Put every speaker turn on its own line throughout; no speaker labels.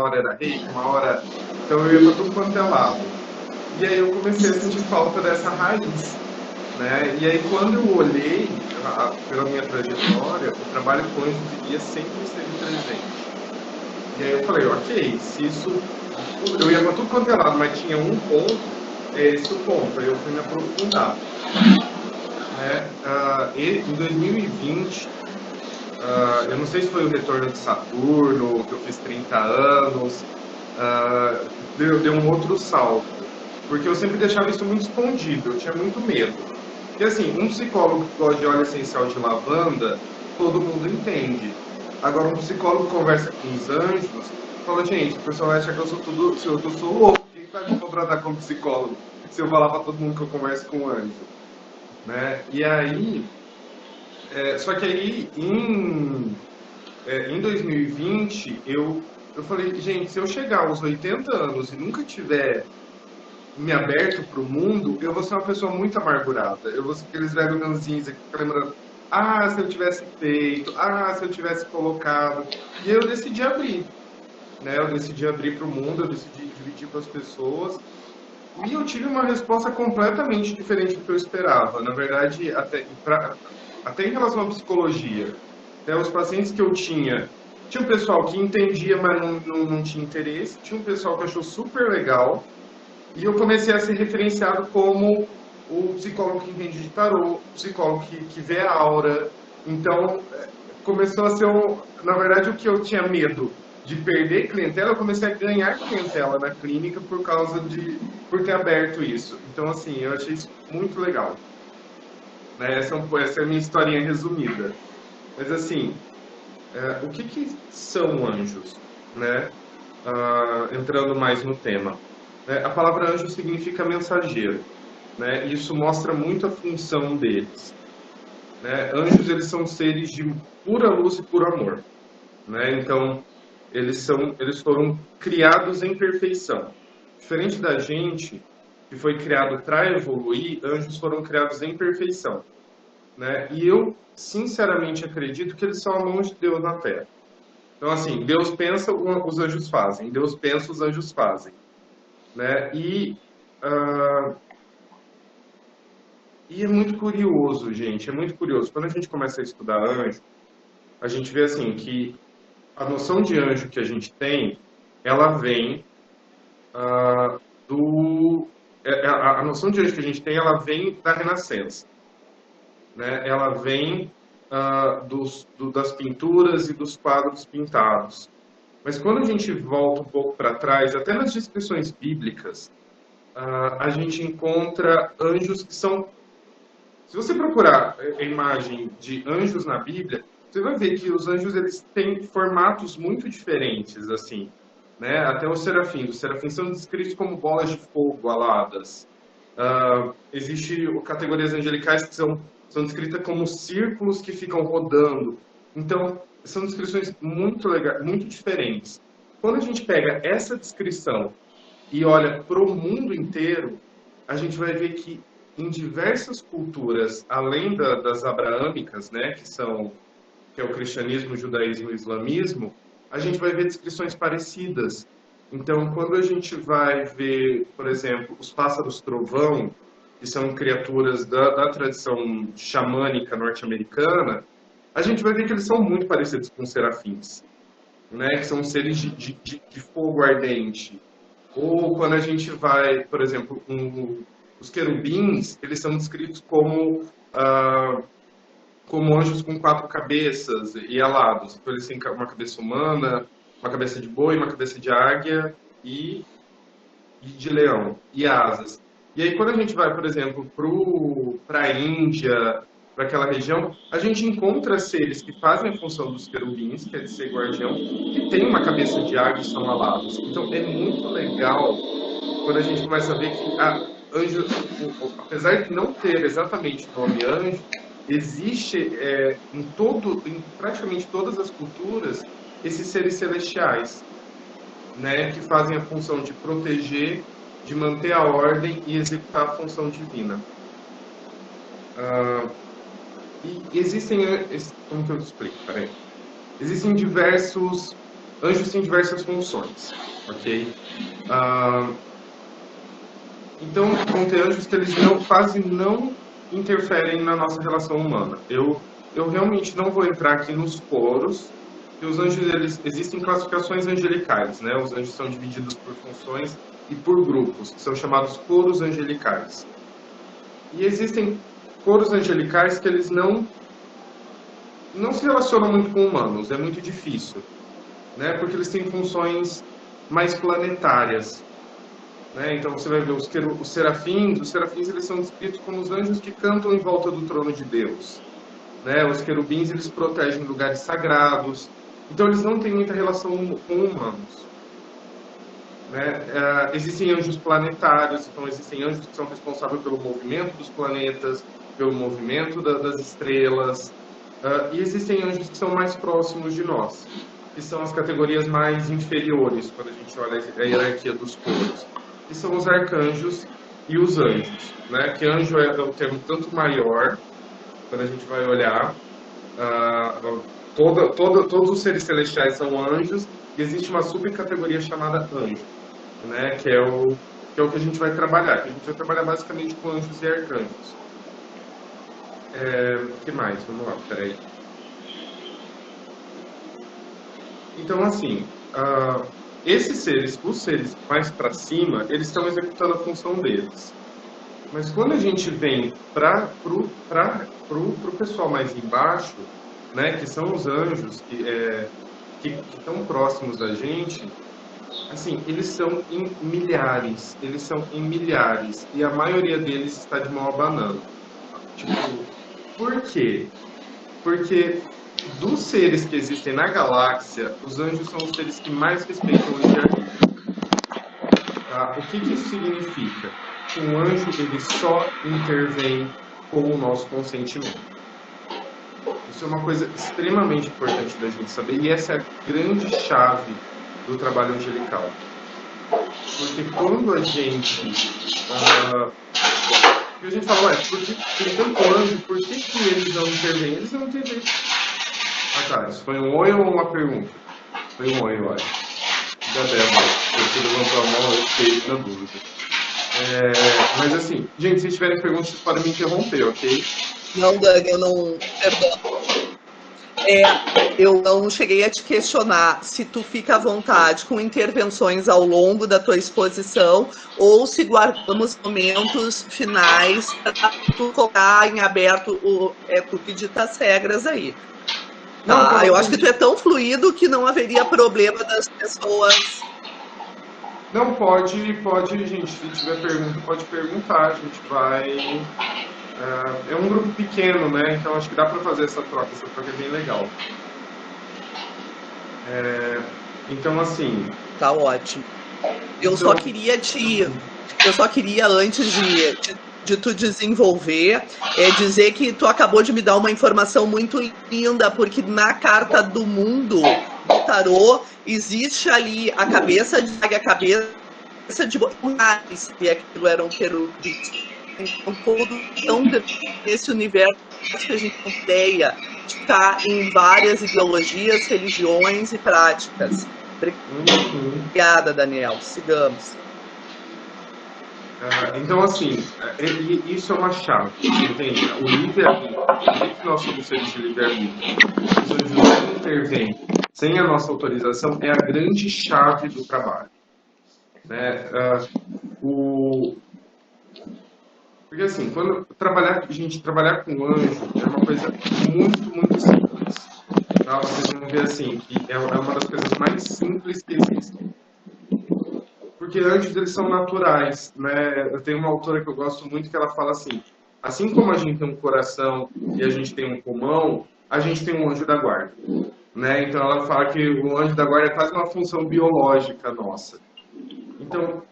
hora era reiki, uma hora. Então eu ia para tudo quanto é lado. E aí eu comecei a sentir falta dessa raiz, né? E aí quando eu olhei pela minha trajetória, o trabalho com anjos e guias sempre esteve presente. E aí eu falei, ok, se isso. Eu ia para tudo quanto é lado, mas tinha um ponto, é esse o ponto. Aí eu fui me aprofundar, né? E em 2020, eu não sei se foi o retorno de Saturno, que eu fiz 30 anos, deu um outro salto. Porque eu sempre deixava isso muito escondido, eu tinha muito medo. Porque assim, um psicólogo que gosta de óleo essencial de lavanda, todo mundo entende. Agora, um psicólogo que conversa com os anjos, fala, gente, o pessoal vai achar que eu sou tudo, se eu sou louco, quem vai me contratar como psicólogo? Se eu falar para todo mundo que eu converso com anjo, né? E aí, só que aí em 2020, eu falei, gente, se eu chegar aos 80 anos e nunca tiver me aberto para o mundo, eu vou ser uma pessoa muito amargurada. Eu vou ser aqueles velhos ranzinhos que ficam lembrando, ah, se eu tivesse feito, ah, se eu tivesse colocado. E eu decidi abrir, né? Eu decidi abrir para o mundo, eu decidi dividir com as pessoas. E eu tive uma resposta completamente diferente do que eu esperava. Na verdade, até em relação à psicologia, né, os pacientes que eu tinha um pessoal que entendia, mas não tinha interesse, tinha um pessoal que achou super legal, e eu comecei a ser referenciado como o psicólogo que entende de tarô, o psicólogo que vê a aura. Então, começou a ser, na verdade, o que eu tinha medo de perder clientela, eu comecei a ganhar clientela na clínica por ter aberto isso. Então, assim, eu achei isso muito legal. Né? Essa é a minha historinha resumida. Mas, assim, o que são anjos? Né? Entrando mais no tema. A palavra anjo significa mensageiro, né? Isso mostra muito a função deles. Né? Anjos, eles são seres de pura luz e puro amor. Né? Então, eles foram criados em perfeição. Diferente da gente, que foi criado para evoluir, anjos foram criados em perfeição. Né? E eu, sinceramente, acredito que eles são a mão de Deus na Terra. Então, assim, Deus pensa, os anjos fazem. Deus pensa, os anjos fazem. Né? E é muito curioso, gente, é muito curioso. Quando a gente começa a estudar anjo, a gente vê assim que a noção de anjo que a gente tem, ela vem ah, do... A noção de anjo que a gente tem, ela vem da Renascença. Né? Ela vem das pinturas e dos quadros pintados. Mas quando a gente volta um pouco para trás, até nas descrições bíblicas, a gente encontra anjos que são... Se você procurar a imagem de anjos na Bíblia, você vai ver que os anjos eles têm formatos muito diferentes, assim, né? Até os serafins. Os serafins são descritos como bolas de fogo aladas. Existem categorias angelicais que são descritas como círculos que ficam rodando. Então, são descrições muito legais, muito diferentes. Quando a gente pega essa descrição e olha para o mundo inteiro, a gente vai ver que em diversas culturas, além das abraâmicas, né, que é o cristianismo, o judaísmo e o islamismo, a gente vai ver descrições parecidas. Então, quando a gente vai ver, por exemplo, os pássaros trovão, que são criaturas da tradição xamânica norte-americana, a gente vai ver que eles são muito parecidos com os serafins, né, que são seres de fogo ardente. Ou quando a gente vai, por exemplo, os querubins, eles são descritos como anjos com 4 cabeças e alados. Então, eles têm uma cabeça humana, uma cabeça de boi, uma cabeça de águia e de leão, e asas. E aí, quando a gente vai, por exemplo, para a Índia, para aquela região, a gente encontra seres que fazem a função dos querubins, que é de ser guardião, que tem uma cabeça de águia e são alados. Então, é muito legal quando a gente começa a ver que anjo, apesar de não ter exatamente o nome anjo, existe em praticamente todas as culturas esses seres celestiais, né, que fazem a função de proteger, de manter a ordem e executar a função divina. E existem, como que eu explico? Peraí. Existem diversos Anjos têm diversas funções, ok? Ah, então, vão ter anjos que eles quase não interferem na nossa relação humana. Eu realmente não vou entrar aqui nos poros, que os anjos, existem classificações angelicais, né? Os anjos são divididos por funções e por grupos, que são chamados coros angelicais. E existem coros angelicais que eles não se relacionam muito com humanos, é muito difícil, né? Porque eles têm funções mais planetárias. Né? Então você vai ver os serafins eles são descritos como os anjos que cantam em volta do trono de Deus. Né? Os querubins eles protegem lugares sagrados, então eles não têm muita relação com humanos. Né? Existem anjos planetários, então existem anjos que são responsáveis pelo movimento dos planetas, pelo movimento das estrelas, e existem anjos que são mais próximos de nós, que são as categorias mais inferiores, quando a gente olha a hierarquia dos coros, que são os arcanjos e os anjos. Né? Que anjo é o termo tanto maior, quando a gente vai olhar, todos os seres celestiais são anjos, e existe uma subcategoria chamada anjo, né? Que é o que a gente vai trabalhar. Que a gente vai trabalhar basicamente com anjos e arcanjos. O que mais? Vamos lá, peraí. Então, assim, esses seres, os seres mais para cima, eles estão executando a função deles. Mas quando a gente vem para o pessoal mais embaixo, né, que são os anjos que estão próximos da gente, assim, eles são em milhares, e a maioria deles está de mão abanando. Tipo, por quê? Porque dos seres que existem na galáxia, os anjos são os seres que mais respeitam o livre-arbítrio. Tá? O que isso significa? Um anjo ele só intervém com o nosso consentimento. Isso é uma coisa extremamente importante da gente saber, e essa é a grande chave do trabalho angelical. Porque quando a gente fala, porque tem tanto anjo, por que eles não intervêm? Eles não intervêm. Tá, isso foi um oi ou uma pergunta? Foi um oi, eu acho. Da Débora, você levantou a mão, eu fiquei na dúvida. Mas assim, gente, se tiverem perguntas, vocês podem me interromper, ok?
Não, Dani, eu não. Perdão. Eu não cheguei a te questionar se tu fica à vontade com intervenções ao longo da tua exposição ou se guardamos momentos finais para tu colocar em aberto tu que dita as regras aí. Tá? Não, eu acho que tu é tão fluido que não haveria problema das pessoas.
Não, pode, gente. Se tiver pergunta, pode perguntar. A gente vai. É um grupo pequeno, né? Então acho que dá para fazer essa troca. Essa troca é bem legal. Então, assim.
Tá ótimo. Eu só queria antes de tu desenvolver, dizer que tu acabou de me dar uma informação muito linda, porque na carta do mundo do tarô existe ali a cabeça de águia, a cabeça de bois, e aquilo eram querubins. Então, todo esse universo que a gente tem ideia de estar em várias ideologias, religiões e práticas. Obrigada, Daniel. Sigamos.
Então, assim, isso é uma chave, entende? O livre-arbítrio, por que nós somos seres de livre-arbítrio? Os anjos não intervêm sem a nossa autorização, é a grande chave do trabalho. Né? Porque, assim, quando a gente trabalhar com anjo é uma coisa muito, muito simples. Tá? Vocês vão ver, assim, que é uma das coisas mais simples que existem. Porque anjos, eles são naturais, né? Eu tenho uma autora que eu gosto muito que ela fala assim como a gente tem um coração e a gente tem um pulmão, a gente tem um anjo da guarda, né? Então ela fala que o anjo da guarda é quase uma função biológica nossa. Então,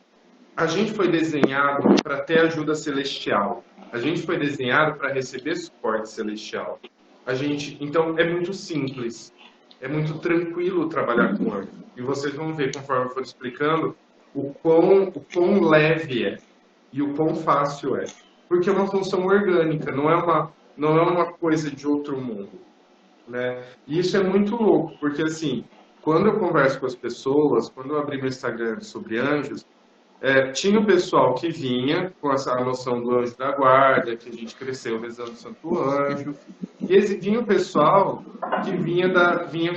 a gente foi desenhado para ter ajuda celestial. A gente foi desenhado para receber suporte celestial. Então, é muito simples. É muito tranquilo trabalhar com anjo. E vocês vão ver, conforme eu for explicando, o quão leve é e o quão fácil é. Porque é uma função orgânica, não é uma coisa de outro mundo. Né? E isso é muito louco, porque assim, quando eu converso com as pessoas, quando eu abri meu Instagram sobre anjos, tinha o pessoal que vinha com essa noção do anjo da guarda, que a gente cresceu rezando o Santo Anjo, e vinha o pessoal que vinha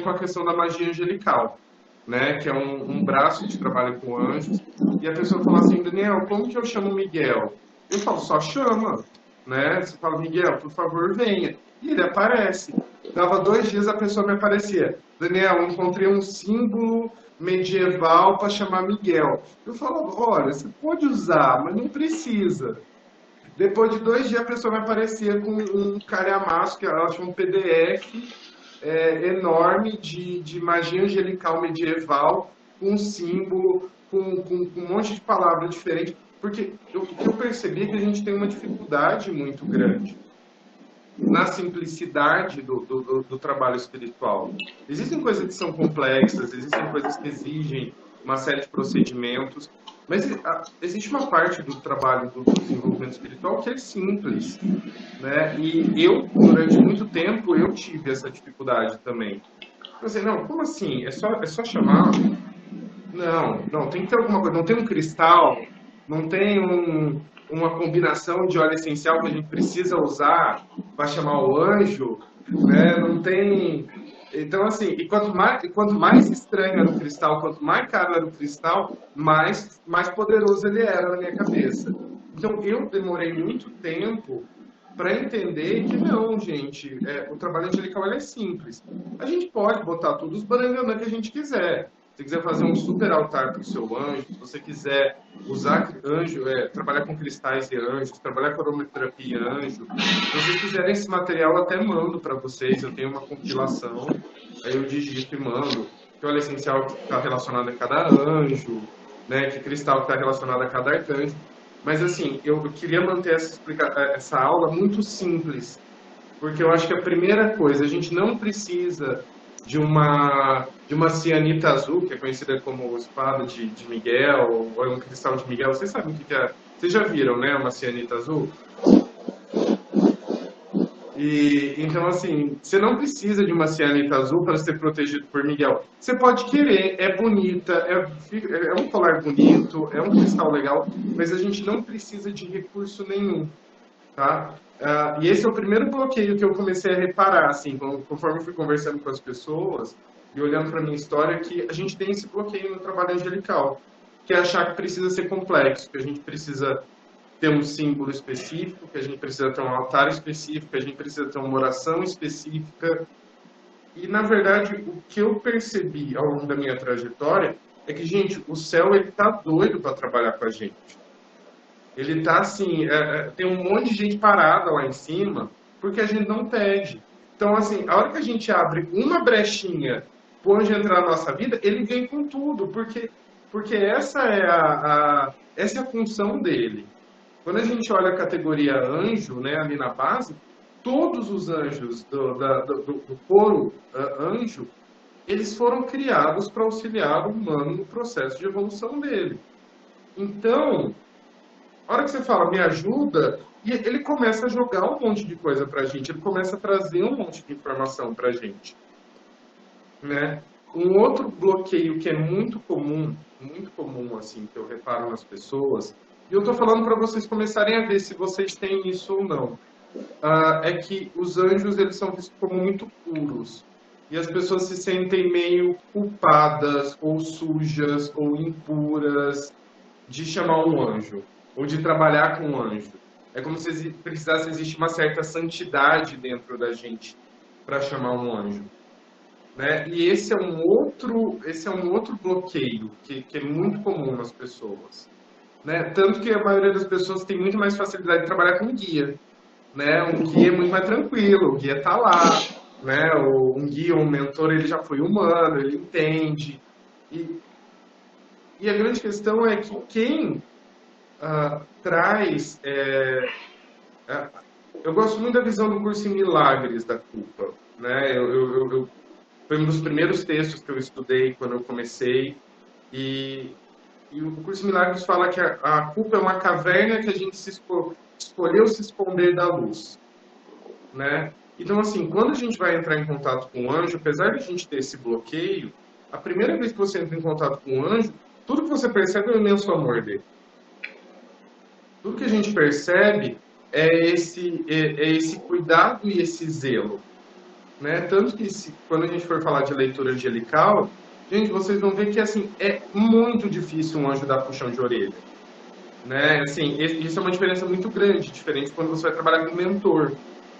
com a questão da magia angelical, né, que é um braço de trabalho com anjos, e a pessoa fala assim, Daniel, como que eu chamo Miguel? Eu falo, só chama, né? Você fala, Miguel, por favor, venha. E ele aparece. Dava 2 dias, a pessoa me aparecia. Daniel, eu encontrei um símbolo medieval para chamar Miguel. Eu falo, olha, você pode usar, mas não precisa. Depois de 2 dias, a pessoa me aparecia com um calhamaço, que ela acha um PDF enorme de magia angelical medieval, com um símbolo, com um monte de palavras diferentes. Porque o que eu percebi é que a gente tem uma dificuldade muito grande na simplicidade do trabalho espiritual. Existem coisas que são complexas, existem coisas que exigem uma série de procedimentos, mas existe uma parte do trabalho do desenvolvimento espiritual que é simples, né? E eu, durante muito tempo, eu tive essa dificuldade também. Eu pensei, não, como assim? É só chamar? Não, tem que ter alguma coisa. Não tem um cristal, não tem uma combinação de óleo essencial que a gente precisa usar para chamar o anjo, né? Não tem. Então, assim, e quanto mais estranho era o cristal, quanto mais caro era o cristal, mais poderoso ele era na minha cabeça. Então, eu demorei muito tempo para entender que não, gente, o trabalho angelical é simples. A gente pode botar todos os baranganã que a gente quiser. Se você quiser fazer um super altar para o seu anjo, se você quiser usar anjo, trabalhar com cristais e anjos, trabalhar com aromaterapia e anjo, se vocês quiserem esse material, eu até mando para vocês. Eu tenho uma compilação, aí eu digito e mando. Que óleo essencial que está relacionado a cada anjo, né? Que cristal que está relacionado a cada arcanjo. Mas assim, eu queria manter essa aula muito simples, porque eu acho que a primeira coisa, a gente não precisa de uma cianita azul, que é conhecida como espada de Miguel, ou um cristal de Miguel. Vocês sabem o que é? Vocês já viram, né, uma cianita azul? Então, assim, você não precisa de uma cianita azul para ser protegido por Miguel. Você pode querer, é bonita, é um colar bonito, é um cristal legal, mas a gente não precisa de recurso nenhum, tá? E esse é o primeiro bloqueio que eu comecei a reparar, assim, conforme eu fui conversando com as pessoas e olhando para a minha história, que a gente tem esse bloqueio no trabalho angelical, que é achar que precisa ser complexo, que a gente precisa ter um símbolo específico, que a gente precisa ter um altar específico, que a gente precisa ter uma oração específica. E, na verdade, o que eu percebi ao longo da minha trajetória é que, gente, o céu, ele tá doido para trabalhar com a gente. Ele tá, assim, tem um monte de gente parada lá em cima, porque a gente não pede. Então, assim, a hora que a gente abre uma brechinha para o anjo entrar na nossa vida, ele vem com tudo, porque essa é a função dele. Quando a gente olha a categoria anjo, né, ali na base, todos os anjos do coro anjo, eles foram criados para auxiliar o humano no processo de evolução dele. Então, a hora que você fala, me ajuda, e ele começa a jogar um monte de coisa para a gente, ele começa a trazer um monte de informação para a gente. Né? Um outro bloqueio que é muito comum, assim, que eu reparo nas pessoas, e eu estou falando para vocês começarem a ver se vocês têm isso ou não. É que os anjos, eles são vistos como muito puros. E as pessoas se sentem meio culpadas, ou sujas, ou impuras de chamar um anjo, ou de trabalhar com um anjo. É como se precisasse existir uma certa santidade dentro da gente para chamar um anjo. Né? E esse é um outro bloqueio que é muito comum nas pessoas. Né? Tanto que a maioria das pessoas tem muito mais facilidade de trabalhar com guia. Né? Um guia é muito mais tranquilo, o guia está lá. Né? Um guia, um mentor, ele já foi humano, ele entende. E a grande questão é que quem traz... eu gosto muito da visão do curso em Milagres da Culpa. Né? Foi um dos primeiros textos que eu estudei quando eu comecei. E o curso em Milagres fala que a culpa é uma caverna que a gente escolheu se esconder da luz. Né? Então, assim, quando a gente vai entrar em contato com o anjo, apesar de a gente ter esse bloqueio, a primeira vez que você entra em contato com um anjo, tudo que você percebe é o imenso amor dele. Tudo que a gente percebe é esse cuidado e esse zelo. Né? Tanto que quando a gente for falar de leitura angelical, gente, vocês vão ver que assim, é muito difícil um anjo dar puxão de orelha. Né? Assim, isso é uma diferença muito grande, diferente quando você vai trabalhar com mentor.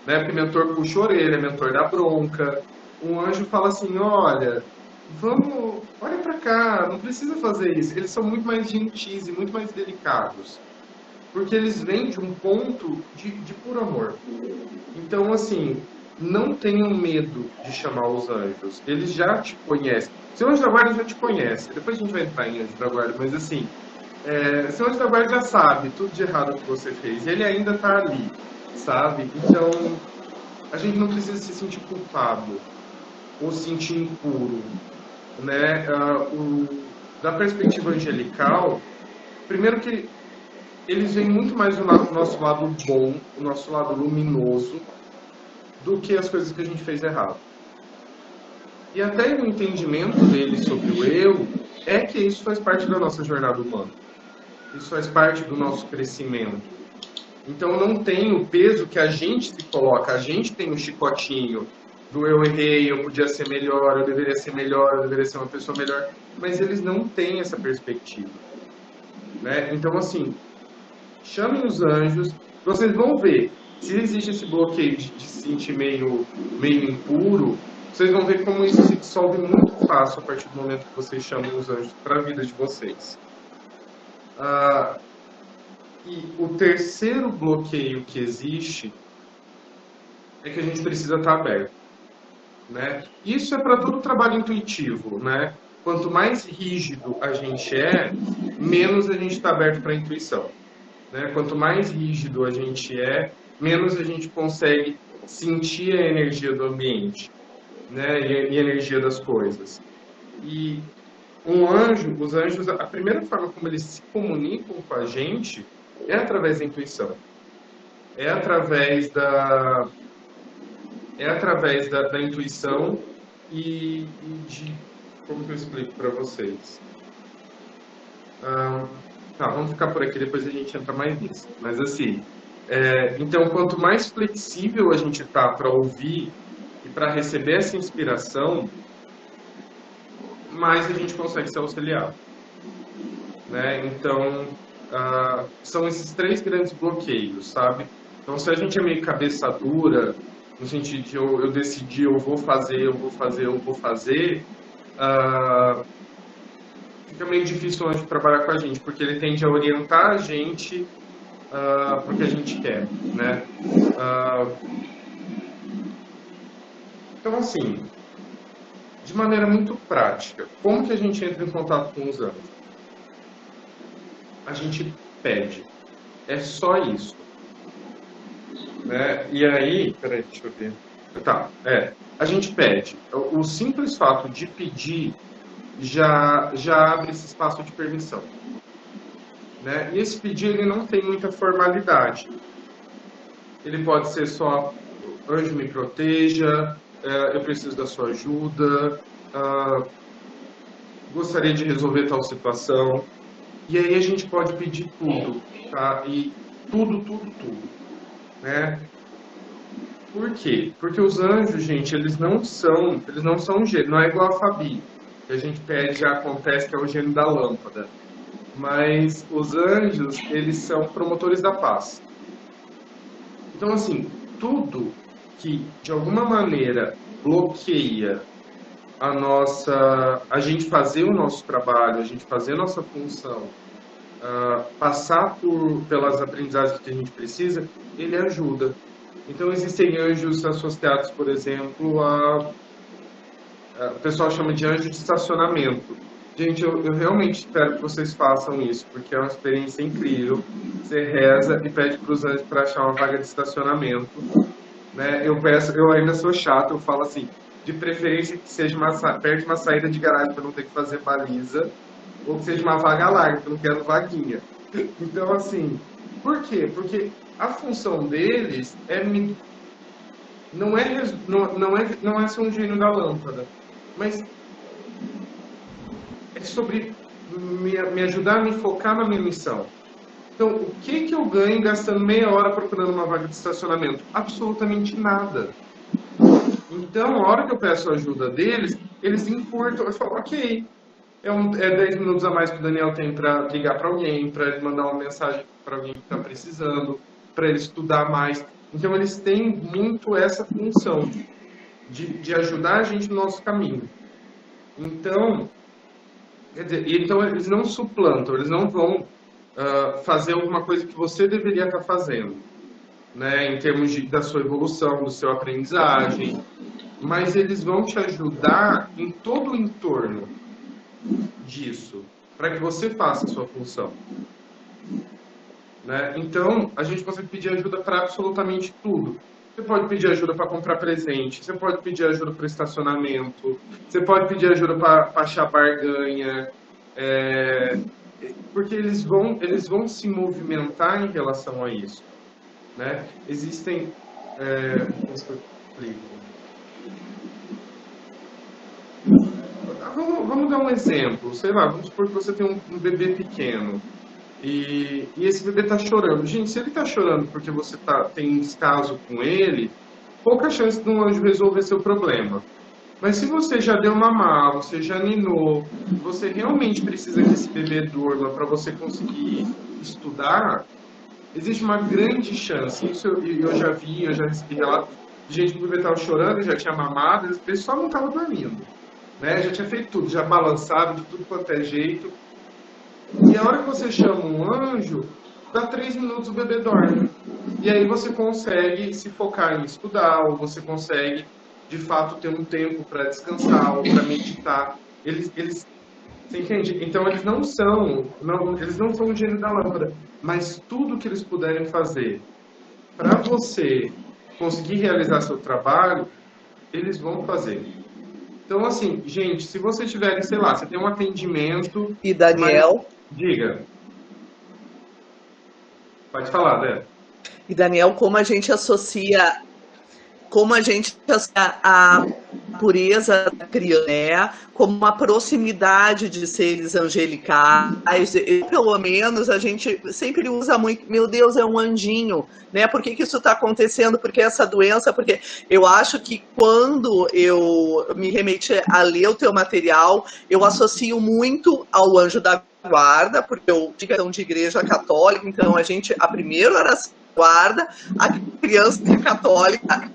Né? Porque mentor puxa a orelha, mentor dá bronca. Um anjo fala assim, olha, olha pra cá, não precisa fazer isso. Eles são muito mais gentis e muito mais delicados. Porque eles vêm de um ponto de puro amor. Então, assim, não tenham medo de chamar os anjos. Eles já te conhecem. Seu anjo da guarda já te conhece. Depois a gente vai entrar em anjo da guarda, mas assim, seu anjo da guarda já sabe tudo de errado que você fez. Ele ainda está ali, sabe? Então, a gente não precisa se sentir culpado ou se sentir impuro. Né? Da perspectiva angelical, primeiro que eles veem muito mais o nosso lado bom, o nosso lado luminoso, do que as coisas que a gente fez errado. E até o entendimento deles sobre o eu é que isso faz parte da nossa jornada humana. Isso faz parte do nosso crescimento. Então não tem o peso que a gente se coloca. A gente tem o chicotinho do eu errei, eu podia ser melhor, eu deveria ser melhor, eu deveria ser uma pessoa melhor. Mas eles não têm essa perspectiva. Né? Então, assim, chamem os anjos, vocês vão ver. Se existe esse bloqueio de se sentir meio impuro, vocês vão ver como isso se dissolve muito fácil a partir do momento que vocês chamam os anjos para a vida de vocês. E o terceiro bloqueio que existe é que a gente precisa estar aberto. Né? Isso é para todo trabalho intuitivo. Né? Quanto mais rígido a gente menos a gente está aberto para a intuição. Né? Quanto mais rígido a gente menos a gente consegue sentir a energia do ambiente, né? E a energia das coisas. E os anjos, a primeira forma como eles se comunicam com a gente é através da intuição. É através da intuição e de... Como que eu explico para vocês? Vamos ficar por aqui, depois a gente entra mais nisso. Mas assim, então quanto mais flexível a gente está para ouvir e para receber essa inspiração, mais a gente consegue ser auxiliado. Né? Então, são esses 3 grandes bloqueios, sabe? Então, se a gente é meio cabeça dura, no sentido de eu decidi, eu vou fazer, fica meio difícil antes de trabalhar com a gente, porque ele tende a orientar a gente para o que a gente quer, né? Então, assim, de maneira muito prática, como que a gente entra em contato com os anjos? A gente pede. É só isso. Né? E aí, peraí, deixa eu ver. A gente pede. O simples fato de pedir já abre esse espaço de permissão. Né? E esse pedir ele não tem muita formalidade. Ele pode ser só, anjo me proteja, eu preciso da sua ajuda, gostaria de resolver tal situação. E aí a gente pode pedir tudo, tá? E tudo. Né? Por quê? Porque os anjos, gente, eles não são um gênio, não é igual a Fabi, que a gente pede já acontece, que é o gênio da lâmpada. Mas os anjos, eles são promotores da paz. Então, assim, tudo que, de alguma maneira, bloqueia a gente fazer o nosso trabalho, a gente fazer a nossa função, passar pelas aprendizagens que a gente precisa, ele ajuda. Então, existem anjos associados, por exemplo, o pessoal chama de anjo de estacionamento. Gente, eu realmente espero que vocês façam isso, porque é uma experiência incrível. Você reza e pede para os anjos para achar uma vaga de estacionamento. Né? Eu ainda sou chato, eu falo assim, de preferência que seja perto de uma saída de garagem para não ter que fazer baliza, ou que seja uma vaga larga, que eu não quero vaguinha. Então, assim, por quê? Porque a função deles não é ser um gênio da lâmpada, mas sobre me ajudar a me focar na minha missão. Então, o que eu ganho gastando meia hora procurando uma vaga de estacionamento? Absolutamente nada. Então, a hora que eu peço a ajuda deles, eles encurtam. Eu falo, ok, é 10 minutos a mais que o Daniel tem para ligar para alguém, para ele mandar uma mensagem para alguém que está precisando, para ele estudar mais. Então, eles têm muito essa função de ajudar a gente no nosso caminho. Então, quer dizer, então eles não suplantam, eles não vão fazer alguma coisa que você deveria estar fazendo, né, em termos da sua evolução, do seu aprendizagem, mas eles vão te ajudar em todo o entorno disso, para que você faça a sua função. Né? Então, a gente consegue pedir ajuda para absolutamente tudo. Você pode pedir ajuda para comprar presente, você pode pedir ajuda para estacionamento, você pode pedir ajuda para achar barganha, porque eles vão se movimentar em relação a isso. Né? Existem... Vamos dar um exemplo. Sei lá, vamos supor que você tem um bebê pequeno e esse bebê está chorando. Gente, se ele está chorando porque você tem um descaso com ele, pouca chance de um anjo resolver seu problema. Mas se você já deu mamar, você já ninou, você realmente precisa que esse bebê durma para você conseguir estudar, existe uma grande chance. Isso eu já vi, eu já recebi relatos de gente que o bebê estava chorando, já tinha mamado, ele só não estava dormindo. Né? Já tinha feito tudo, já balançado de tudo quanto é jeito. E a hora que você chama um anjo, dá 3 minutos o bebê dorme. E aí você consegue se focar em estudar, ou você consegue, de fato, ter um tempo para descansar, ou para meditar. Você entende? Então eles não são o gênio da lâmpada, mas tudo que eles puderem fazer para você conseguir realizar seu trabalho, eles vão fazer. Então, assim, gente, se você tiver, sei lá, você tem um atendimento...
E Daniel...
Diga. Pode falar, Dé.
E Daniel, como a gente associa a pureza da criança, né, como uma proximidade de seres angelicais, pelo menos a gente sempre usa muito, meu Deus, é um anjinho, né? Por que isso está acontecendo? Por que essa doença? Porque eu acho que quando eu me remeti a ler o teu material, eu associo muito ao anjo da guarda, porque eu digo de igreja católica, então a primeira oração guarda, a criança católica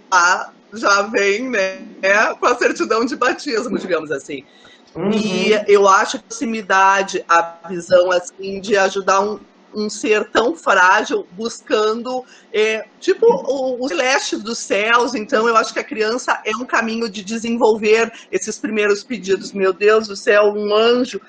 já vem, né, com a certidão de batismo, digamos assim. Uhum. E eu acho que a proximidade, a visão assim de ajudar um ser tão frágil, buscando tipo o celeste dos céus. Então eu acho que a criança é um caminho de desenvolver esses primeiros pedidos. Meu Deus do céu, um anjo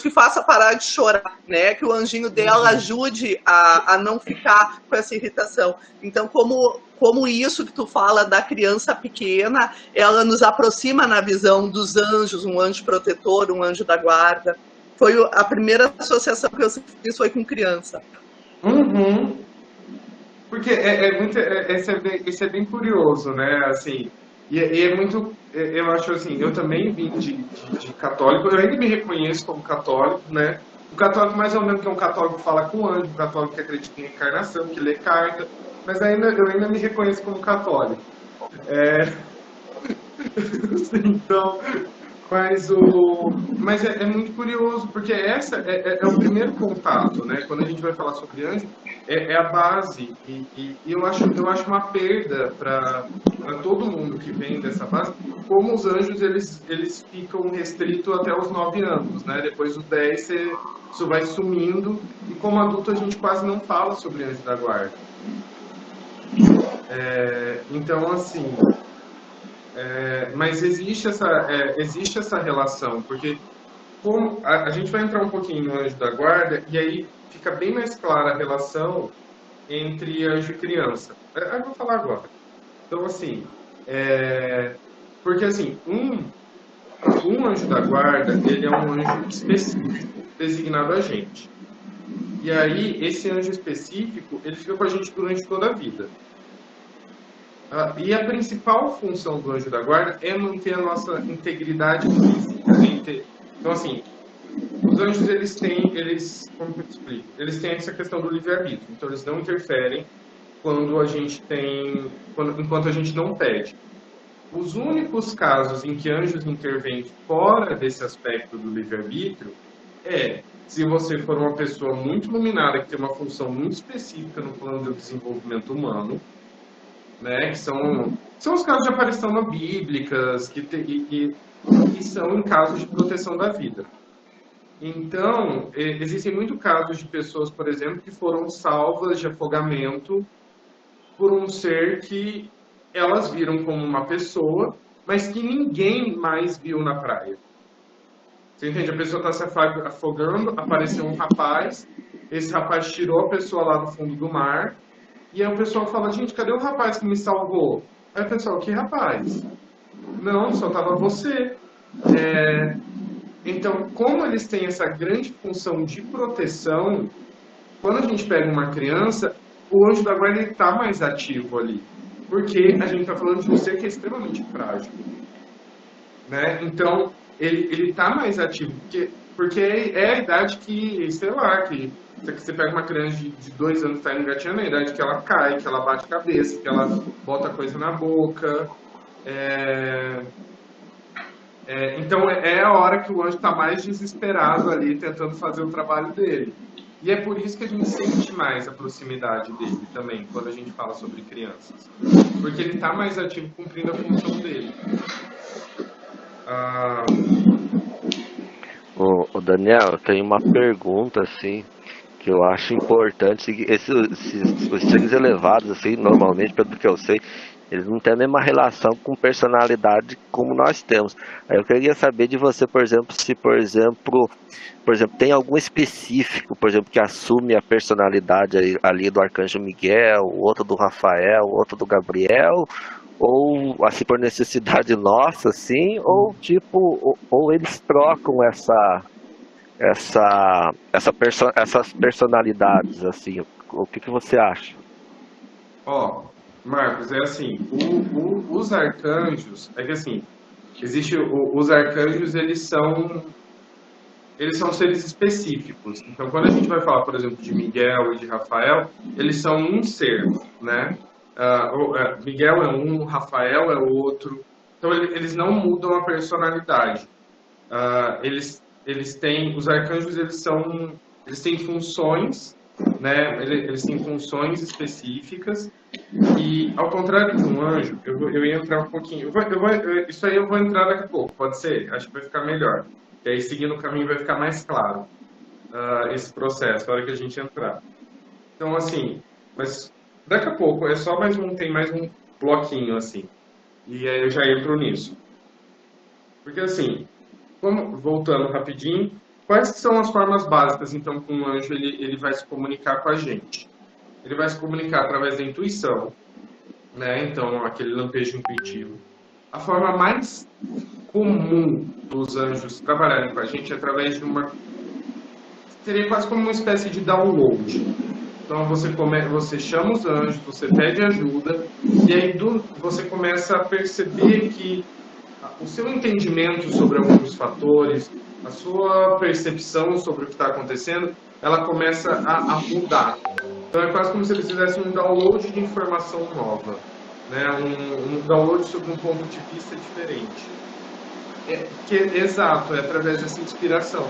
que faça parar de chorar, né? Que o anjinho dela ajude a não ficar com essa irritação. Então, como isso que tu fala da criança pequena, ela nos aproxima na visão dos anjos, um anjo protetor, um anjo da guarda. Foi a primeira associação que eu fiz foi com criança.
Uhum. Porque isso é bem curioso, né? Assim, e é muito, eu acho assim, eu também vim de católico, eu ainda me reconheço como católico, né? O católico mais ou menos que é um católico que fala com anjo, um católico que acredita em reencarnação, que lê carta, mas eu ainda me reconheço como católico. Então... Mas é muito curioso, porque essa é o primeiro contato, né? Quando a gente vai falar sobre anjo, é a base. E eu acho uma perda para todo mundo que vem dessa base, como os anjos eles ficam restritos até os 9 anos, né? Depois dos 10 isso vai sumindo, e como adulto a gente quase não fala sobre anjo da guarda. Então, assim... mas existe essa relação, porque como a gente vai entrar um pouquinho no anjo da guarda, e aí fica bem mais clara a relação entre anjo e criança. Eu vou falar agora. Então, assim, porque assim, um anjo da guarda, ele é um anjo específico, designado a gente. E aí, esse anjo específico, ele fica com a gente durante toda a vida. E a principal função do anjo da guarda é manter a nossa integridade física. Então, assim, os anjos, como que eu te explico? Eles têm essa questão do livre-arbítrio, então eles não interferem enquanto a gente não pede. Os únicos casos em que anjos intervêm fora desse aspecto do livre-arbítrio é se você for uma pessoa muito iluminada, que tem uma função muito específica no plano do desenvolvimento humano, né, que são os casos de aparição na bíblicas, que são em casos de proteção da vida. Então, existem muitos casos de pessoas, por exemplo, que foram salvas de afogamento por um ser que elas viram como uma pessoa, mas que ninguém mais viu na praia. Você entende? A pessoa está se afogando, apareceu um rapaz, esse rapaz tirou a pessoa lá do fundo do mar, e aí o pessoal fala, gente, cadê o rapaz que me salvou? Aí o pessoal, que rapaz? Não, só estava você. Então, como eles têm essa grande função de proteção, quando a gente pega uma criança, o anjo da guarda está mais ativo ali. Porque a gente está falando de um ser que é extremamente frágil. Né? Então, ele está mais ativo. Porque é a idade que, sei lá, que você pega uma criança de 2 anos que está engatinhando, é a idade que ela cai, que ela bate cabeça, que ela bota coisa na boca. Então, é a hora que o anjo está mais desesperado ali, tentando fazer o trabalho dele. E é por isso que a gente sente mais a proximidade dele também, quando a gente fala sobre crianças. Porque ele está mais ativo cumprindo a função dele.
Ô Daniel, eu tenho uma pergunta, assim, que eu acho importante. Os seres elevados, assim, normalmente, pelo que eu sei, eles não têm a mesma relação com personalidade como nós temos. Aí eu queria saber de você, por exemplo, se, por exemplo, tem algum específico, por exemplo, que assume a personalidade ali do Arcanjo Miguel, outro do Rafael, outro do Gabriel, ou assim por necessidade nossa, assim, ou tipo, ou eles trocam essas personalidades, assim. O que você acha?
Marcos, é assim, os arcanjos, é que assim, os arcanjos, eles são seres específicos. Então, quando a gente vai falar, por exemplo, de Miguel e de Rafael, eles são um ser, né? Miguel é um, Rafael é outro. Então, eles não mudam a personalidade. Os arcanjos, eles têm funções, né? Eles têm funções específicas. E, ao contrário de um anjo, eu ia entrar um pouquinho... Isso aí eu vou entrar daqui a pouco, pode ser? Acho que vai ficar melhor. E aí, seguindo o caminho, vai ficar mais claro esse processo, na hora que a gente entrar. Então, assim, mas daqui a pouco, tem mais um bloquinho, assim. E aí eu já entro nisso. Porque, assim, voltando rapidinho, quais são as formas básicas, então, que um anjo ele vai se comunicar com a gente? Ele vai se comunicar através da intuição, né? Então, aquele lampejo intuitivo. A forma mais comum dos anjos trabalharem com a gente é através de seria quase como uma espécie de download. Então, você chama os anjos, você pede ajuda, e aí você começa a perceber que o seu entendimento sobre alguns fatores, a sua percepção sobre o que está acontecendo, ela começa a mudar. Então, é quase como se eles fizessem um download de informação nova, né? Um download sobre um ponto de vista diferente. Exato, é através dessa inspiração.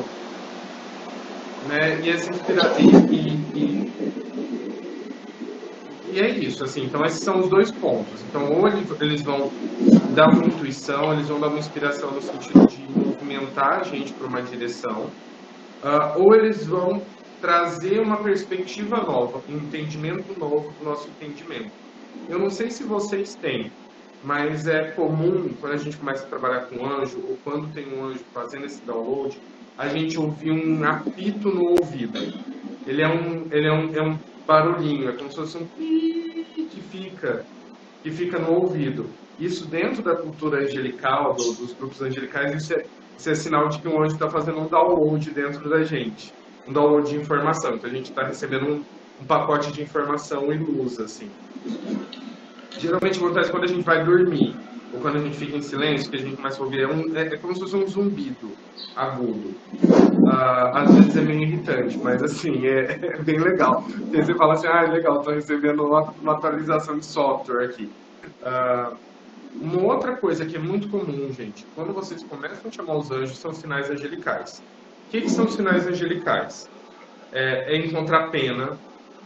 Né? E essa inspiração... E é isso, assim. Então, esses são os dois pontos. Então, ou eles vão dar uma intuição, eles vão dar uma inspiração no sentido de movimentar a gente para uma direção, ou eles vão trazer uma perspectiva nova, um entendimento novo do nosso entendimento. Eu não sei se vocês têm, mas é comum, quando a gente começa a trabalhar com anjo, ou quando tem um anjo fazendo esse download, a gente ouvir um apito no ouvido. Ele é um barulhinho, é como se fosse um pi que fica no ouvido. Isso dentro da cultura angelical, dos grupos angelicais, isso é sinal de que um anjo está fazendo um download dentro da gente. Um download de informação. Então a gente está recebendo um pacote de informação e luz, assim. Geralmente acontece quando a gente vai dormir, ou quando a gente fica em silêncio, que a gente começa a ouvir, é como se fosse um zumbido agudo. Às vezes é meio irritante, mas assim, é bem legal. Porque você fala assim, legal, estou recebendo uma atualização de software aqui. Uma outra coisa que é muito comum, gente, quando vocês começam a chamar os anjos, são sinais angelicais. O que são sinais angelicais? É encontrar pena.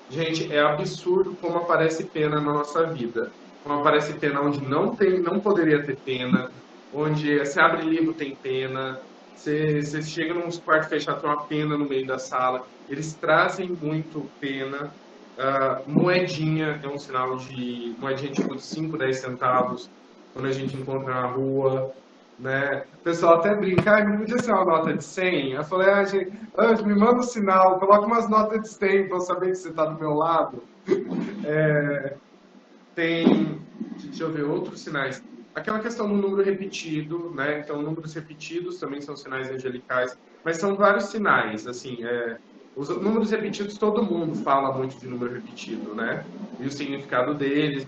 Gente, é absurdo como aparece pena na nossa vida. Como aparece pena onde não poderia ter pena, onde você abre livro tem pena, você chega num quarto fechado tem uma pena no meio da sala. Eles trazem muito pena. Moedinha é um sinal de moedinha tipo de 5, 10 centavos, quando a gente encontra na rua. Né? O pessoal até brinca, não podia ser uma nota de 100? Eu falei, gente, Anjo, me manda um sinal, coloca umas notas de 100 para eu saber que você está do meu lado. Deixa eu ver, outros sinais. Aquela questão do número repetido, né? Então, números repetidos também são sinais angelicais, mas são vários sinais, assim, os números repetidos, todo mundo fala muito de número repetido, né? E o significado deles,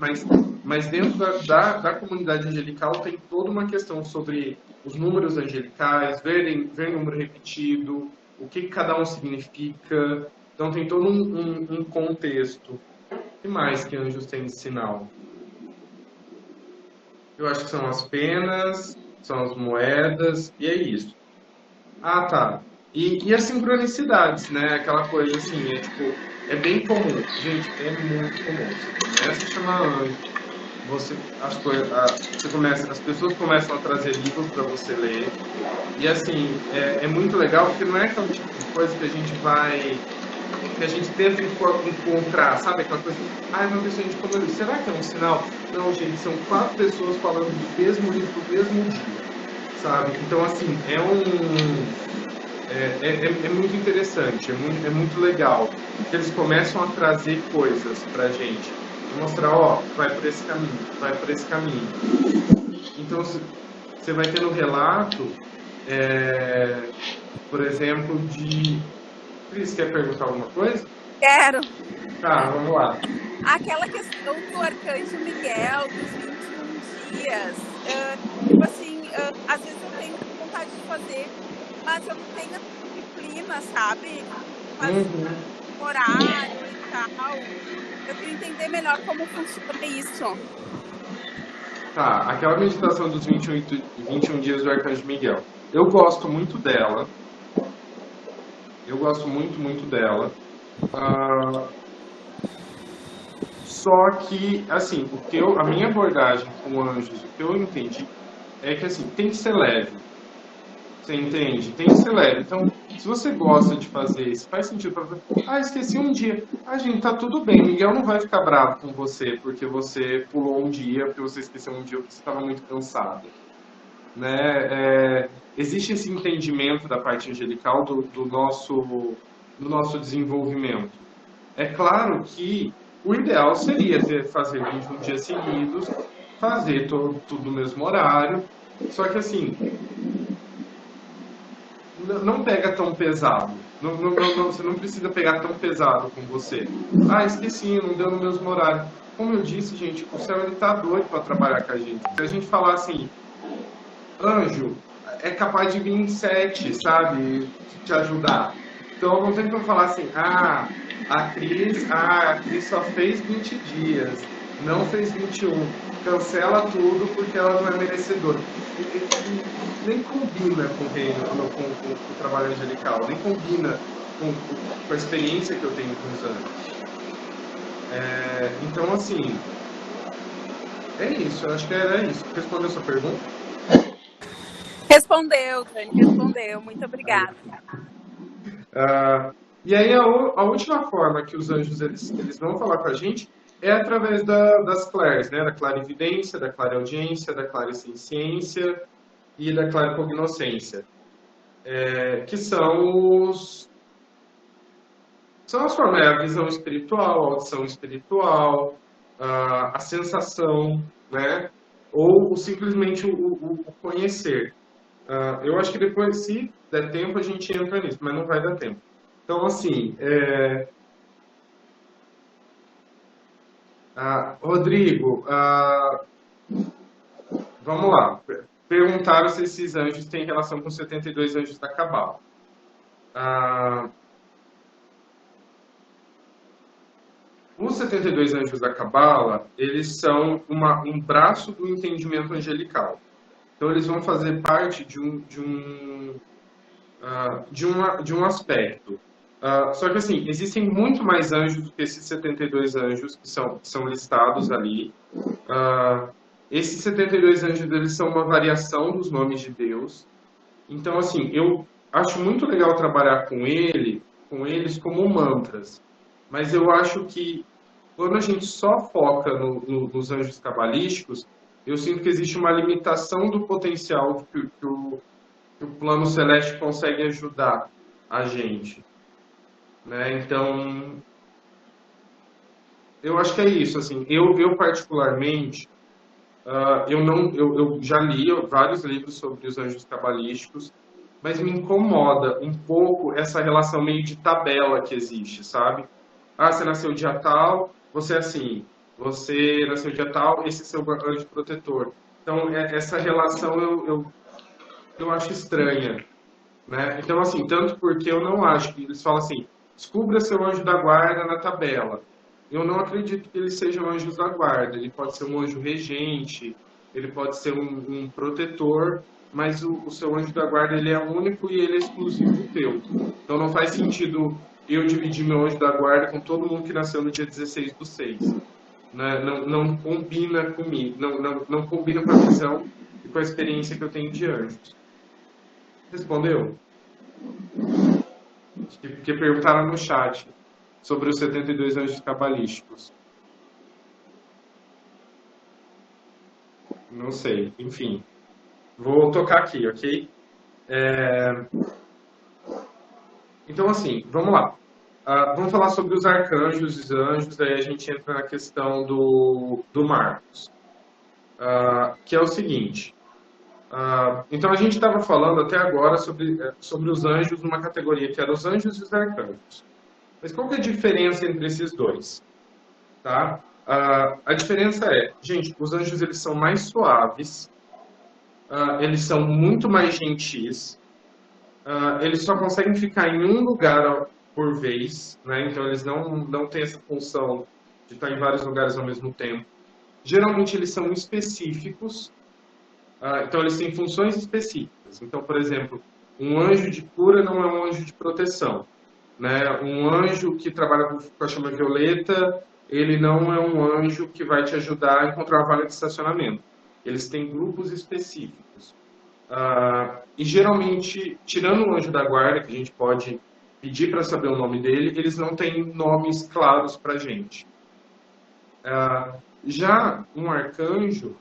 mas dentro da comunidade angelical tem toda uma questão sobre os números angelicais, ver número repetido, o que cada um significa. Então tem todo um contexto. O que mais que anjos têm de sinal? Eu acho que são as penas, são as moedas, e é isso. Tá. E as sincronicidades, né? Aquela coisa assim, é bem comum. Gente, é muito comum. Você começa a chamar anjo, as pessoas começam a trazer livros para você ler. E assim, é muito legal, porque não é aquele tipo de coisa que a gente tenta encontrar, sabe? Aquela coisa, uma pessoa indicou meu livro, será que é um sinal? Não, gente, são 4 pessoas falando do mesmo livro no mesmo dia, sabe? Então, assim, é muito interessante, é muito legal. Eles começam a trazer coisas pra gente, mostrar, vai por esse caminho, vai por esse caminho. Então, você vai ter no relato, por exemplo, Cris, quer perguntar alguma coisa?
Quero.
Tá, vamos lá.
Aquela questão do Arcanjo Miguel, dos 21 dias. Tipo assim, às vezes eu tenho vontade de fazer, mas eu não tenho disciplina, sabe? Horário e tal. Eu queria entender melhor como funciona isso.
Tá, aquela meditação dos 21 dias do Arcanjo Miguel. Eu gosto muito dela. Eu gosto muito, muito dela. Só que, assim, a minha abordagem com anjos, o que eu entendi, é que, assim, tem que ser leve. Você entende? Tem que ser leve. Então, se você gosta de fazer, se faz sentido para você, esqueci um dia. Gente, tá tudo bem. Miguel não vai ficar bravo com você porque você pulou um dia, porque você esqueceu um dia, porque você estava muito cansado. Né? Existe esse entendimento da parte angelical do nosso desenvolvimento. É claro que o ideal seria fazer 21 dias seguidos, fazer tudo no mesmo horário, só que assim, não pega tão pesado. Você não precisa pegar tão pesado com você. Esqueci, não deu no mesmo horário. Como eu disse, gente, o céu ele tá doido para trabalhar com a gente. Se a gente falar assim, anjo, é capaz de vir em 7, sabe? Te ajudar. Então, não tem como falar assim, a Cris só fez 20 dias, não fez 21. Cancela tudo porque ela não é merecedora. Nem combina com o trabalho angelical, nem combina com a experiência que eu tenho com os anjos. Então, assim, é isso. Eu acho que era isso. Respondeu a sua pergunta?
Respondeu, Dani, respondeu. Muito obrigada.
E aí a última forma que os anjos eles vão falar com a gente é através das clares, né? Da clarividência, da clareaudiência, da clarissenciência e da claricognoscência, que são as formas, a visão espiritual, a audição espiritual, a sensação, né? Ou simplesmente o conhecer. Eu acho que depois, se der tempo, a gente entra nisso, mas não vai dar tempo. Então, assim, Rodrigo, vamos lá. Perguntaram se esses anjos têm relação com os 72 anjos da Cabala. Os 72 anjos da Cabala, eles são um braço do entendimento angelical. Então, eles vão fazer parte de um aspecto. Só que, assim, existem muito mais anjos do que esses 72 anjos que são listados ali. Esses 72 anjos, eles são uma variação dos nomes de Deus. Então, assim, eu acho muito legal trabalhar com eles como mantras. Mas eu acho que quando a gente só foca nos anjos cabalísticos, eu sinto que existe uma limitação do potencial que o plano celeste consegue ajudar a gente. Né? Então, eu acho que é isso. Assim, eu particularmente, eu já li vários livros sobre os anjos cabalísticos, mas me incomoda um pouco essa relação meio de tabela que existe, sabe? Você nasceu dia tal, você é assim. Você nasceu dia tal, esse é seu anjo protetor. Então, essa relação eu acho estranha. Né? Então, assim, tanto porque eu não acho que eles falam assim, descubra seu anjo da guarda na tabela. Eu não acredito que eles sejam anjos da guarda. Ele pode ser um anjo regente, ele pode ser um protetor, mas o seu anjo da guarda ele é único e ele é exclusivo teu. Então não faz sentido eu dividir meu anjo da guarda com todo mundo que nasceu no dia 16/6. Né? Não combina comigo, não combina com a visão e com a experiência que eu tenho de anjos. Respondeu? Porque perguntaram no chat sobre os 72 anjos cabalísticos. Não sei, enfim. Vou tocar aqui, ok? Então, assim, vamos lá. Vamos falar sobre os arcanjos e os anjos, daí a gente entra na questão do Marcos. Que é o seguinte. Então, a gente estava falando até agora sobre os anjos numa categoria que era os anjos e os arcanjos. Mas qual que é a diferença entre esses dois? Tá? A diferença é, gente, os anjos eles são mais suaves, eles são muito mais gentis, eles só conseguem ficar em um lugar por vez, né? Então eles não têm essa função de estar em vários lugares ao mesmo tempo. Geralmente eles são específicos, então eles têm funções específicas. Então, por exemplo, um anjo de cura não é um anjo de proteção. Né? Um anjo que trabalha com a chama violeta, ele não é um anjo que vai te ajudar a encontrar uma vaga de estacionamento. Eles têm grupos específicos. E geralmente, tirando o anjo da guarda, que a gente pode pedir para saber o nome dele, eles não têm nomes claros para a gente. Já um arcanjo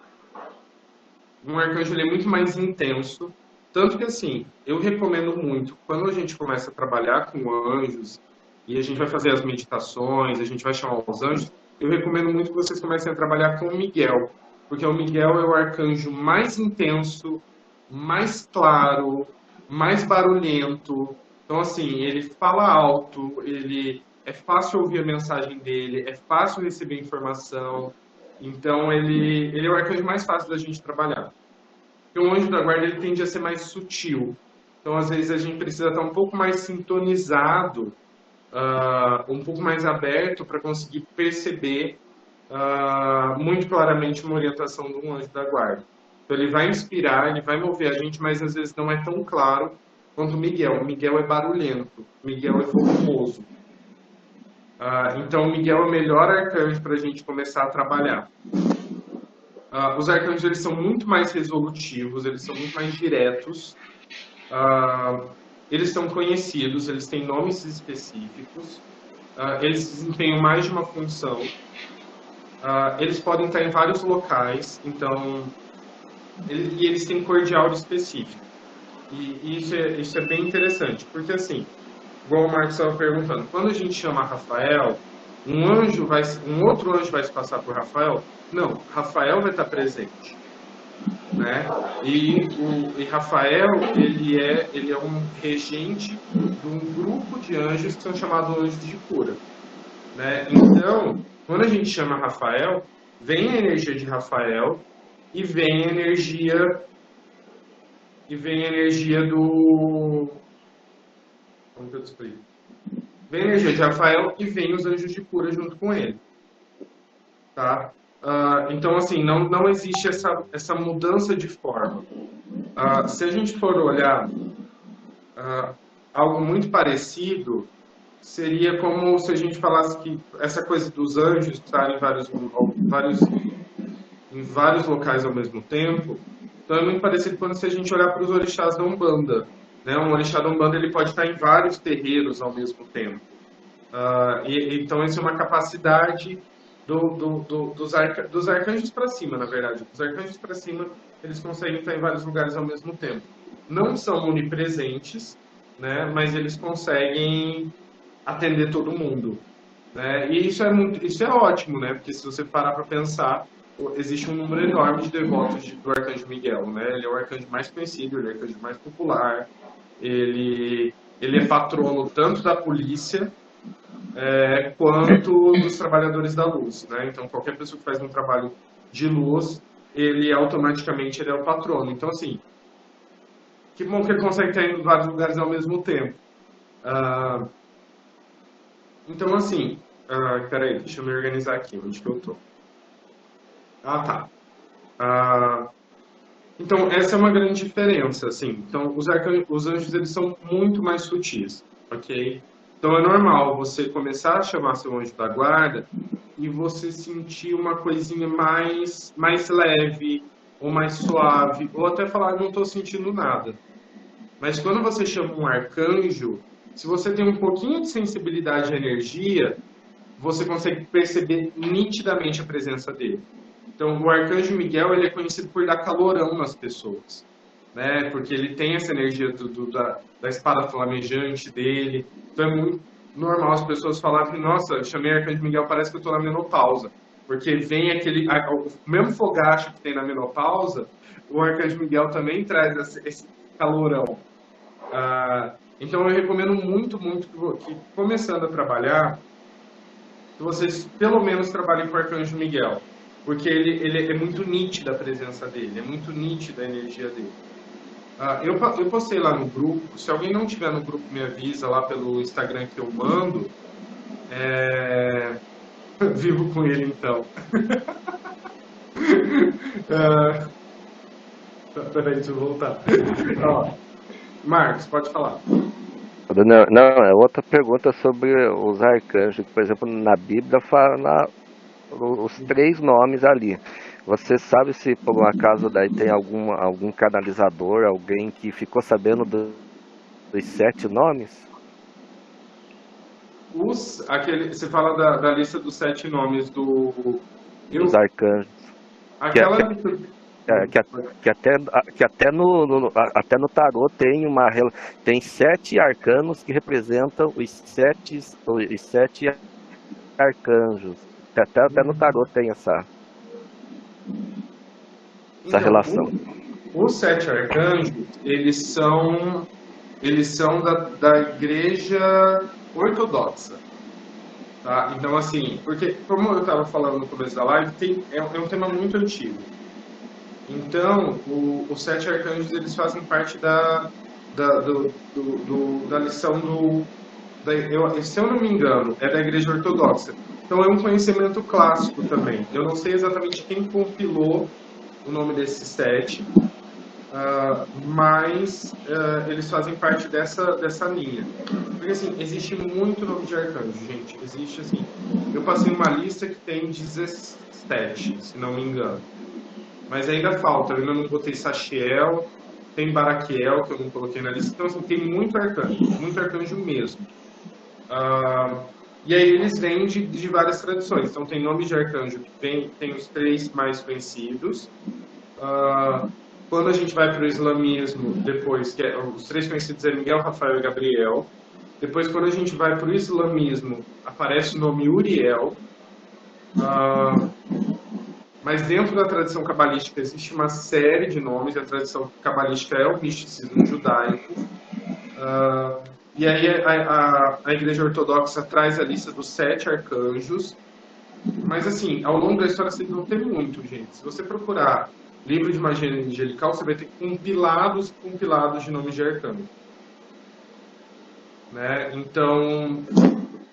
ele é muito mais intenso. Tanto que, assim, eu recomendo muito, quando a gente começa a trabalhar com anjos, e a gente vai fazer as meditações, a gente vai chamar os anjos, eu recomendo muito que vocês comecem a trabalhar com o Miguel, porque o Miguel é o arcanjo mais intenso, mais claro, mais barulhento. Então, assim, ele fala alto, é fácil ouvir a mensagem dele, é fácil receber informação. Então, ele é o arcanjo mais fácil da gente trabalhar. Porque o anjo da guarda ele tende a ser mais sutil. Então, às vezes, a gente precisa estar um pouco mais sintonizado, um pouco mais aberto para conseguir perceber muito claramente uma orientação de um anjo da guarda. Então, ele vai inspirar, ele vai mover a gente, mas às vezes não é tão claro quanto o Miguel. O Miguel é barulhento, o Miguel é volumoso. Então, o Miguel é o melhor arcanjo para a gente começar a trabalhar. Os arcanjos eles são muito mais resolutivos, eles são muito mais diretos, eles são conhecidos, eles têm nomes específicos, eles desempenham mais de uma função, eles podem estar em vários locais, então, e eles têm cor de aura específico. E isso é bem interessante, porque assim, igual o Marcos estava perguntando, quando a gente chama Rafael, um outro anjo vai se passar por Rafael? Não, Rafael vai estar presente, né? E Rafael ele é um regente de um grupo de anjos que são chamados anjos de cura, né? Então, quando a gente chama Rafael, vem a energia de Rafael e vem a energia do... Como que eu te explico? Vem a energia de Rafael e vem os anjos de cura junto com ele. Tá? Então, assim, não existe essa mudança de forma. Se a gente for olhar algo muito parecido, seria como se a gente falasse que essa coisa dos anjos estarem em vários locais ao mesmo tempo. Então é muito parecido quando se a gente olhar para os orixás da Umbanda. Né? Um orixá da Umbanda ele pode estar em vários terreiros ao mesmo tempo. Então isso é uma capacidade dos arcanjos para cima, na verdade. Os arcanjos para cima, eles conseguem estar em vários lugares ao mesmo tempo. Não são onipresentes, né? Mas eles conseguem atender todo mundo. Né? E isso é ótimo, né? Porque se você parar para pensar, existe um número enorme de devotos do Arcanjo Miguel, né? Ele é o arcanjo mais conhecido, ele é o arcanjo mais popular, ele é patrono tanto da polícia quanto dos trabalhadores da luz, né? Então, qualquer pessoa que faz um trabalho de luz, ele automaticamente é o patrono. Então, assim, que bom que ele consegue estar em vários lugares ao mesmo tempo. Então, assim, peraí, deixa eu me organizar aqui, onde que eu tô? Tá. Então, essa é uma grande diferença, assim. Então, os anjos, eles são muito mais sutis, ok? Então, é normal você começar a chamar seu anjo da guarda e você sentir uma coisinha mais leve, ou mais suave, ou até falar, não estou sentindo nada. Mas quando você chama um arcanjo, se você tem um pouquinho de sensibilidade à energia, você consegue perceber nitidamente a presença dele. Então, o Arcanjo Miguel, ele é conhecido por dar calorão nas pessoas, né? Porque ele tem essa energia da espada flamejante dele. Então, é muito normal as pessoas falarem, nossa, eu chamei Arcanjo Miguel, parece que eu estou na menopausa. Porque vem o mesmo fogacho que tem na menopausa, o Arcanjo Miguel também traz esse calorão. Então, eu recomendo muito que, começando a trabalhar, que vocês pelo menos trabalhem com o Arcanjo Miguel. Porque ele é muito nítida a presença dele, é muito nítida a energia dele. Eu postei lá no grupo, se alguém não tiver no grupo, me avisa lá pelo Instagram que eu mando. Vivo com ele então. Peraí, deixa eu voltar. Marcos, pode falar.
Não, é outra pergunta sobre os arcanjos. Por exemplo, na Bíblia fala os 3 nomes ali. Você sabe se por um acaso daí tem algum canalizador, alguém que ficou sabendo dos 7 nomes?
Você fala da lista dos 7 nomes
dos arcanjos.
Aquela
que até no tarô tem 7 arcanos que representam os 7 arcanjos. Até no tarô tem essa relação.
Os 7 arcanjos, eles são da igreja ortodoxa. Tá? Então, assim, porque, como eu estava falando no começo da live, é um tema muito antigo. Então, os 7 arcanjos, eles fazem parte da lição se eu não me engano, é da igreja ortodoxa. Então é um conhecimento clássico também. Eu não sei exatamente quem compilou o nome desses 7, mas eles fazem parte dessa linha. Porque assim, existe muito nome de arcanjo, gente. Existe assim. Eu passei uma lista que tem 17, se não me engano. Mas ainda falta, eu ainda não botei Sachiel, tem Baraquiel, que eu não coloquei na lista. Então assim, tem muito arcanjo mesmo. E aí eles vêm de várias tradições. Então tem nome de arcanjo que tem os 3 mais conhecidos. Quando a gente vai para o islamismo, depois, que os 3 conhecidos é Miguel, Rafael e Gabriel. Depois, quando a gente vai para o islamismo, aparece o nome Uriel. Mas dentro da tradição cabalística existe uma série de nomes. A tradição cabalística é o misticismo judaico. E aí a igreja ortodoxa traz a lista dos 7 arcanjos. Mas assim, ao longo da história sempre não tem muito, gente. Se você procurar livro de magia angelical, você vai ter compilados de nomes de arcanjo. Né? Então,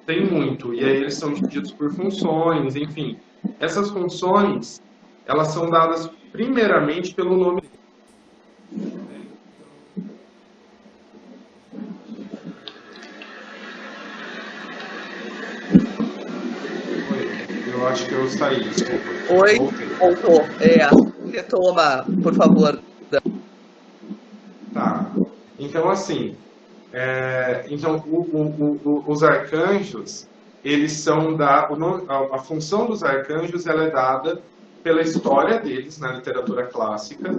tem muito. E aí eles são divididos por funções, enfim. Essas funções, elas são dadas primeiramente pelo nome. Oi, eu acho que eu saí, desculpa.
Oi,
Voltei.
voltou. Retoma, por favor.
Tá. Então, assim, então os arcanjos, eles são a função dos arcanjos, ela é dada pela história deles na literatura clássica,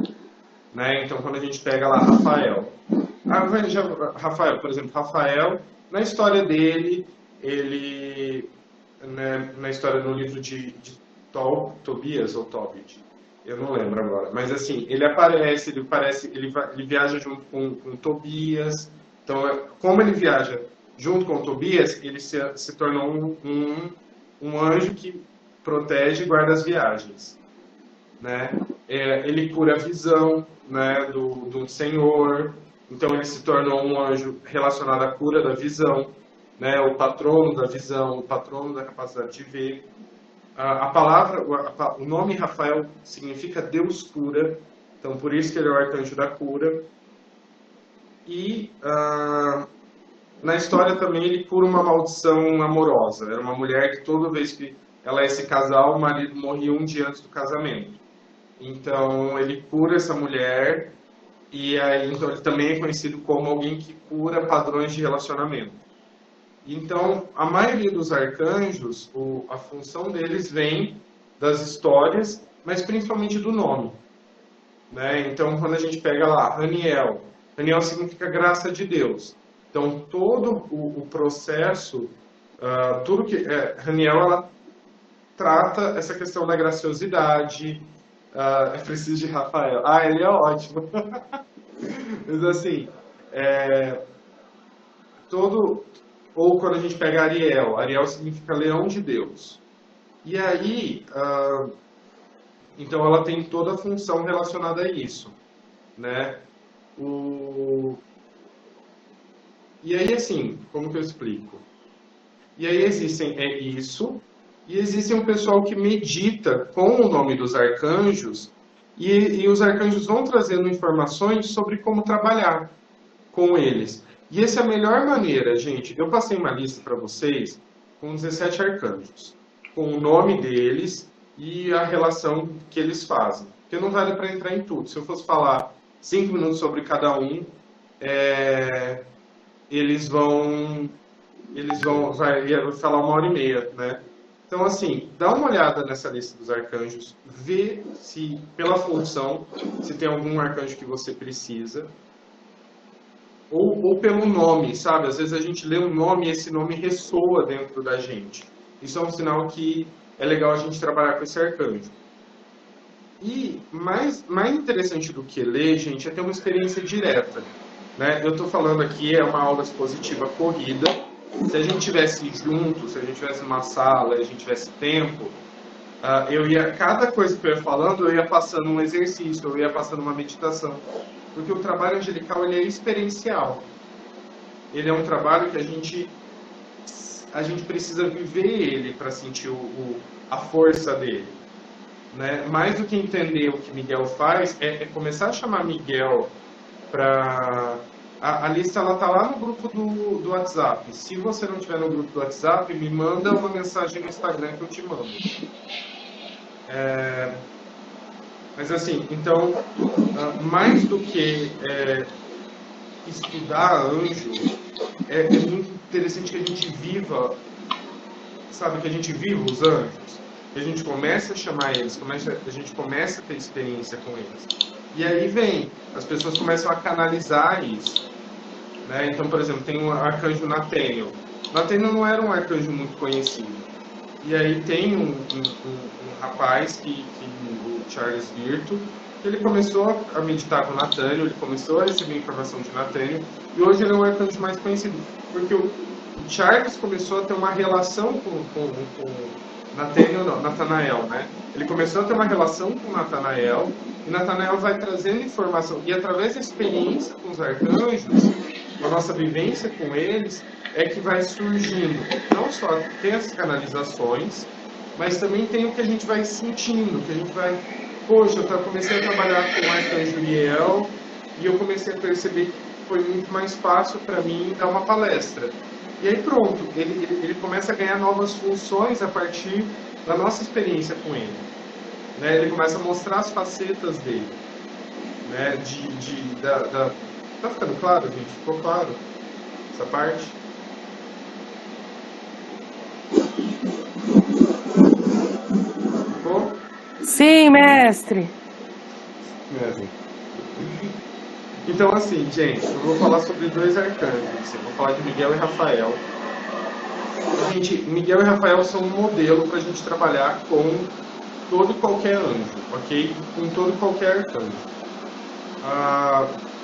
né? Então, quando a gente pega lá Rafael, por exemplo, Rafael, na história dele, ele, né, na história do livro de Tobias ou Tobit, eu não lembro agora, mas assim, ele aparece, ele viaja junto com Tobias. Então, como ele viaja junto com Tobias, ele se tornou um anjo que protege e guarda as viagens, né? Ele cura a visão, né, do Senhor. Então, ele se tornou um anjo relacionado à cura da visão, né? O patrono da visão, o patrono da capacidade de ver. O nome Rafael significa Deus cura, então por isso que ele é o arcanjo da cura. E na história também ele cura uma maldição amorosa. Era uma mulher que toda vez que ela ia se casar, o marido morria um dia antes do casamento. Então ele cura essa mulher, e aí então ele também é conhecido como alguém que cura padrões de relacionamento. Então, a maioria dos arcanjos, a função deles vem das histórias, mas principalmente do nome. Né? Então, quando a gente pega lá, Raniel significa graça de Deus. Então, todo o processo, tudo que... Raniel, ela trata essa questão da graciosidade, é preciso de Rafael. Ele é ótimo. Mas assim, ou quando a gente pega Ariel significa leão de Deus. E aí, então ela tem toda a função relacionada a isso, né? E aí, assim, como que eu explico? E aí existem isso, e existe um pessoal que medita com o nome dos arcanjos, e os arcanjos vão trazendo informações sobre como trabalhar com eles. E essa é a melhor maneira, gente. Eu passei uma lista para vocês com 17 arcanjos, com o nome deles e a relação que eles fazem. Porque não vale para entrar em tudo. Se eu fosse falar 5 minutos sobre cada um, eles vão falar 1h30, né? Então, assim, dá uma olhada nessa lista dos arcanjos, vê se, pela função, se tem algum arcanjo que você precisa. Ou pelo nome, sabe? Às vezes a gente lê um nome e esse nome ressoa dentro da gente. Isso é um sinal que é legal a gente trabalhar com esse arcanjo. E mais interessante do que ler, gente, é ter uma experiência direta. Né? Eu estou falando aqui, é uma aula expositiva corrida. Se a gente tivesse junto, se a gente tivesse numa sala, a gente tivesse tempo, cada coisa que eu ia falando, eu ia passando um exercício, eu ia passando uma meditação. Porque o trabalho angelical, ele é experiencial. Ele é um trabalho que a gente precisa viver ele para sentir a força dele. Né? Mais do que entender o que Miguel faz, é começar a chamar Miguel para... A lista está lá no grupo do WhatsApp. Se você não estiver no grupo do WhatsApp, me manda uma mensagem no Instagram que eu te mando. Mas assim, então, mais do que estudar anjo, é muito interessante que a gente viva, sabe, que a gente viva os anjos, que a gente comece a chamar eles, a gente comece a ter experiência com eles. E aí as pessoas começam a canalizar isso. Né? Então, por exemplo, tem um arcanjo Nathaniel. Nathaniel não era um arcanjo muito conhecido. E aí tem um rapaz, o Charles Virto, que ele começou a meditar com Nathaniel, ele começou a receber informação de Nathaniel, e hoje ele é o arcanjo mais conhecido. Porque o Charles começou a ter uma relação com Natanael, né? Ele começou a ter uma relação com Natanael, e Natanael vai trazendo informação, e através da experiência com os arcanjos, da nossa vivência com eles, é que vai surgindo, não só tem as canalizações, mas também tem o que a gente vai sentindo, que a gente vai, poxa, eu comecei a trabalhar com o arcanjo Uriel, e eu comecei a perceber que foi muito mais fácil para mim dar uma palestra. E aí pronto, ele começa a ganhar novas funções a partir da nossa experiência com ele. Né? Ele começa a mostrar as facetas dele. Né? Tá ficando claro, gente? Ficou claro essa parte? Ficou?
Sim, mestre.
Então, assim, gente, eu vou falar sobre dois arcanjos. Eu vou falar de Miguel e Rafael. Gente, Miguel e Rafael são um modelo para a gente trabalhar com todo e qualquer anjo, ok? Com todo e qualquer arcanjo.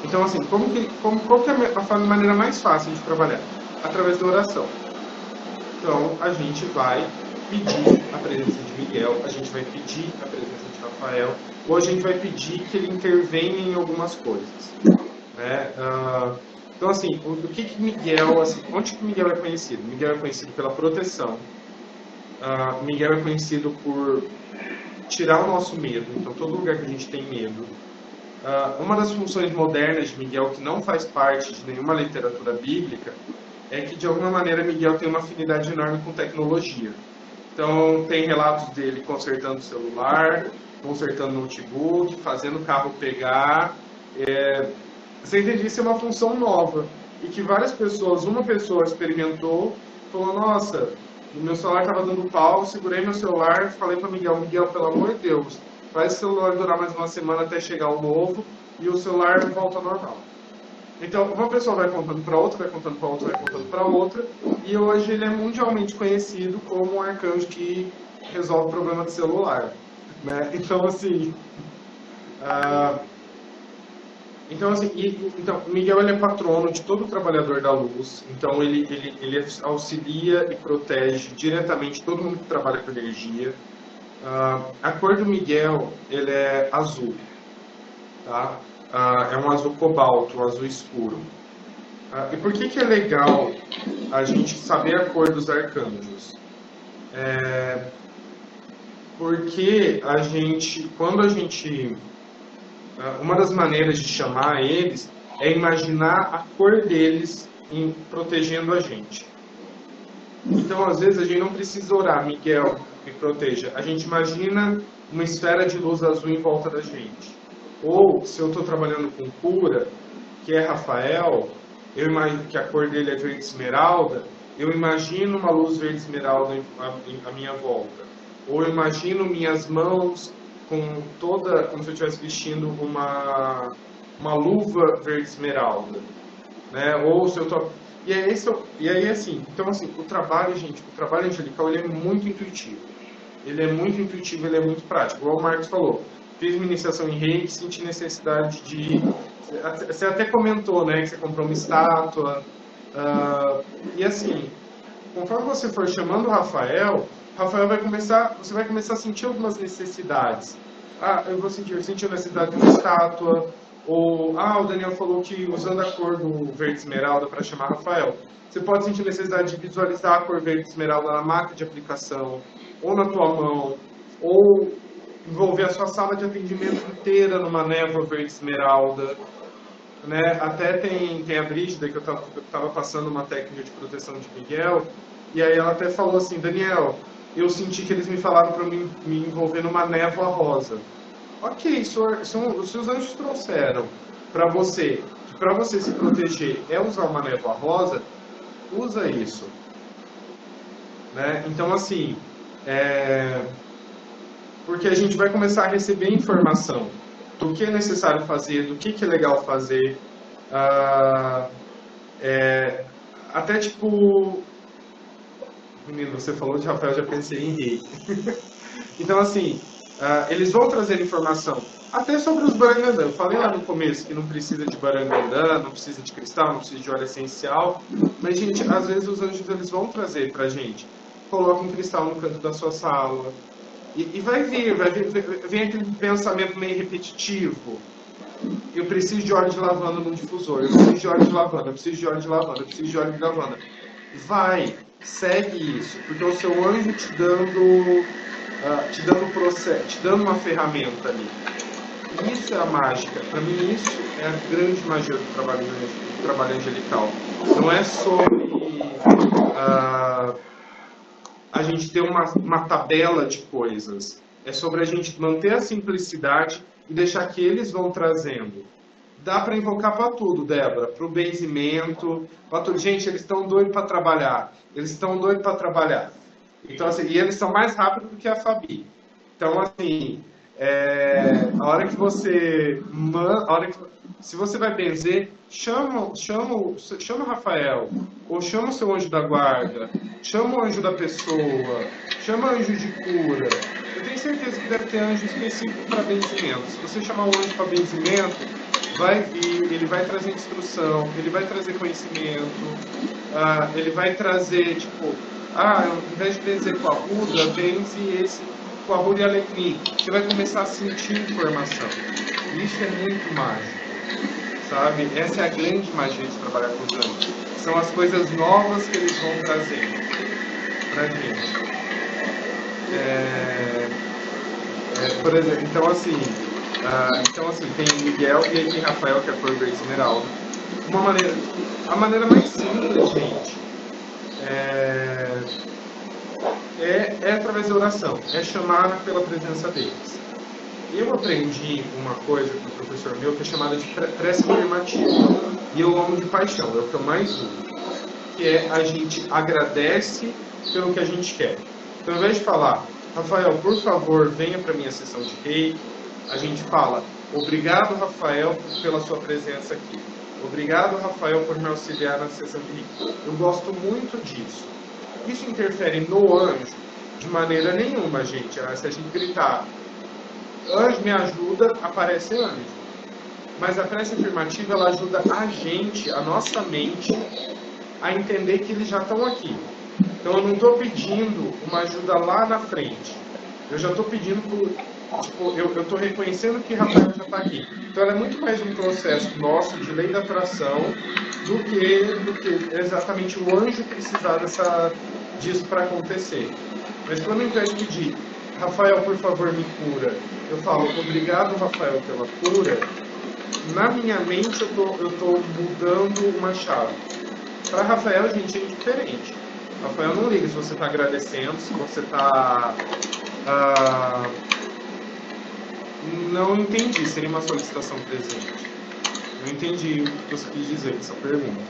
Então, assim, qual que é a maneira mais fácil de trabalhar? Através da oração. Então, a gente vai pedir a presença de Miguel, a gente vai pedir a presença de Rafael, ou a gente vai pedir que ele intervenha em algumas coisas. Né? Então, assim, o que Miguel, assim, onde que Miguel é conhecido? Miguel é conhecido pela proteção. Miguel é conhecido por tirar o nosso medo. Então, todo lugar que a gente tem medo. Uma das funções modernas de Miguel, que não faz parte de nenhuma literatura bíblica, é que, de alguma maneira, Miguel tem uma afinidade enorme com tecnologia. Então, tem relatos dele consertando celular, consertando notebook, fazendo o carro pegar. Você entende? Isso é uma função nova. E que várias pessoas, uma pessoa experimentou, falou, nossa, o meu celular estava dando pau, segurei meu celular, falei para Miguel, pelo amor de Deus, faz o celular durar mais uma semana até chegar o novo, e o celular volta ao normal. Então, uma pessoa vai contando para outra, vai contando para outra, vai contando para outra, e hoje ele é mundialmente conhecido como um arcanjo que resolve o problema de celular. Né? Então, assim... Então, Miguel ele é patrono de todo trabalhador da luz, então ele auxilia e protege diretamente todo mundo que trabalha com energia. A cor do Miguel ele é azul, tá? É um azul cobalto, um azul escuro. E por que é legal a gente saber a cor dos arcanjos? Porque uma das maneiras de chamar eles é imaginar a cor deles protegendo a gente. Então, às vezes, a gente não precisa orar, Miguel, me proteja. A gente imagina uma esfera de luz azul em volta da gente. Ou, se eu estou trabalhando com cura, que é Rafael, eu imagino que a cor dele é verde esmeralda, eu imagino uma luz verde esmeralda à minha volta. Ou eu imagino minhas mãos como se eu estivesse vestindo uma luva verde esmeralda, né? Ou se eu tô... E aí assim, então assim, o trabalho angelical, ele é muito intuitivo. Ele é muito prático. Igual o Marcos falou, fiz uma iniciação em Reiki, senti necessidade de... Você até comentou, né, que você comprou uma estátua. E assim, conforme você for chamando o Rafael você vai começar a sentir algumas necessidades. Eu senti a necessidade de uma estátua. Ou, o Daniel falou que usando a cor do verde esmeralda para chamar Rafael. Você pode sentir necessidade de visualizar a cor verde esmeralda na máquina de aplicação, ou na tua mão, ou envolver a sua sala de atendimento inteira numa névoa verde esmeralda. Né? Até tem a Brígida, que eu estava passando uma técnica de proteção de Miguel, e aí ela até falou assim, Daniel, eu senti que eles me falaram para me envolver numa névoa rosa. Ok, os seus anjos trouxeram para você, que para você se proteger é usar uma névoa rosa, usa isso. Né? Então, assim, porque a gente vai começar a receber informação do que é necessário fazer, do que é legal fazer. Até tipo... Menino, você falou de Rafael, já pensei em rei. Então, assim, eles vão trazer informação até sobre os barangandã. Eu falei lá no começo que não precisa de barangandã, não precisa de cristal, não precisa de óleo essencial. Mas, gente, às vezes os anjos eles vão trazer pra gente. coloca um cristal no canto da sua sala. E vai vir aquele pensamento meio repetitivo. Eu preciso de óleo de lavanda no difusor, eu preciso de óleo de lavanda, eu preciso de óleo de lavanda, eu preciso de óleo de lavanda. Vai, segue isso, porque é o seu anjo te dando processo, te dando uma ferramenta ali. Isso é a mágica. Para mim, isso é a grande magia do trabalho angelical. Não é sobre a gente ter uma tabela de coisas. É sobre a gente manter a simplicidade e deixar que eles vão trazendo. Dá para invocar para tudo, Débora. Para o benzimento, para tudo. Gente, eles estão doidos para trabalhar. Então, assim, e eles são mais rápidos do que a Fabi. Então, assim, a hora que você... se você vai benzer, chama o Rafael, ou chama o seu anjo da guarda, chama o anjo da pessoa, chama o anjo de cura. Eu tenho certeza que deve ter anjo específico para benzimento. Se você chamar o anjo para benzimento, vai vir, ele vai trazer instrução, ele vai trazer conhecimento, ele vai trazer, tipo, ao invés de benzer com a ruda, benze esse com a ruda e alecrim. Você vai começar a sentir informação. Isso é muito mágico. Sabe? Essa é a grande magia de trabalhar com os anjos. São as coisas novas que eles vão trazer pra gente. Por exemplo, então assim, tem Miguel e aí tem Rafael, que é a cor verde esmeralda. A maneira mais simples, gente, é através da oração, é chamar pela presença deles. Eu aprendi uma coisa com o professor meu que é chamada de prece afirmativa. E eu amo de paixão, é o que eu mais uso. Que é a gente agradece pelo que a gente quer. Então, ao invés de falar, Rafael, por favor, venha para a minha sessão de reiki, a gente fala, obrigado, Rafael, pela sua presença aqui. Obrigado, Rafael, por me auxiliar na sessão de reiki. Eu gosto muito disso. Isso interfere no anjo de maneira nenhuma, gente. Se a gente gritar, anjo me ajuda, aparece anjo. Mas a prece afirmativa, ela ajuda a gente, a nossa mente, a entender que eles já estão aqui. Então eu não estou pedindo uma ajuda lá na frente. Eu já estou pedindo eu estou reconhecendo que Rafael já está aqui. Então ela é muito mais um processo nosso de lei da atração do que exatamente o anjo precisar disso para acontecer. Mas quando eu invés de pedir, Rafael, por favor, me cura, eu falo, obrigado, Rafael, pela cura, na minha mente eu estou mudando uma chave. Para Rafael, gente, é indiferente. Rafael não liga se você está agradecendo, se você está... Não entendi, seria uma solicitação presente. Não entendi o que você quis dizer com essa pergunta.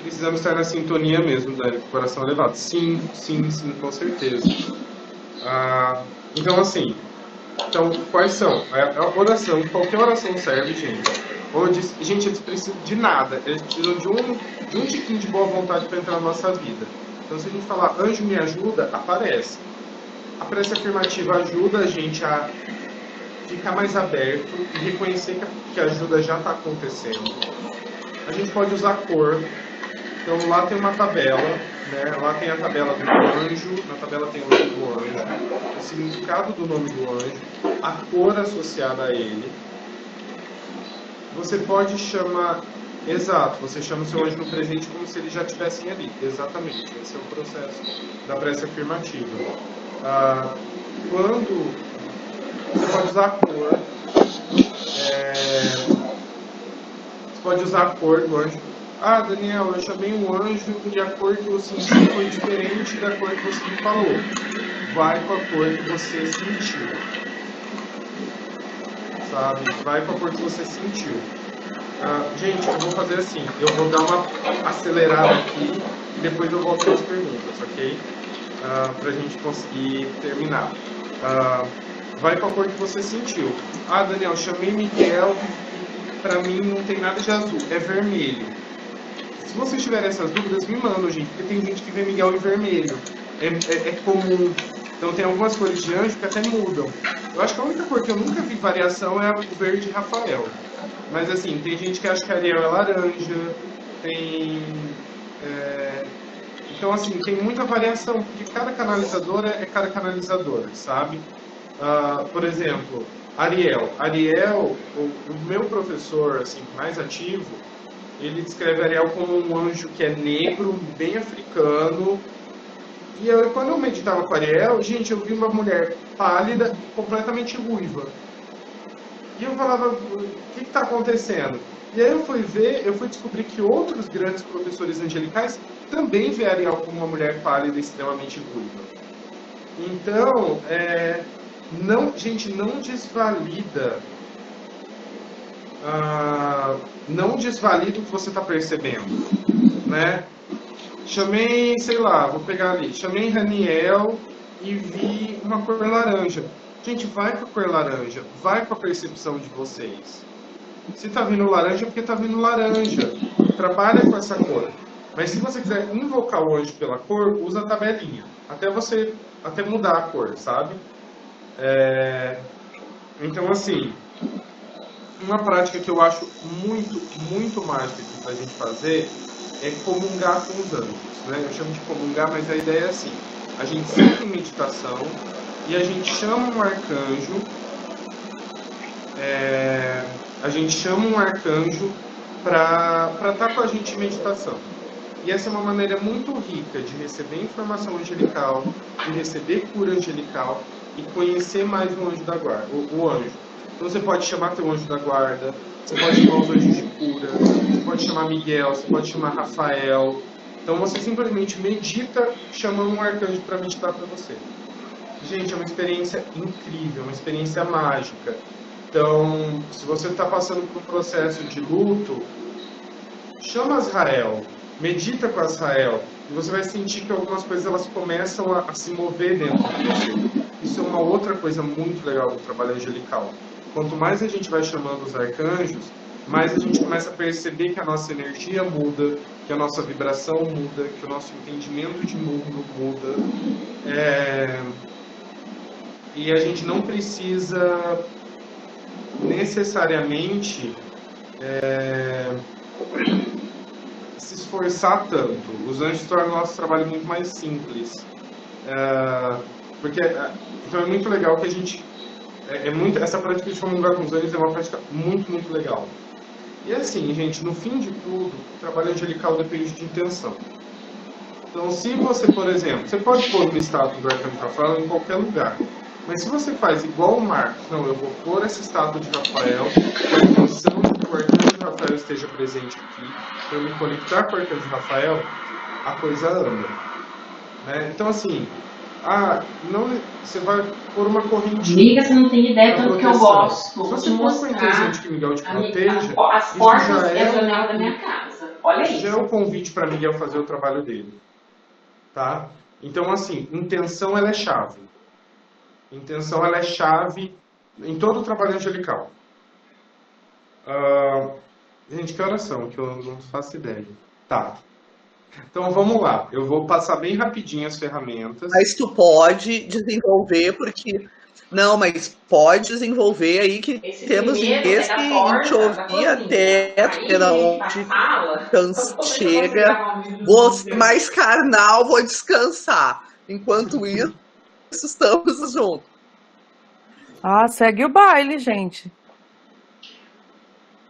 Precisamos estar na sintonia mesmo, Dani, com o coração elevado. Sim, com certeza. Então, assim, quais são? A oração, qualquer oração serve, gente. Gente, eles precisam de nada. Eles precisam de um tiquinho de boa vontade para entrar na nossa vida. Então, se a gente falar, anjo me ajuda, aparece. A prece afirmativa ajuda a gente a ficar mais aberto e reconhecer que a ajuda já está acontecendo. A gente pode usar cor. Então, lá tem uma tabela, né? Lá tem a tabela do anjo, na tabela tem o nome do anjo, o significado do nome do anjo, a cor associada a ele. Você pode chamar... Exato, você chama o seu anjo no presente como se eles já estivessem ali. Exatamente, esse é o processo da prece afirmativa. Quando você pode usar a cor, você pode usar a cor do anjo. Daniel, eu chamei um anjo e a cor que eu senti foi diferente da cor que você me falou. Vai com a cor que você sentiu. Sabe? Vai com a cor que você sentiu. Gente, eu vou fazer assim, eu vou dar uma acelerada aqui e depois eu volto com as perguntas, ok? Pra gente conseguir terminar. Vai com a cor que você sentiu. Daniel, chamei Miguel e pra mim não tem nada de azul, é vermelho. Se vocês tiverem essas dúvidas, me mandam, gente, porque tem gente que vê Miguel em vermelho. É comum. Então tem algumas cores de anjo que até mudam. Eu acho que a única cor que eu nunca vi variação é o verde Rafael. Mas assim, tem gente que acha que Ariel é laranja, tem... Então, assim, tem muita variação, porque cada canalizadora é cada canalizadora, sabe? Por exemplo, Ariel. O meu professor, assim, mais ativo, ele descreve Ariel como um anjo que é negro, bem africano. E quando eu meditava com Ariel, gente, eu vi uma mulher pálida e completamente ruiva. E eu falava, o que está acontecendo? E aí eu fui descobrir que outros grandes professores angelicais também vê Ariel como uma mulher pálida e extremamente ruiva. Então, gente, não desvalida o que você está percebendo, né? Chamei, sei lá, vou pegar ali, chamei Raniel e vi uma cor laranja. Gente, vai com a cor laranja, vai com a percepção de vocês. Se tá vindo laranja, é porque tá vindo laranja. Trabalha com essa cor. Mas se você quiser invocar o anjo pela cor, usa a tabelinha. Até mudar a cor, sabe? Então, assim, uma prática que eu acho muito, muito mágica pra gente fazer é comungar com os anjos, né? Eu chamo de comungar, mas a ideia é assim. A gente senta em meditação e a gente chama um arcanjo. A gente chama um arcanjo para estar com a gente em meditação. E essa é uma maneira muito rica de receber informação angelical, de receber cura angelical e conhecer mais o anjo da guarda, o anjo. Então você pode chamar teu anjo da guarda, você pode chamar os anjos de cura, você pode chamar Miguel, você pode chamar Rafael. Então você simplesmente medita chamando um arcanjo para meditar para você. Gente, é uma experiência incrível, uma experiência mágica. Então, se você está passando por um processo de luto, chama Azrael, medita com Azrael, e você vai sentir que algumas coisas elas começam a se mover dentro de você. Isso é uma outra coisa muito legal do trabalho angelical. Quanto mais a gente vai chamando os arcanjos, mais a gente começa a perceber que a nossa energia muda, que a nossa vibração muda, que o nosso entendimento de mundo muda. E a gente não precisa necessariamente se esforçar tanto. Os anjos tornam o nosso trabalho muito mais simples. Então é muito legal que a gente... essa prática de comungar com os anjos é uma prática muito, muito legal. E assim, gente, no fim de tudo, o trabalho angelical depende de intenção. Então, se você, por exemplo, você pode pôr uma estátua do Arcanjo Rafael em qualquer lugar. Mas se você faz igual o Marcos, não, eu vou pôr essa estátua de Rafael com a intenção de que o Arcanjo Rafael esteja presente aqui, para eu me conectar com o Arcanjo Rafael, a coisa anda. Né? Então, assim, você vai pôr uma correntinha.
Amiga, você não tem ideia tanto que eu gosto.
Se
Vou
você
te
for com a intenção
mostrar
de que Miguel te proteja,
as portas e a janela da minha casa. Olha isso.
Já é o convite para Miguel fazer o trabalho dele. Tá? Então, assim, intenção ela é chave. Intenção ela é chave em todo o trabalho angelical. Gente, que horas são? Que eu não faço ideia. Tá. Então vamos lá. Eu vou passar bem rapidinho as ferramentas.
Mas tu pode desenvolver, porque... Não, mas pode desenvolver aí que
Esse
temos
primeiro
esse
é da
que
porta,
te
da
ouvir
cozinha.
até
Aí,
pela
na
onde
sala,
chega. Vou mais carnal, vou descansar. Enquanto isso, estamos juntos.
Ah, segue o baile, gente.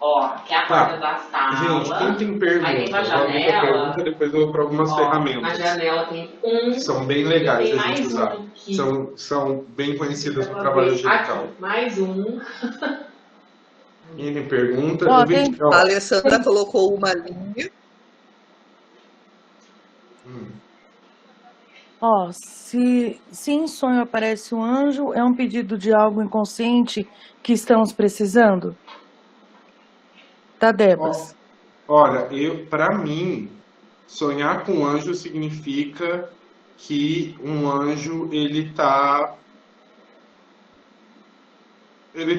Ó, que é a porta da sala.
Gente, quem tem pergunta?
Aí tem uma
Eu vou abrir a
janela.
pergunta, depois eu vou para algumas
Ó,
ferramentas.
na janela tem
Que são bem legais
tem
da gente
mais
usar.
um aqui.
São bem conhecidas no trabalho angelical.
Aqui, mais um.
Quem tem pergunta?
Ó,
Eu vi
tem-
que- ó,
A Alessandra colocou uma linha.
Ó, se em sonho aparece um anjo, é um pedido de algo inconsciente que estamos precisando? Da Debas.
Olha, para mim, sonhar com anjo significa que um anjo ele tá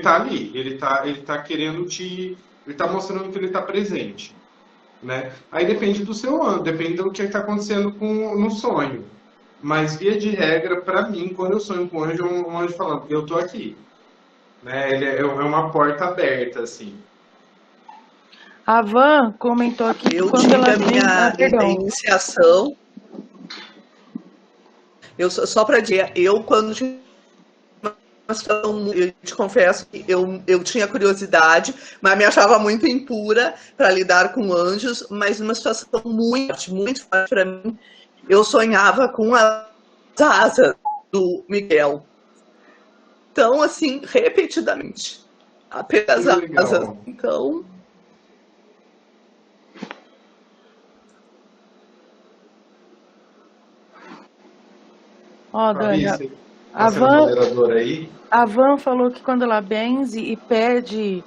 ali, ele tá querendo ele tá mostrando que ele tá presente, né? Aí depende do seu anjo, depende do que está acontecendo no sonho. Mas via de regra, para mim, quando eu sonho com anjo, é um anjo falando, eu tô aqui, né? Ele é uma porta aberta, assim.
A Van comentou aqui que
Eu
quando
tive
ela
a
vem.
minha
Perdão.
iniciação. Só para dizer, eu quando tinha uma situação, eu te confesso que eu tinha curiosidade, mas me achava muito impura para lidar com anjos, mas numa situação muito forte para mim, eu sonhava com as asas do Miguel. Então, assim, repetidamente. Apenas
Que
as
legal.
asas. Então,
Ó,
Fabi,
Dani,
você
a
tá sendo
Van,
moderadora aí?
a Van falou que quando ela benze e pede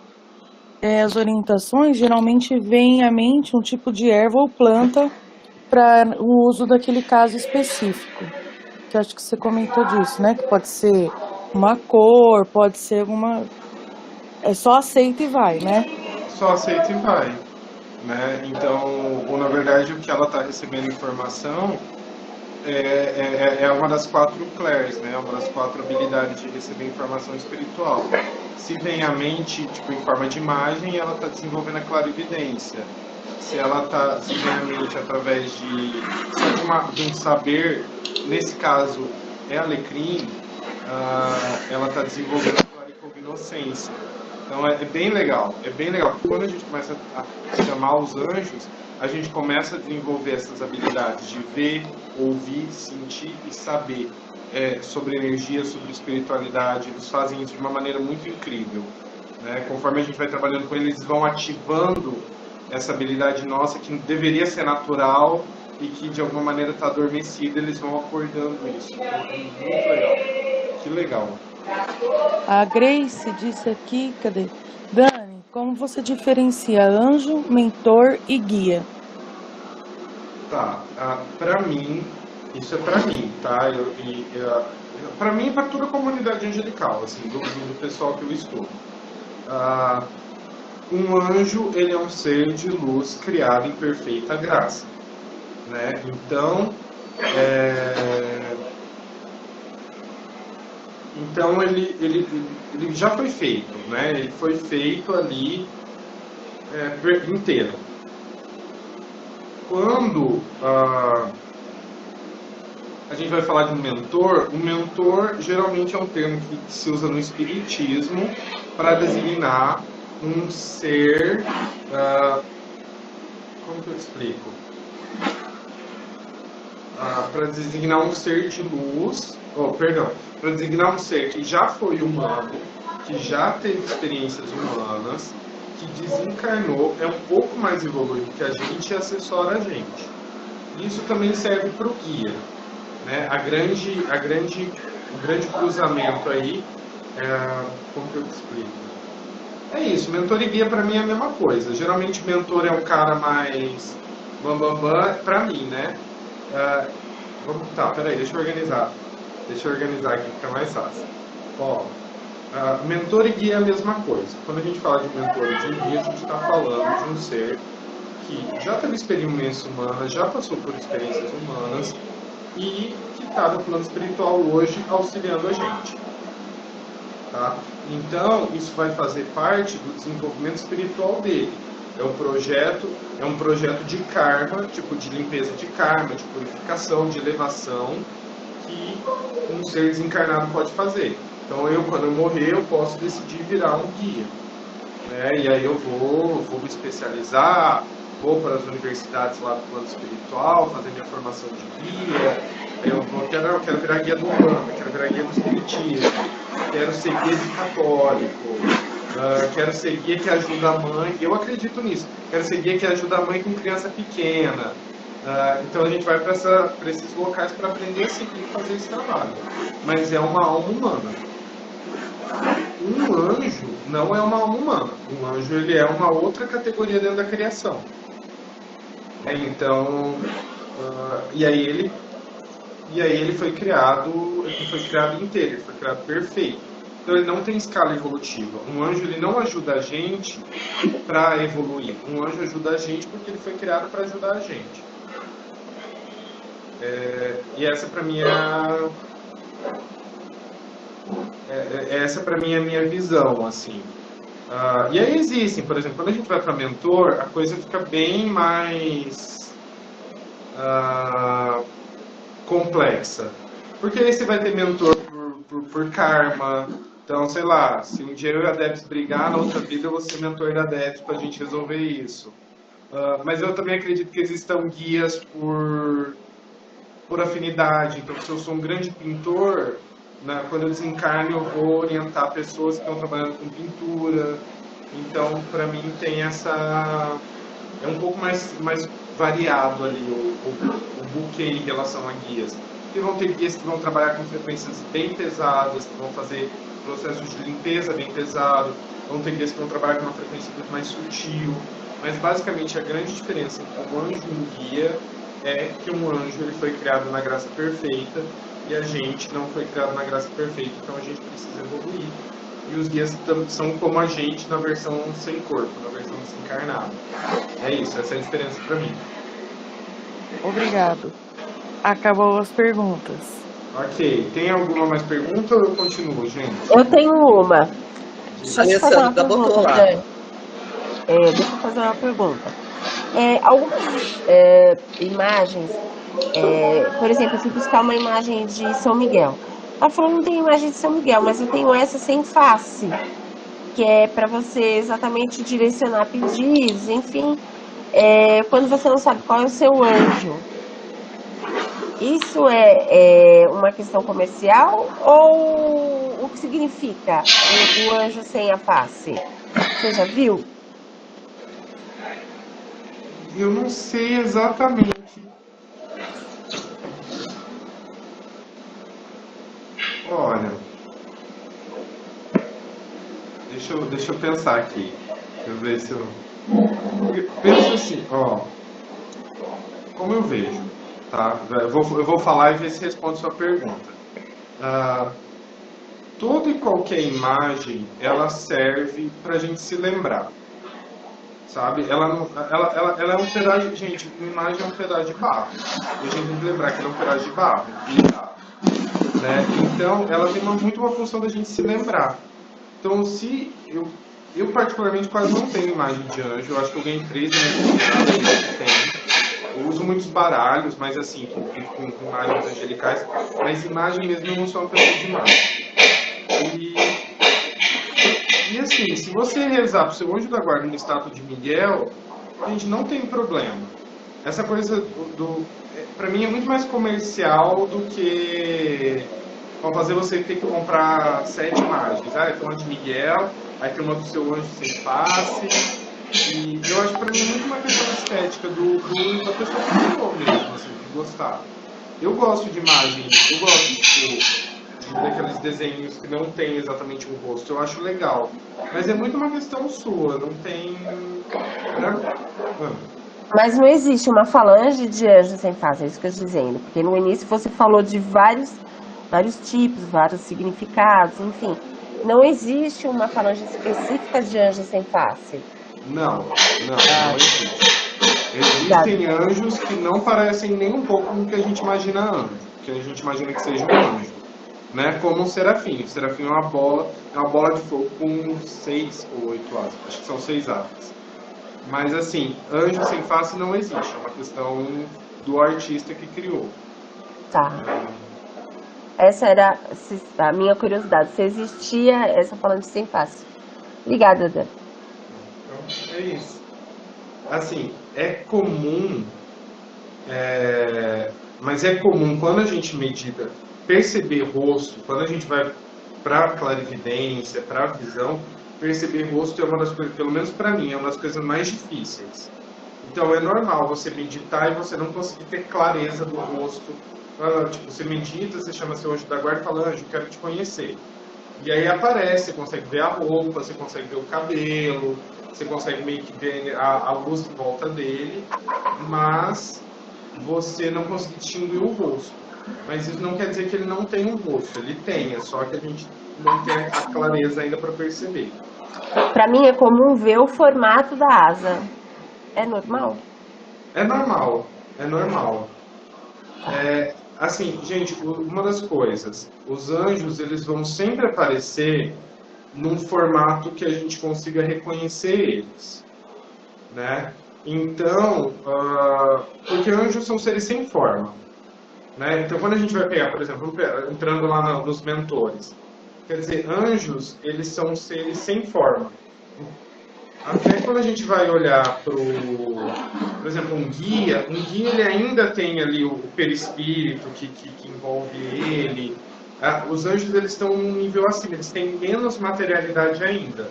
as orientações, geralmente vem à mente um tipo de erva ou planta para o uso daquele caso específico. Que acho que você comentou disso, né? Que pode ser uma cor, pode ser alguma. É só aceita e vai, né?
Só aceita e vai, né? Então, ou na verdade, o que ela está recebendo informação é uma das 4 clairs, né? Uma das 4 habilidades de receber informação espiritual. Se vem à mente, tipo, em forma de imagem, ela está desenvolvendo a clarividência. Se vem à mente através de um saber, nesse caso é alecrim, ela está desenvolvendo a claricognoscência. Então é bem legal, Quando a gente começa a chamar os anjos, a gente começa a desenvolver essas habilidades de ver, ouvir, sentir e saber sobre energia, sobre espiritualidade. Eles fazem isso de uma maneira muito incrível, né? Conforme a gente vai trabalhando com eles, vão ativando essa habilidade nossa que deveria ser natural e que de alguma maneira está adormecida, eles vão acordando isso. Então é muito legal. Que legal.
A Grace disse aqui, cadê? Dani, como você diferencia anjo, mentor e guia?
Tá, pra mim, isso é pra mim, tá? Pra mim e pra toda a comunidade angelical, assim, do pessoal que eu estudo. Um anjo, ele é um ser de luz criado em perfeita graça, né? Então, ele já foi feito, né? Ele foi feito ali inteiro. Quando a gente vai falar de um mentor, o mentor geralmente é um termo que se usa no espiritismo para designar um ser, como que eu explico? Para designar um ser de luz, para designar um ser que já foi humano, que já teve experiências humanas, que desencarnou, é um pouco mais evoluído que a gente e assessora a gente. Isso também serve para o guia, né? O grande cruzamento aí, como que eu te explico? É isso, mentor e guia para mim é a mesma coisa. Geralmente mentor é um cara mais bambambam, para mim, né? Peraí, deixa eu organizar. Deixa eu organizar aqui, fica mais fácil. Ó, mentor e guia é a mesma coisa. Quando a gente fala de mentor e de guia, a gente está falando de um ser que já teve experiência humana, já passou por experiências humanas e que está no plano espiritual hoje auxiliando a gente. Tá? Então, isso vai fazer parte do desenvolvimento espiritual dele. É um projeto de karma, tipo de limpeza de karma, de purificação, de elevação, que um ser desencarnado pode fazer. Então, quando eu morrer, eu posso decidir virar um guia, né? E aí eu vou me especializar, vou para as universidades lá do plano espiritual, fazer minha formação de guia. Eu quero virar guia do Umbanda, quero virar guia do espiritismo, quero ser guia de católico, quero ser guia que ajuda a mãe. Eu acredito nisso. Quero ser guia que ajuda a mãe com criança pequena. Então a gente vai para esses locais para aprender a seguir e fazer esse trabalho. Mas é uma alma humana. Um anjo não é uma alma humana. Um anjo, ele é uma outra categoria dentro da criação. Então, e aí ele foi criado inteiro, ele foi criado perfeito. Então ele não tem escala evolutiva. Um anjo, ele não ajuda a gente para evoluir. Um anjo ajuda a gente porque ele foi criado para ajudar a gente. E essa para mim essa para mim é a minha visão, assim. E aí existem, por exemplo, quando a gente vai para mentor, a coisa fica bem mais complexa. Porque aí você vai ter mentor por karma. Então, sei lá, se um dia eu e a Debs brigar, na outra vida eu vou ser mentor da Debs para a gente resolver isso. Mas eu também acredito que existam guias por afinidade. Então, se eu sou um grande pintor, né, quando eu desencarno, eu vou orientar pessoas que estão trabalhando com pintura. Então, para mim, tem essa... É um pouco mais variado ali o buquê em relação a guias. Porque vão ter guias que vão trabalhar com frequências bem pesadas, que vão fazer processos de limpeza bem pesado. Vão ter guias que vão trabalhar com uma frequência muito mais sutil. Mas, basicamente, a grande diferença entre um anjo e um guia é que um anjo ele foi criado na graça perfeita e a gente não foi criado na graça perfeita, então a gente precisa evoluir. E os guias são como a gente na versão sem corpo, na versão desencarnada. É isso, essa é a diferença para mim.
Obrigado. Acabou as perguntas.
Ok, tem alguma mais pergunta ou eu continuo, gente?
Eu tenho uma.
Alessandra botou lá.
Deixa eu fazer uma pergunta. Algumas imagens, por exemplo, eu fui buscar uma imagem de São Miguel. Ela falou, não tem imagem de São Miguel, mas eu tenho essa sem face, que é para você exatamente direcionar pedidos, enfim, quando você não sabe qual é o seu anjo. Isso é uma questão comercial ou o que significa o anjo sem a face? Você já viu?
Eu não sei exatamente. Olha, deixa eu pensar aqui. Deixa eu ver se eu... Penso assim, como eu vejo, tá? Eu vou falar e ver se responde sua pergunta. Toda e qualquer imagem, ela serve pra gente se lembrar. Sabe? Ela é um pedaço... Gente, uma imagem é um pedaço de barro. E a gente tem que lembrar que ela é um pedaço de barro. Né? Então, ela tem muito uma função da gente se lembrar. Então, se... Eu particularmente quase não tenho imagem de anjo. Eu acho que eu ganhei 3 tem. Eu uso muitos baralhos, mas assim, com imagens angelicais. Mas imagem mesmo, eu não sou uma pessoa de imagem. E assim, se você rezar pro seu anjo da guarda no estátua de Miguel, a gente não tem problema. Essa coisa pra mim é muito mais comercial do que fazer você ter que comprar 7 imagens. Tem uma de Miguel, aí tem uma do seu anjo sem face. E eu acho que pra mim é muito uma questão estética da pessoa que ficou mesmo, assim, de gostar. Eu gosto de imagens, eu gosto, daqueles desenhos que não tem exatamente um rosto, eu acho legal. Mas é muito uma questão sua, não tem...
Mas não existe uma falange de anjo sem face, é isso que eu estou dizendo. Porque no início você falou de vários tipos, vários significados, enfim. Não existe uma falange específica de anjo sem face.
Não existe. Existem anjos que não parecem nem um pouco com o que a gente imagina anjo, que a gente imagina que seja um anjo. Né, como um serafim. O serafim é uma bola de fogo com 6 ou 8 asas. Acho que são 6 asas. Mas assim, anjo sem face não existe. É uma questão do artista que criou.
Tá. Essa era a minha curiosidade. Se existia essa falando sem face. Obrigada, Dan.
Então, é isso. Assim, é comum... mas é comum quando a gente medita perceber rosto, quando a gente vai para clarividência, para visão, perceber rosto é uma das coisas, pelo menos para mim, é uma das coisas mais difíceis. Então é normal você meditar e você não conseguir ter clareza do rosto. Tipo, você medita, você chama seu anjo da guarda e fala, anjo, quero te conhecer. E aí aparece, você consegue ver a roupa, você consegue ver o cabelo, você consegue meio que ver a luz em volta dele, mas você não consegue distinguir o rosto. Mas isso não quer dizer que ele não tem um rosto, ele tem, é só que a gente não tem a clareza ainda para perceber.
Para mim é comum ver o formato da asa. É normal?
É normal, é normal. Assim, gente, uma das coisas, os anjos, eles vão sempre aparecer num formato que a gente consiga reconhecer eles, né? Então, porque anjos são seres sem forma, né? Então, quando a gente vai pegar, por exemplo, entrando lá nos mentores, quer dizer, anjos, eles são seres sem forma. Até quando a gente vai olhar por exemplo, um guia ele ainda tem ali o perispírito que envolve ele. Os anjos, eles estão num nível acima, eles têm menos materialidade ainda.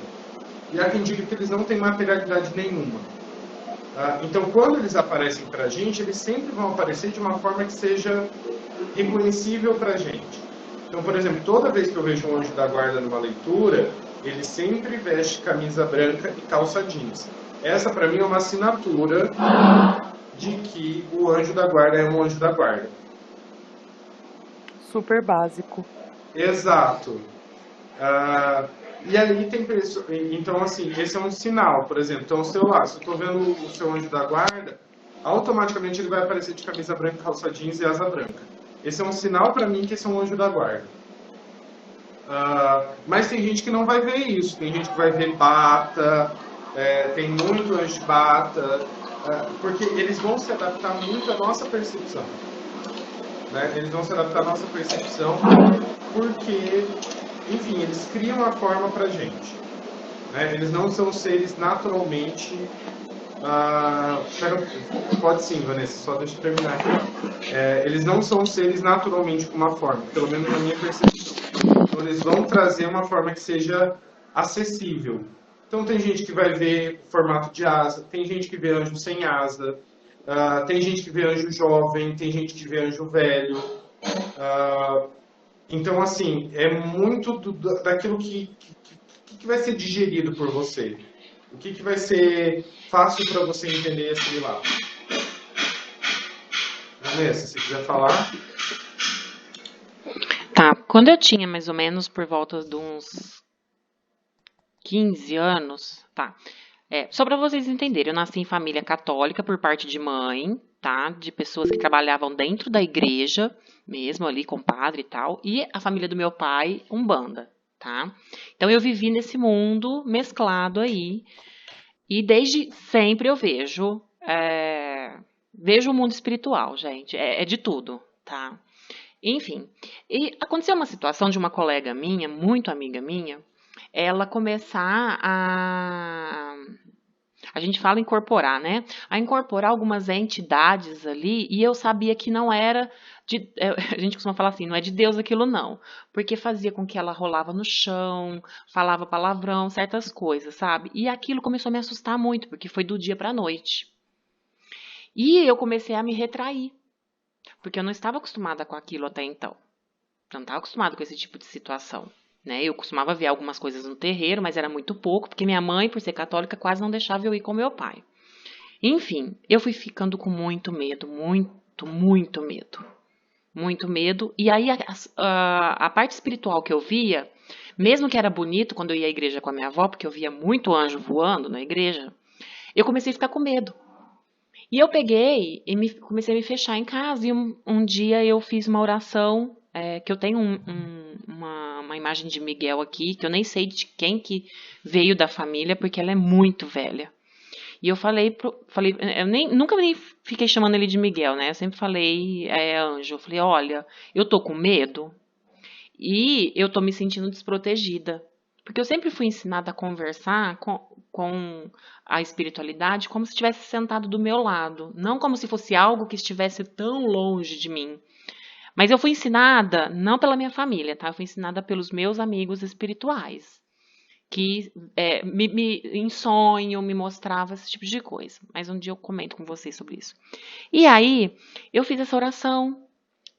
E há quem diga que eles não têm materialidade nenhuma. Então, quando eles aparecem para a gente, eles sempre vão aparecer de uma forma que seja reconhecível para a gente. Então, por exemplo, toda vez que eu vejo um anjo da guarda numa leitura, ele sempre veste camisa branca e calça jeans. Essa, para mim, é uma assinatura de que o anjo da guarda é um anjo da guarda.
Super básico.
Exato. E ali tem pessoas. Então, assim, esse é um sinal, por exemplo. Então, se eu estou vendo o seu anjo da guarda, automaticamente ele vai aparecer de camisa branca, calça jeans e asa branca. Esse é um sinal para mim que esse é um anjo da guarda. Mas tem gente que não vai ver isso. Tem gente que vai ver bata, tem muito anjo de bata, porque eles vão se adaptar muito à nossa percepção. Né? Eles vão se adaptar à nossa percepção porque, enfim, eles criam a forma pra gente. Né? Eles não são seres naturalmente... pode sim, Vanessa, só deixa eu terminar aqui. Eles não são seres naturalmente com uma forma, pelo menos na minha percepção. Então, eles vão trazer uma forma que seja acessível. Então, tem gente que vai ver formato de asa, tem gente que vê anjo sem asa, tem gente que vê anjo jovem, tem gente que vê anjo velho. Então, assim, é muito daquilo que vai ser digerido por você. O que vai ser fácil para você entender e assimilar. Vanessa, se quiser falar.
Tá, quando eu tinha mais ou menos por volta de uns 15 anos, tá? Só para vocês entenderem, eu nasci em família católica por parte de mãe, tá? De pessoas que trabalhavam dentro da igreja, mesmo ali com padre e tal, e a família do meu pai, umbanda, tá? Então eu vivi nesse mundo mesclado aí, e desde sempre eu vejo o mundo espiritual, gente, é de tudo, tá? Enfim, e aconteceu uma situação de uma colega minha, muito amiga minha, ela começar a gente fala incorporar, né? A incorporar algumas entidades ali, e eu sabia que não era a gente costuma falar assim, não é de Deus aquilo não, porque fazia com que ela rolava no chão, falava palavrão, certas coisas, sabe? E aquilo começou a me assustar muito, porque foi do dia pra noite. E eu comecei a me retrair, porque eu não estava acostumada com aquilo até então. Eu não estava acostumada com esse tipo de situação. Né? Eu costumava ver algumas coisas no terreiro, mas era muito pouco, porque minha mãe, por ser católica, quase não deixava eu ir com meu pai. Enfim, eu fui ficando com muito medo, muito medo. Muito medo. E aí a parte espiritual que eu via, mesmo que era bonito quando eu ia à igreja com a minha avó, porque eu via muito anjo voando na igreja, eu comecei a ficar com medo. E eu peguei e comecei a me fechar em casa. E um dia eu fiz uma oração, que eu tenho uma imagem de Miguel aqui, que eu nem sei de quem que veio da família, porque ela é muito velha. E eu falei eu nunca nem fiquei chamando ele de Miguel, né? Eu sempre falei, anjo, eu falei, olha, eu tô com medo e eu tô me sentindo desprotegida. Porque eu sempre fui ensinada a conversar com a espiritualidade como se estivesse sentado do meu lado. Não como se fosse algo que estivesse tão longe de mim. Mas eu fui ensinada, não pela minha família, tá? Eu fui ensinada pelos meus amigos espirituais. Que em sonho me mostrava esse tipo de coisa. Mas um dia eu comento com vocês sobre isso. E aí, eu fiz essa oração,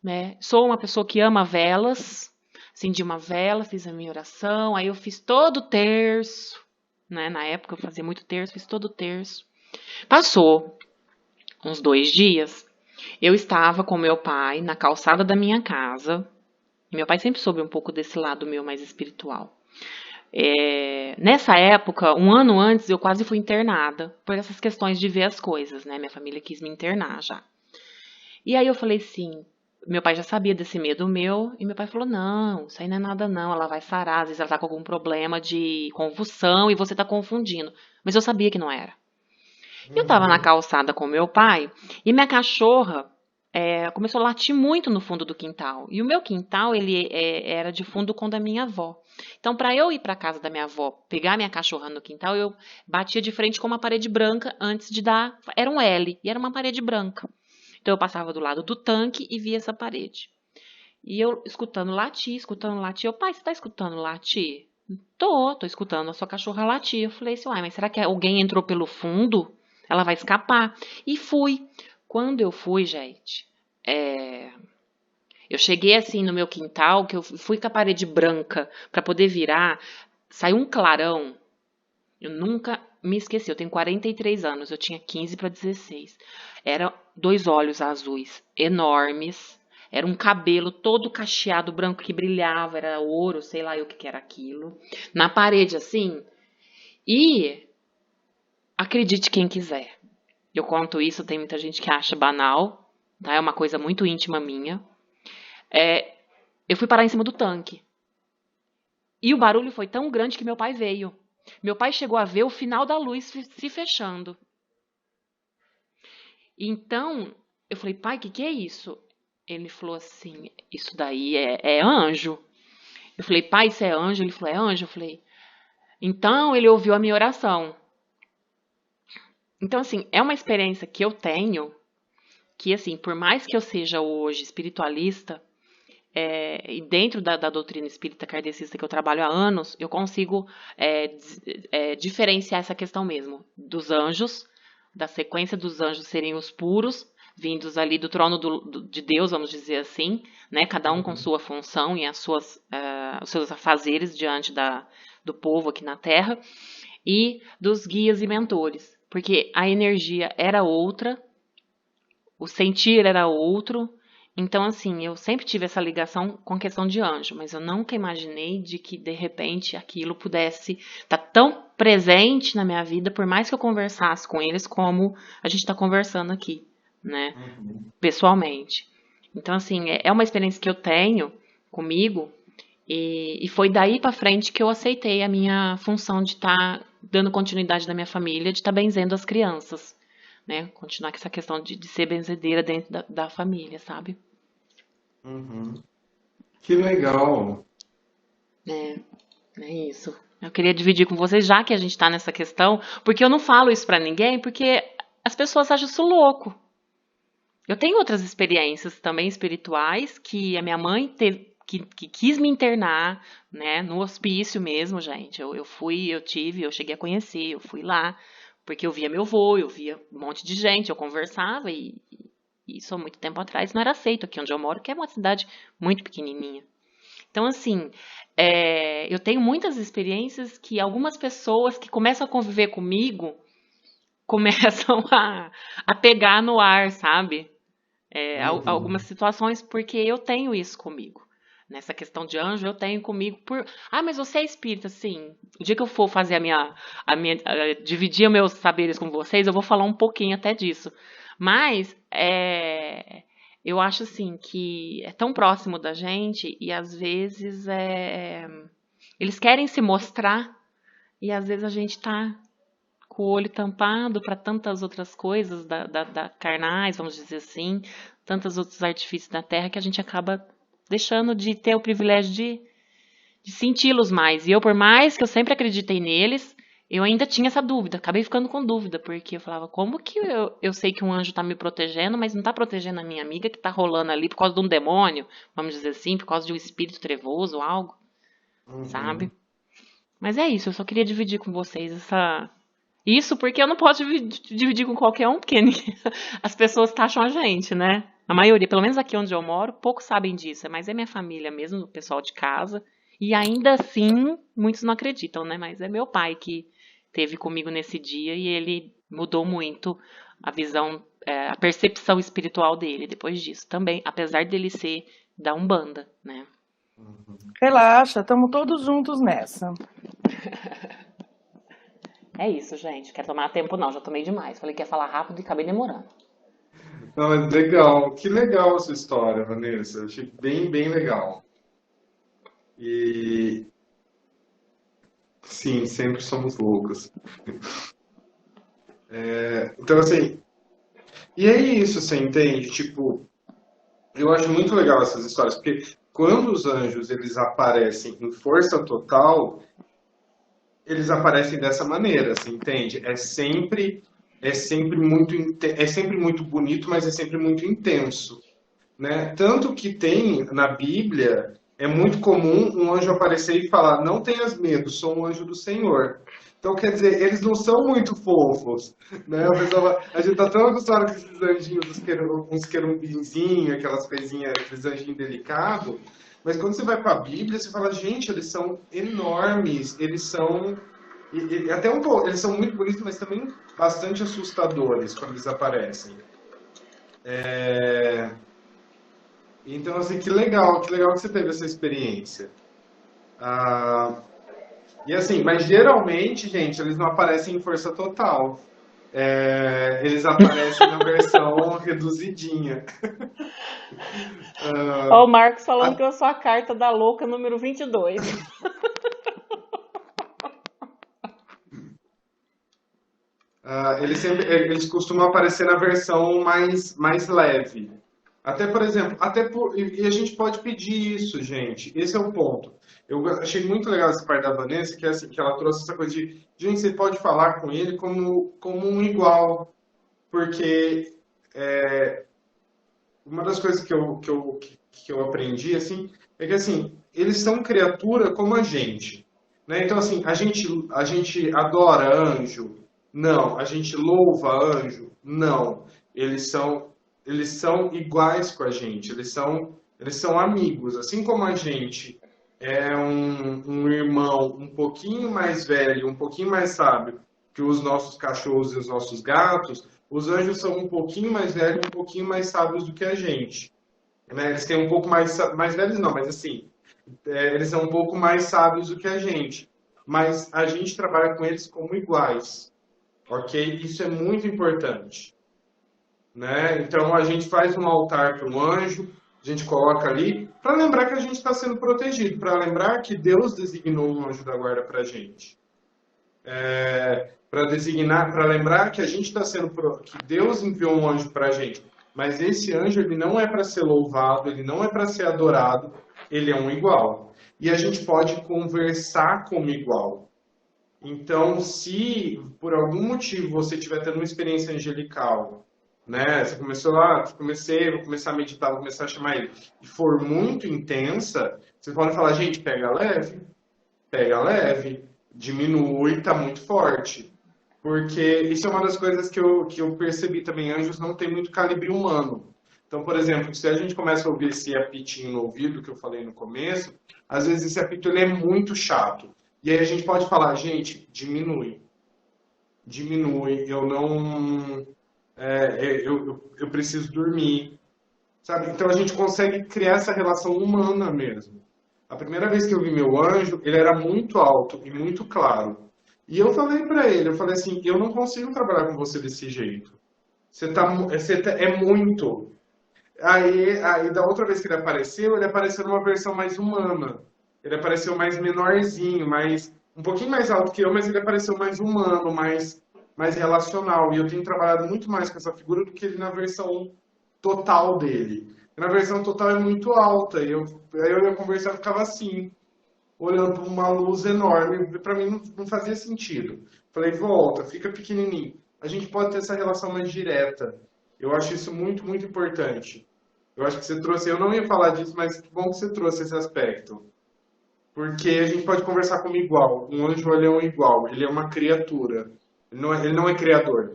né? Sou uma pessoa que ama velas. Acendi uma vela, fiz a minha oração. Aí eu fiz todo o terço, né? Na época eu fazia muito terço, fiz todo o terço. Passou uns 2 dias, eu estava com meu pai na calçada da minha casa. Meu pai sempre soube um pouco desse lado meu mais espiritual. Nessa época, um ano antes, eu quase fui internada por essas questões de ver as coisas, né? Minha família quis me internar já. E aí eu falei assim, meu pai já sabia desse medo meu, e meu pai falou: não, isso aí não é nada não, ela vai sarar, às vezes ela tá com algum problema de convulsão e você tá confundindo. Mas eu sabia que não era. Eu tava na
Uhum.
calçada com meu pai e minha cachorra começou a latir muito no fundo do quintal. E o meu quintal, ele era de fundo com o da minha avó. Então, para eu ir para casa da minha avó, pegar minha cachorra no quintal, eu batia de frente com uma parede branca antes de dar. Era um L e era uma parede branca. Então, eu passava do lado do tanque e via essa parede. E eu escutando latir. Eu, pai, você tá escutando latir? Tô escutando a sua cachorra latir. Eu falei assim, uai, mas será que alguém entrou pelo fundo? Ela vai escapar. E fui. Quando eu fui, gente, eu cheguei assim no meu quintal, que eu fui com a parede branca para poder virar, saiu um clarão. Eu nunca me esqueci, eu tenho 43 anos, eu tinha 15 para 16. Eram 2 olhos azuis enormes, era um cabelo todo cacheado, branco que brilhava, era ouro, sei lá eu o que era aquilo. Na parede assim, e acredite quem quiser. Eu conto isso, tem muita gente que acha banal, tá? É uma coisa muito íntima minha. Eu fui parar em cima do tanque. E o barulho foi tão grande que meu pai veio. Meu pai chegou a ver o final da luz se fechando. Então, eu falei, pai, o que é isso? Ele falou assim, isso daí é anjo. Eu falei, pai, isso é anjo? Ele falou, é anjo? Eu falei, então ele ouviu a minha oração. Então, assim, é uma experiência que eu tenho, que, assim, por mais que eu seja hoje espiritualista, e dentro da doutrina espírita kardecista que eu trabalho há anos, eu consigo diferenciar essa questão mesmo, dos anjos, da sequência dos anjos serem os puros, vindos ali do trono de Deus, vamos dizer assim, né? Cada um com sua função e os seus afazeres diante do povo aqui na Terra, e dos guias e mentores, porque a energia era outra, o sentir era outro. Então, assim, eu sempre tive essa ligação com a questão de anjo, mas eu nunca imaginei de que, de repente, aquilo pudesse estar tão presente na minha vida, por mais que eu conversasse com eles, como a gente está conversando aqui, né, pessoalmente. Então, assim, é uma experiência que eu tenho comigo, e foi daí para frente que eu aceitei a minha função de estar dando continuidade da minha família, de estar benzendo as crianças. Né, continuar com essa questão de ser benzedeira dentro da família, sabe?
Uhum. Que legal.
É isso. Eu queria dividir com vocês, já que a gente tá nessa questão, porque eu não falo isso pra ninguém, porque as pessoas acham isso louco. Eu tenho outras experiências também espirituais, que a minha mãe teve, que quis me internar, né, no hospício mesmo, gente. Eu cheguei a conhecer, eu fui lá, porque eu via meu avô, eu via um monte de gente, eu conversava e isso há muito tempo atrás não era aceito aqui onde eu moro, que é uma cidade muito pequenininha. Então, assim, eu tenho muitas experiências que algumas pessoas que começam a conviver comigo começam a pegar no ar, sabe? Algumas situações, porque eu tenho isso comigo. Nessa questão de anjo, eu tenho comigo mas você é espírita, sim. O dia que eu for fazer dividir meus saberes com vocês, eu vou falar um pouquinho até disso. Mas, eu acho, assim, que é tão próximo da gente e, às vezes, eles querem se mostrar e, às vezes, a gente tá com o olho tampado para tantas outras coisas da carnais, vamos dizer assim, tantos outros artifícios da Terra que a gente acaba deixando de ter o privilégio de senti-los mais. E eu, por mais que eu sempre acreditei neles, eu ainda tinha essa dúvida. Acabei ficando com dúvida, porque eu falava, como que eu sei que um anjo está me protegendo, mas não está protegendo a minha amiga que está rolando ali por causa de um demônio, vamos dizer assim, por causa de um espírito trevoso ou algo, sabe? Mas é isso, eu só queria dividir com vocês isso, porque eu não posso dividir com qualquer um, porque as pessoas taxam a gente, né? A maioria, pelo menos aqui onde eu moro, poucos sabem disso, mas é minha família mesmo, o pessoal de casa. E ainda assim, muitos não acreditam, né? Mas é meu pai que esteve comigo nesse dia e ele mudou muito a visão, a percepção espiritual dele depois disso. Também, apesar dele ser da Umbanda, né?
Relaxa, estamos todos juntos nessa.
É isso, gente. Quero tomar tempo não, já tomei demais. Falei que ia falar rápido e acabei demorando.
Não, mas legal. Que legal essa história, Vanessa. Eu achei bem, bem legal. E sim, sempre somos loucos. Então, assim, e é isso, você entende? Tipo, eu acho muito legal essas histórias, porque quando os anjos eles aparecem em força total, eles aparecem dessa maneira, você entende? É sempre muito bonito, mas é sempre muito intenso, né? Tanto que tem na Bíblia, é muito comum um anjo aparecer e falar: não tenhas medo, sou um anjo do Senhor. Então, quer dizer, eles não são muito fofos, né? A gente tá tão acostumado com esses anjinhos, uns querumbinzinhos, aquelas coisinhas, aqueles anjinhos delicados, mas quando você vai para a Bíblia, você fala: gente, eles são enormes, eles são e até um pouco, eles são muito bonitos, mas também bastante assustadores quando eles aparecem. Então, assim, que legal que você teve essa experiência. Ah, e assim, mas geralmente, gente, eles não aparecem em força total. Eles aparecem na versão reduzidinha.
Ó, o Marcos falando que eu sou a carta da louca número 22.
Eles costumam aparecer na versão mais leve. Até, por exemplo, e a gente pode pedir isso, gente. Esse é o ponto. Eu achei muito legal essa parte da Vanessa, que é assim, que ela trouxe essa coisa de, gente, você pode falar com ele como um igual. Porque uma das coisas que eu aprendi, assim, é que, assim, eles são criatura como a gente, né? Então, assim, a gente adora anjo? Não. A gente louva anjo? Não. Eles são iguais com a gente, eles são amigos. Assim como a gente é um irmão um pouquinho mais velho, um pouquinho mais sábio que os nossos cachorros e os nossos gatos, os anjos são um pouquinho mais velhos, um pouquinho mais sábios do que a gente, né? Eles têm um pouco mais velhos não, mas assim, eles são um pouco mais sábios do que a gente. Mas a gente trabalha com eles como iguais, ok? Isso é muito importante, né? Então a gente faz um altar para um anjo, a gente coloca ali para lembrar que a gente está sendo protegido, para lembrar que Deus designou um anjo da guarda para a gente, para lembrar que a gente está que Deus enviou um anjo para a gente. Mas esse anjo ele não é para ser louvado, ele não é para ser adorado, ele é um igual. E a gente pode conversar como igual. Então, se por algum motivo você estiver tendo uma experiência angelical, né? Você começou lá, vou começar a meditar, vou começar a chamar ele, e for muito intensa, você pode falar: gente, pega leve, diminui, tá muito forte. Porque isso é uma das coisas que eu percebi também, anjos não tem muito calibre humano. Então, por exemplo, se a gente começa a ouvir esse apitinho no ouvido, que eu falei no começo, às vezes esse apito ele é muito chato. E aí a gente pode falar: gente, diminui, eu não... eu preciso dormir, sabe? Então a gente consegue criar essa relação humana mesmo. A primeira vez que eu vi meu anjo, ele era muito alto e muito claro. E eu falei pra ele, eu falei assim: eu não consigo trabalhar com você desse jeito. É muito. Aí da outra vez que ele apareceu numa versão mais humana. Ele apareceu mais menorzinho, um pouquinho mais alto que eu, mas ele apareceu mais humano, mais relacional. E eu tenho trabalhado muito mais com essa figura do que ele na versão total dele. Na versão total é muito alta. Aí eu ia conversar e ficava assim, olhando para uma luz enorme. Para mim não fazia sentido. Falei: volta, fica pequenininho. A gente pode ter essa relação mais direta. Eu acho isso muito, muito importante. Eu acho que você trouxe, eu não ia falar disso, mas que bom que você trouxe esse aspecto. Porque a gente pode conversar como igual. Um anjo ele é um igual, ele é uma criatura. Ele não é criador.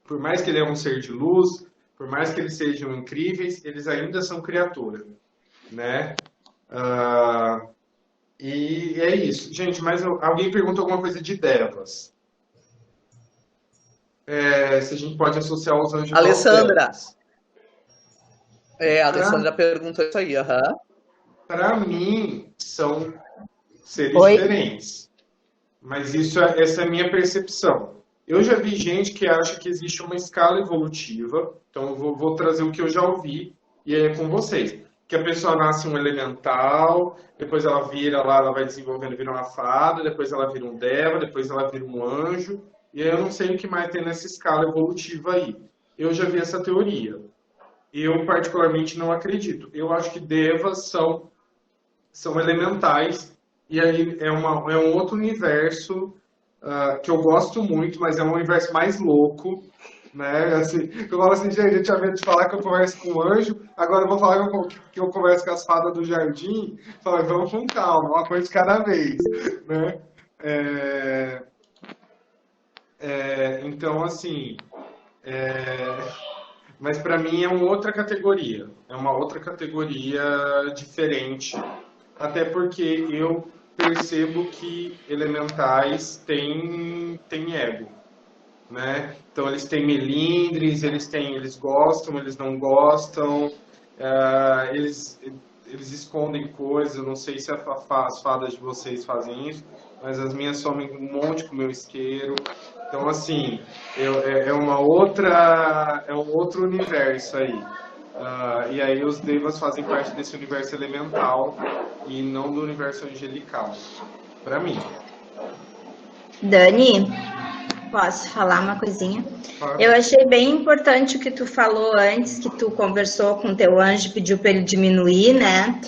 Por mais que ele é um ser de luz, por mais que eles sejam incríveis, eles ainda são criatura, né? E é isso. Gente, mas alguém perguntou alguma coisa de devas. Se a gente pode associar os anjos
Alessandra.
aos devas.
A Alessandra perguntou isso aí, aham.
Para mim, são seres
Oi?
diferentes. Mas essa é a minha percepção. Eu já vi gente que acha que existe uma escala evolutiva, então eu vou trazer o que eu já ouvi, e aí é com vocês. Que a pessoa nasce um elemental, depois ela vira lá, ela vai desenvolvendo, vira uma fada, depois ela vira um deva, depois ela vira um anjo, e aí eu não sei o que mais tem nessa escala evolutiva aí. Eu já vi essa teoria. Eu particularmente não acredito. Eu acho que devas são elementais, e aí é um outro universo que eu gosto muito, mas é um universo mais louco, né? Assim, eu falo assim, gente, eu tinha medo de falar que eu converso com o anjo, agora eu vou falar que eu converso com as fadas do jardim, falo, vamos com calma, uma coisa de cada vez, né? Então, assim, mas para mim é uma outra categoria, diferente, até porque eu percebo que elementais têm ego, né? Então eles têm melindres, eles gostam, eles não gostam, eles escondem coisas. Eu não sei se as fadas de vocês fazem isso, mas as minhas somem um monte com o meu isqueiro. Então, assim, é um outro universo aí. E aí os devas fazem parte desse universo elemental e não do universo angelical, para mim.
Dani, posso falar uma coisinha?
Claro.
Eu achei bem importante o que tu falou antes, que tu conversou com teu anjo e pediu para ele diminuir, né?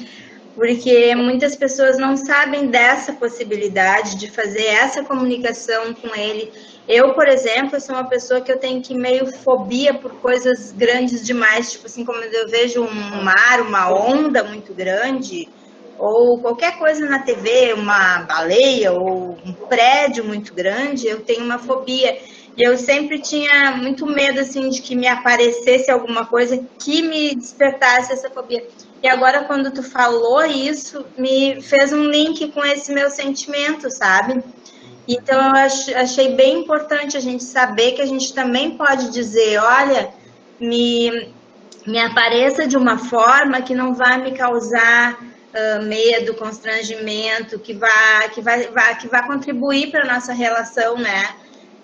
Porque muitas pessoas não sabem dessa possibilidade de fazer essa comunicação com ele. Eu, por exemplo, sou uma pessoa que eu tenho que meio fobia por coisas grandes demais, tipo assim, como eu vejo um mar, uma onda muito grande, ou qualquer coisa na TV, uma baleia ou um prédio muito grande, eu tenho uma fobia. E eu sempre tinha muito medo, assim, de que me aparecesse alguma coisa que me despertasse essa fobia. E agora, quando tu falou isso, me fez um link com esse meu sentimento, sabe? Então, eu achei bem importante a gente saber que a gente também pode dizer, olha, me apareça de uma forma que não vai me causar medo, constrangimento, que vai contribuir para a nossa relação, né?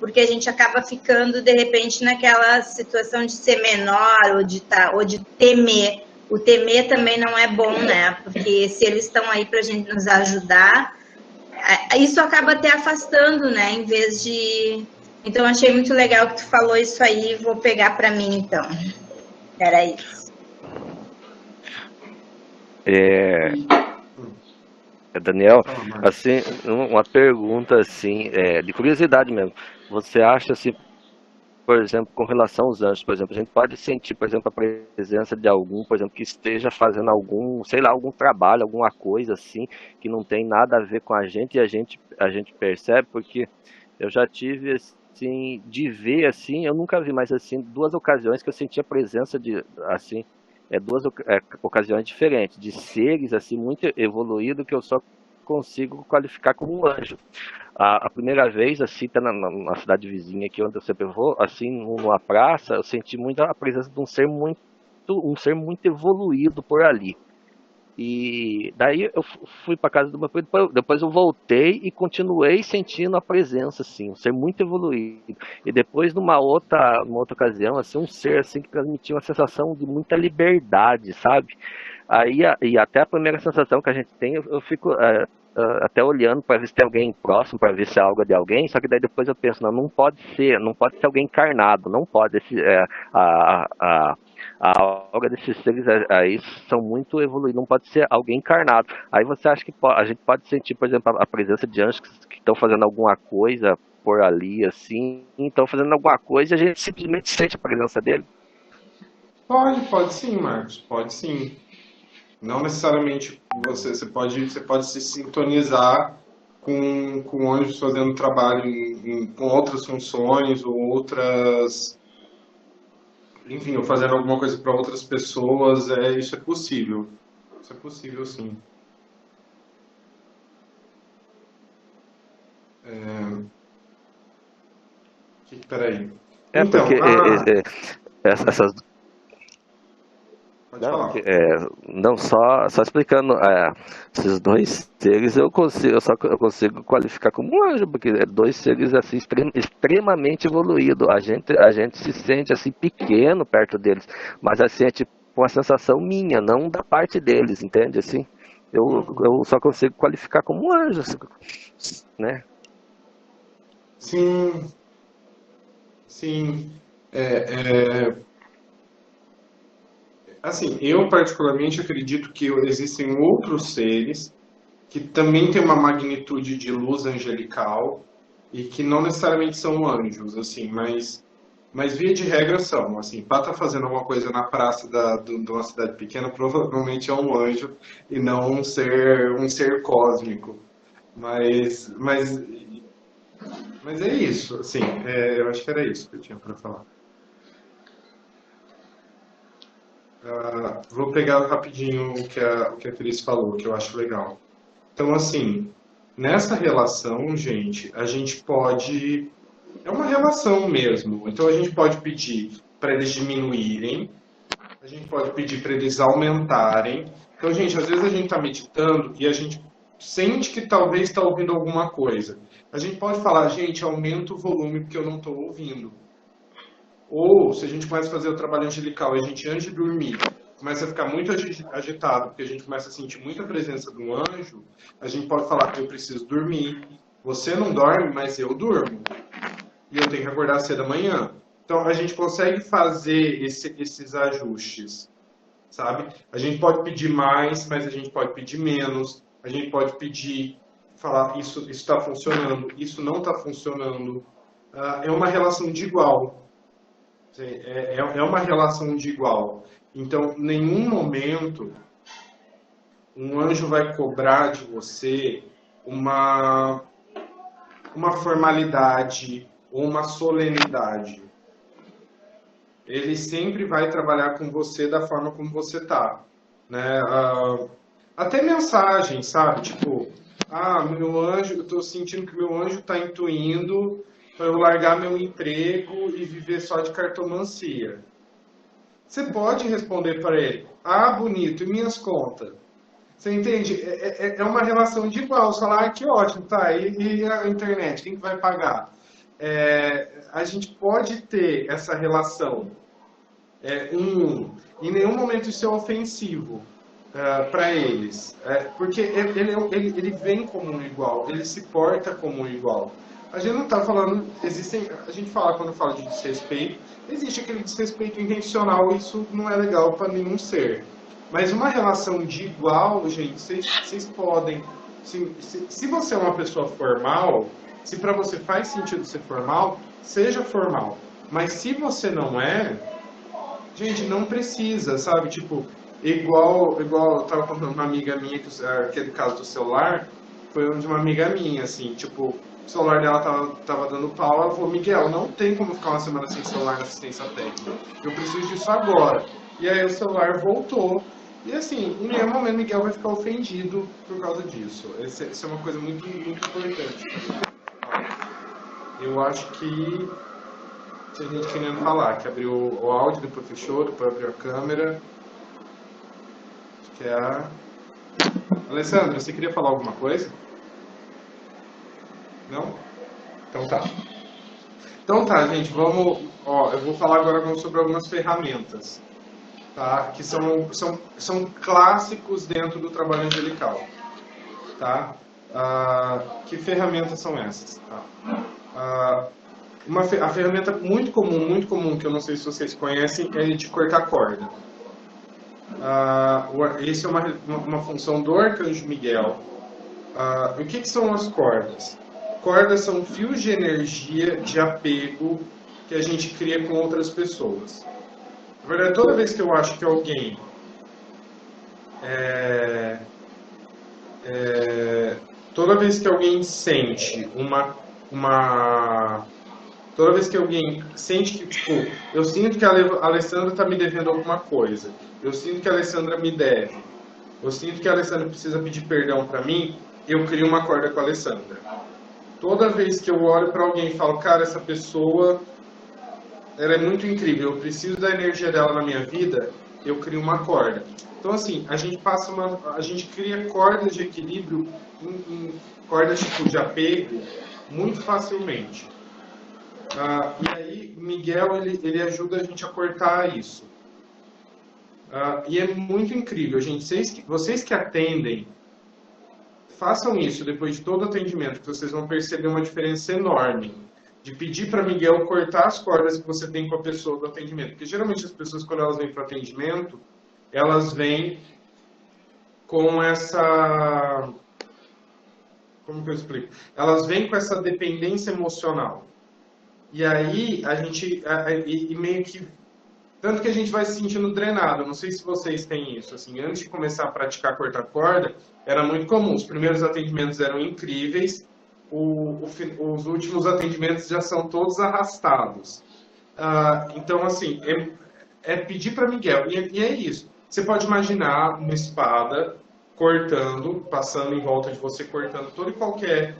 Porque a gente acaba ficando, de repente, naquela situação de ser menor ou de temer. O temer também não é bom, né? Porque se eles estão aí para a gente nos ajudar, isso acaba até afastando, né? Em vez de... Então, achei muito legal que tu falou isso aí, vou pegar para mim, então. Era isso.
Daniel, assim, uma pergunta assim, de curiosidade mesmo. Você acha, assim, por exemplo, com relação aos anjos, por exemplo, a gente pode sentir, por exemplo, a presença de algum, por exemplo, que esteja fazendo algum, sei lá, algum trabalho, alguma coisa assim, que não tem nada a ver com a gente e a gente percebe, porque eu já tive, assim, de ver, assim, eu nunca vi, mas, assim, 2 ocasiões que eu senti a presença de, assim, 2 ocasiões diferentes, de seres, assim, muito evoluídos que eu só consigo qualificar como um anjo. A primeira vez, assim, tá na cidade vizinha aqui onde eu sempre vou, assim, numa praça, eu senti muito a presença de um ser muito evoluído por ali. E daí eu fui para casa do meu pai, depois eu voltei e continuei sentindo a presença, assim, um ser muito evoluído. E depois, numa outra ocasião, assim, um ser assim, que transmitia uma sensação de muita liberdade, sabe? Aí, e até a primeira sensação que a gente tem, eu fico até olhando para ver se tem alguém próximo, para ver se é algo de alguém, só que daí depois eu penso, não pode ser alguém encarnado, não pode, a aura desses seres aí são muito evoluídos, não pode ser alguém encarnado. Aí você acha que a gente pode sentir, por exemplo, a presença de anjos que estão fazendo alguma coisa por ali, assim, estão fazendo alguma coisa e a gente simplesmente sente a presença dele?
Pode sim, Marcos, pode sim. Não necessariamente você pode se sintonizar com anjos fazendo trabalho com outras funções ou outras, enfim, ou fazendo alguma coisa para outras pessoas. Isso é possível. Isso é possível, sim. Peraí.
Então, porque essas...
Pode
Não,
falar.
não só explicando, esses dois seres eu consigo qualificar como um anjo, porque é dois seres assim extremamente evoluídos. A gente se sente assim pequeno perto deles, mas assim é tipo uma sensação minha, não da parte deles, entende? Assim, eu só consigo qualificar como um anjo, assim, né?
Sim, sim. Assim, eu particularmente acredito que existem outros seres que também têm uma magnitude de luz angelical e que não necessariamente são anjos, assim, mas via de regra são, assim, para estar fazendo alguma coisa na praça de uma cidade pequena, provavelmente é um anjo e não um ser cósmico. Mas é isso, assim, eu acho que era isso que eu tinha para falar. Vou pegar rapidinho o que a Cris falou, que eu acho legal. Então, assim, nessa relação, gente, a gente pode... É uma relação mesmo. Então, a gente pode pedir para eles diminuírem, a gente pode pedir para eles aumentarem. Então, gente, às vezes a gente está meditando e a gente sente que talvez está ouvindo alguma coisa. A gente pode falar, gente, aumenta o volume porque eu não estou ouvindo. Ou, se a gente começa a fazer o trabalho angelical e a gente, antes de dormir, começa a ficar muito agitado, porque a gente começa a sentir muita presença do anjo, a gente pode falar que eu preciso dormir. Você não dorme, mas eu durmo. E eu tenho que acordar cedo da manhã. Então, a gente consegue fazer esses ajustes, sabe? A gente pode pedir mais, mas a gente pode pedir menos. A gente pode pedir, falar, isso está funcionando, isso não está funcionando. É uma relação de igual. É uma relação de igual. Então, em nenhum momento um anjo vai cobrar de você uma formalidade ou uma solenidade. Ele sempre vai trabalhar com você da forma como você está, né? Até mensagem, sabe? Tipo, meu anjo, eu estou sentindo que meu anjo está intuindo para eu largar meu emprego e viver só de cartomancia. Você pode responder para ele, bonito, e minhas contas? Você entende? É uma relação de igual. Você fala, que ótimo, tá, e a internet, quem que vai pagar? A gente pode ter essa relação. Em nenhum momento isso é ofensivo para eles. Porque ele vem como um igual, ele se porta como um igual. A gente não está falando, a gente fala, quando fala de desrespeito, existe aquele desrespeito intencional, isso não é legal para nenhum ser. Mas uma relação de igual, gente, vocês podem, se você é uma pessoa formal, se para você faz sentido ser formal, seja formal. Mas se você não é, gente, não precisa, sabe? Tipo, igual eu tava contando uma amiga minha, aquele caso do celular, foi de uma amiga minha, assim, tipo, o celular dela tava dando pau, ela falou, Miguel, não tem como ficar uma semana sem celular na assistência técnica. Eu preciso disso agora. E aí o celular voltou. E assim, em nenhum momento Miguel vai ficar ofendido por causa disso. Isso é uma coisa muito, muito importante. Eu acho que tinha gente querendo falar, que abriu o áudio, depois fechou, depois abriu a câmera. Acho que é a... Alessandra, você queria falar alguma coisa? Não? Então tá, gente, vamos... eu vou falar agora sobre algumas ferramentas, tá? Que são clássicos dentro do trabalho angelical, tá? Que ferramentas são essas? Tá? A ferramenta muito comum, que eu não sei se vocês conhecem, é de cortar corda. Essa é uma função do Arcanjo Miguel. O que são as cordas? Cordas são fios de energia, de apego, que a gente cria com outras pessoas. Na verdade, toda vez que eu acho que alguém toda vez que alguém sente toda vez que alguém sente que, tipo, eu sinto que a Alessandra está me devendo alguma coisa, eu sinto que a Alessandra me deve, eu sinto que a Alessandra precisa pedir perdão para mim, eu crio uma corda com a Alessandra. Toda vez que eu olho para alguém e falo, cara, essa pessoa, ela é muito incrível, eu preciso da energia dela na minha vida, eu crio uma corda. Então, assim, a gente cria cordas de equilíbrio, cordas tipo de apego, muito facilmente. E aí, o Miguel, ele ajuda a gente a cortar isso. E é muito incrível, gente. Vocês que atendem, façam isso depois de todo atendimento, que vocês vão perceber uma diferença enorme. De pedir para Miguel cortar as cordas que você tem com a pessoa do atendimento. Porque geralmente as pessoas, quando elas vêm para o atendimento, elas vêm com essa... Como que eu explico? Elas vêm com essa dependência emocional. E aí, a gente... E meio que... Tanto que a gente vai se sentindo drenado. Não sei se vocês têm isso. Assim, antes de começar a praticar cortar corda, era muito comum. Os primeiros atendimentos eram incríveis. Os últimos atendimentos já são todos arrastados. Então, assim, é pedir para Miguel. E é isso. Você pode imaginar uma espada cortando, passando em volta de você, cortando todo e qualquer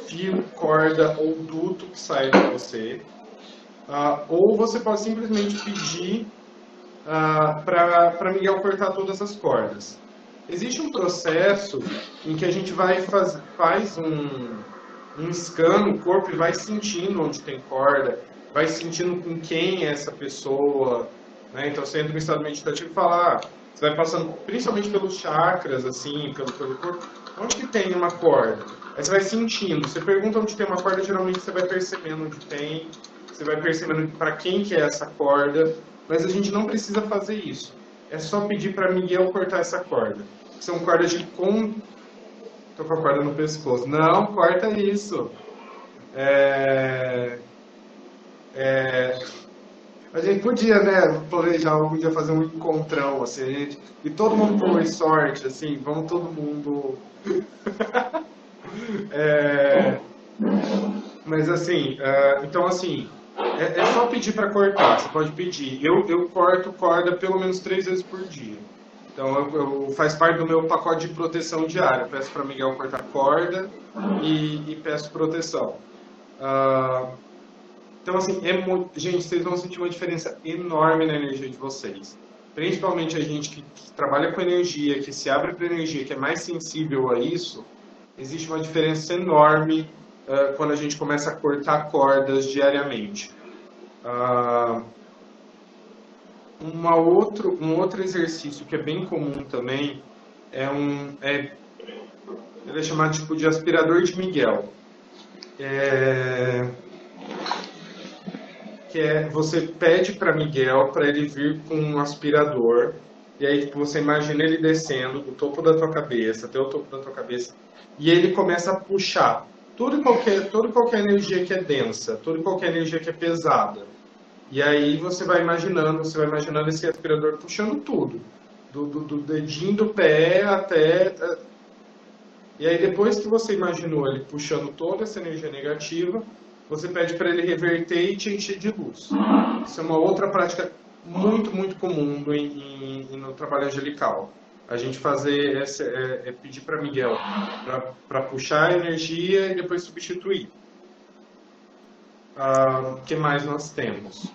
fio, corda ou duto que sai de você. Ou você pode simplesmente pedir para Miguel cortar todas as cordas. Existe um processo em que a gente faz um scan no corpo e vai sentindo onde tem corda, vai sentindo com quem é essa pessoa, né? Então você entra no estado meditativo e fala, você vai passando principalmente pelos chakras, assim, pelo corpo, onde que tem uma corda? Aí você vai sentindo, você pergunta onde tem uma corda, geralmente você vai percebendo onde tem, você vai percebendo para quem que é essa corda, mas a gente não precisa fazer isso. É só pedir para Miguel cortar essa corda. São cordas de Tô com a corda no pescoço. Não, corta isso. A gente podia, né, planejar algum dia fazer um encontrão, assim, e todo mundo pro resort, assim, vamos todo mundo... Mas assim, então assim, é só pedir para cortar, você pode pedir. Eu corto corda pelo menos 3 vezes por dia. Então, faz parte do meu pacote de proteção diário. Eu peço para Miguel cortar corda e peço proteção. Então, assim, gente, vocês vão sentir uma diferença enorme na energia de vocês. Principalmente a gente que trabalha com energia, que se abre para energia, que é mais sensível a isso, existe uma diferença enorme quando a gente começa a cortar cordas diariamente. Um outro exercício que é bem comum também ele é chamado tipo de aspirador de Miguel. Você pede para Miguel para ele vir com um aspirador e aí tipo, você imagina ele descendo do topo da tua cabeça até o topo da tua cabeça e ele começa a puxar toda e qualquer energia que é densa, toda e qualquer energia que é pesada. E aí você vai imaginando esse aspirador puxando tudo, do dedinho do pé até... E aí depois que você imaginou ele puxando toda essa energia negativa, você pede para ele reverter e te encher de luz. Isso é uma outra prática muito, muito comum no trabalho angelical. A gente pedir para Miguel para puxar a energia e depois substituir. O que mais nós temos?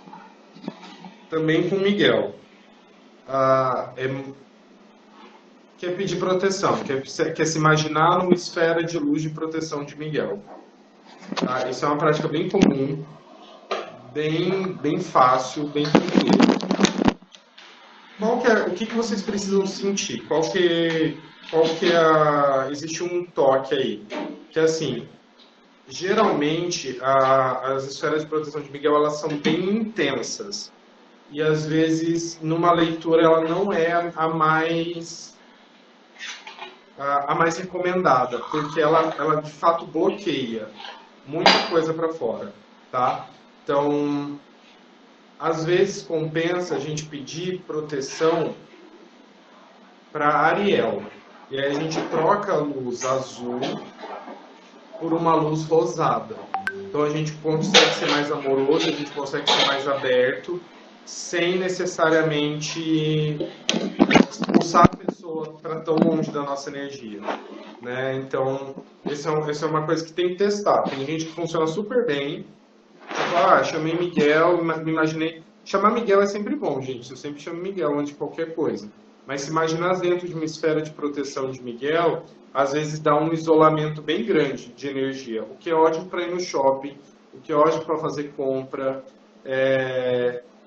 Também com Miguel. Que é pedir proteção, que é se imaginar numa esfera de luz de proteção de Miguel. Isso é uma prática bem comum, bem fácil, bem tranquila. O que vocês precisam sentir? Existe um toque aí, que é assim... Geralmente, as esferas de proteção de Miguel, elas são bem intensas. E, às vezes, numa leitura, ela não é a mais recomendada. Porque ela de fato, bloqueia muita coisa para fora. Tá? Então, às vezes, compensa a gente pedir proteção para Ariel. E aí a gente troca a luz azul por uma luz rosada. Então a gente consegue ser mais amoroso, a gente consegue ser mais aberto, sem necessariamente expulsar a pessoa para tão longe da nossa energia, né? Então, essa é uma coisa que tem que testar. Tem gente que funciona super bem, tipo, chamei Miguel, me imaginei Chamar Miguel é sempre bom, gente. Eu sempre chamo Miguel antes de qualquer coisa. Mas se imaginar dentro de uma esfera de proteção de Miguel, às vezes dá um isolamento bem grande de energia. O que é ótimo para ir no shopping, o que é ótimo para fazer compra.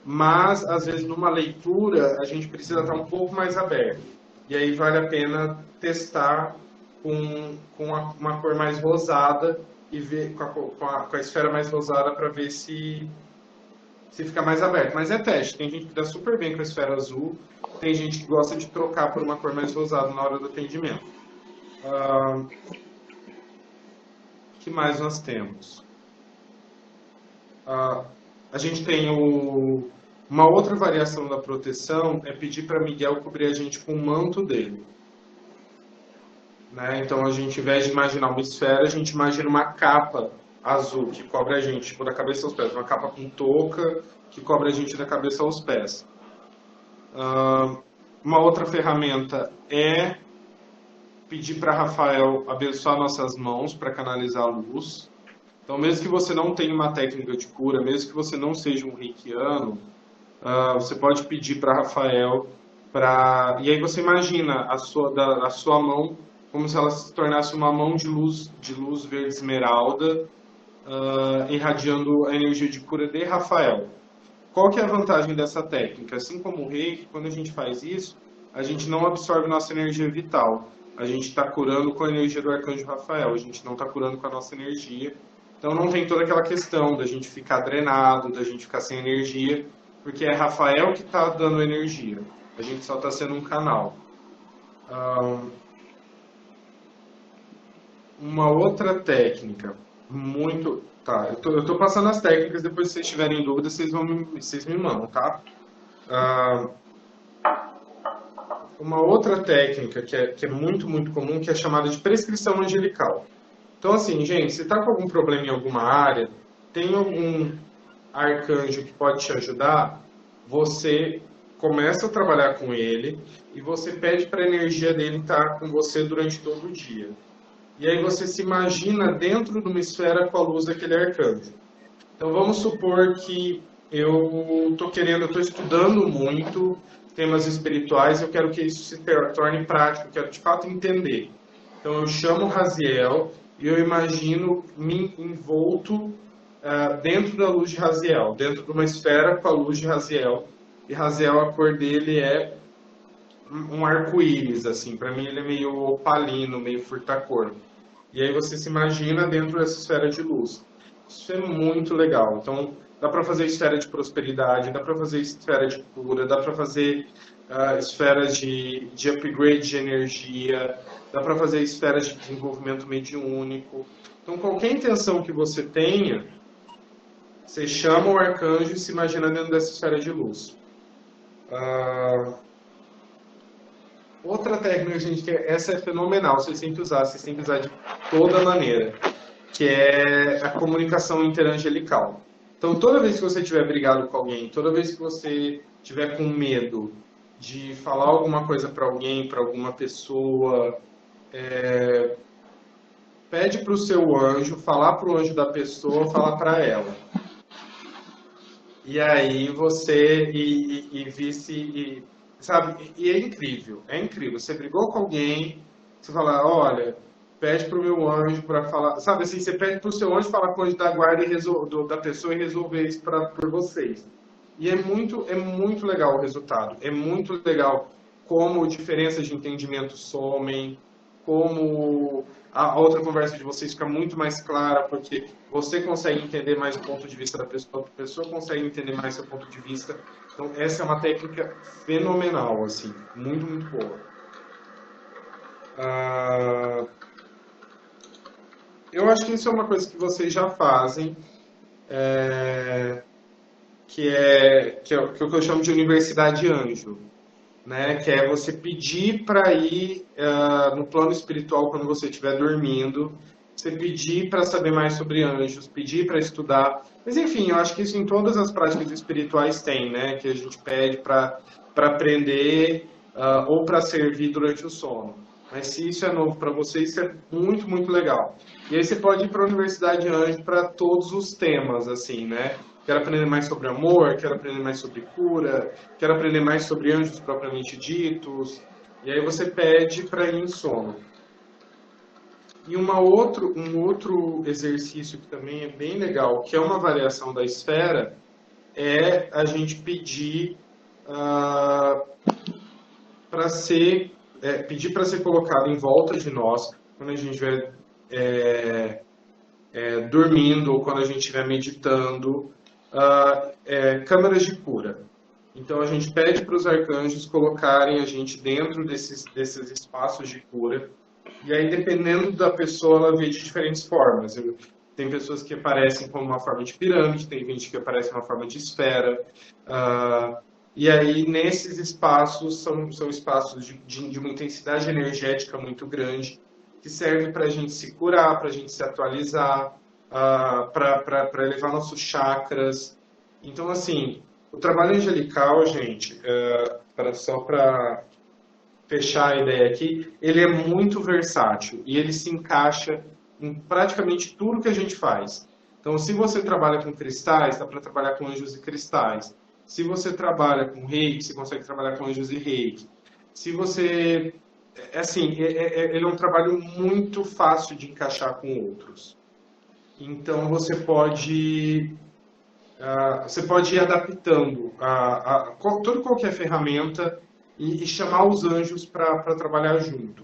Mas, às vezes, numa leitura, a gente precisa estar um pouco mais aberto. E aí vale a pena testar com uma cor mais rosada e ver com a esfera mais rosada para ver se fica mais aberto. Mas é teste. Tem gente que dá super bem com a esfera azul, tem gente que gosta de trocar por uma cor mais rosada na hora do atendimento. O que mais nós temos? A gente tem uma outra variação da proteção, é pedir para Miguel cobrir a gente com o manto dele. Né? Então, a gente, ao invés de imaginar uma esfera, a gente imagina uma capa azul que cobre a gente, tipo, da cabeça aos pés. Uma capa com touca que cobre a gente da cabeça aos pés. Uma outra ferramenta é pedir para Rafael abençoar nossas mãos para canalizar a luz. Então, mesmo que você não tenha uma técnica de cura, mesmo que você não seja um reikiano, você pode pedir para Rafael e aí você imagina a sua mão como se ela se tornasse uma mão de luz verde esmeralda, irradiando a energia de cura de Rafael. Qual que é a vantagem dessa técnica? Assim como o reiki, quando a gente faz isso, a gente não absorve nossa energia vital. A gente está curando com a energia do arcanjo Rafael, a gente não está curando com a nossa energia. Então não tem toda aquela questão da gente ficar drenado, da gente ficar sem energia, porque é Rafael que está dando energia. A gente só está sendo um canal. Uma outra técnica muito... Tá, eu tô passando as técnicas, depois se vocês tiverem dúvidas, vocês me mandam, tá? Uma outra técnica que é muito, muito comum, que é chamada de prescrição angelical. Então, assim, gente, se tá com algum problema em alguma área, tem algum arcanjo que pode te ajudar, você começa a trabalhar com ele e você pede para a energia dele estar com você durante todo o dia. E aí você se imagina dentro de uma esfera com a luz daquele arcanjo. Então vamos supor que eu estou estudando muito temas espirituais, eu quero que isso se torne prático, eu quero de fato entender. Então eu chamo Raziel e eu imagino me envolto dentro da luz de Raziel, dentro de uma esfera com a luz de Raziel. E Raziel, a cor dele é um arco-íris, assim. Para mim ele é meio opalino, meio furtacor. E aí você se imagina dentro dessa esfera de luz. Isso é muito legal. Então, dá para fazer esfera de prosperidade, dá para fazer esfera de cura, dá para fazer esferas de upgrade de energia, dá para fazer esferas de desenvolvimento mediúnico. Então, qualquer intenção que você tenha, você chama o arcanjo e se imagina dentro dessa esfera de luz. Outra técnica, gente, que essa é fenomenal, vocês têm que usar de toda maneira, que é a comunicação interangelical. Então, toda vez que você estiver brigado com alguém, toda vez que você estiver com medo de falar alguma coisa para alguém, para alguma pessoa, pede para o seu anjo, falar para o anjo da pessoa, falar para ela. E aí você, sabe, e é incrível. Você brigou com alguém, você fala, olha, pede pro meu anjo para falar, sabe assim, você pede pro seu anjo falar com o anjo da guarda da pessoa e resolver isso por vocês. E é muito legal o resultado. É muito legal como diferenças de entendimento somem, como a outra conversa de vocês fica muito mais clara, porque você consegue entender mais o ponto de vista da pessoa, a pessoa consegue entender mais seu ponto de vista. Então, essa é uma técnica fenomenal, assim, muito, muito boa. Eu acho que isso é uma coisa que vocês já fazem, que é o que eu chamo de universidade anjo, né? Que é você pedir para ir no plano espiritual quando você estiver dormindo, você pedir para saber mais sobre anjos, pedir para estudar. Mas enfim, eu acho que isso em todas as práticas espirituais tem, né? Que a gente pede para aprender ou para servir durante o sono. Mas se isso é novo para você, isso é muito, muito legal. E aí você pode ir para a Universidade Anjo para todos os temas, assim, né? quero aprender mais sobre amor, quero aprender mais sobre cura, quero aprender mais sobre anjos propriamente ditos. E aí você pede para ir em sono. E um outro exercício que também é bem legal, que é uma variação da esfera, é a gente pedir para ser colocado em volta de nós, quando a gente estiver dormindo ou quando a gente estiver meditando, câmaras de cura. Então a gente pede para os arcanjos colocarem a gente dentro desses espaços de cura. E aí, dependendo da pessoa, ela vê de diferentes formas. Tem pessoas que aparecem como uma forma de pirâmide, tem gente que aparece uma forma de esfera. E aí, nesses espaços, são espaços de uma intensidade energética muito grande, que serve para a gente se curar, para a gente se atualizar, para elevar nossos chakras. Então, assim, o trabalho angelical, gente, só para fechar a ideia aqui, ele é muito versátil e ele se encaixa em praticamente tudo que a gente faz. Então, se você trabalha com cristais, dá para trabalhar com anjos e cristais. Se você trabalha com reiki, você consegue trabalhar com anjos e reiki. Se você... ele é um trabalho muito fácil de encaixar com outros. Então, você pode ir adaptando toda qualquer ferramenta e chamar os anjos para trabalhar junto.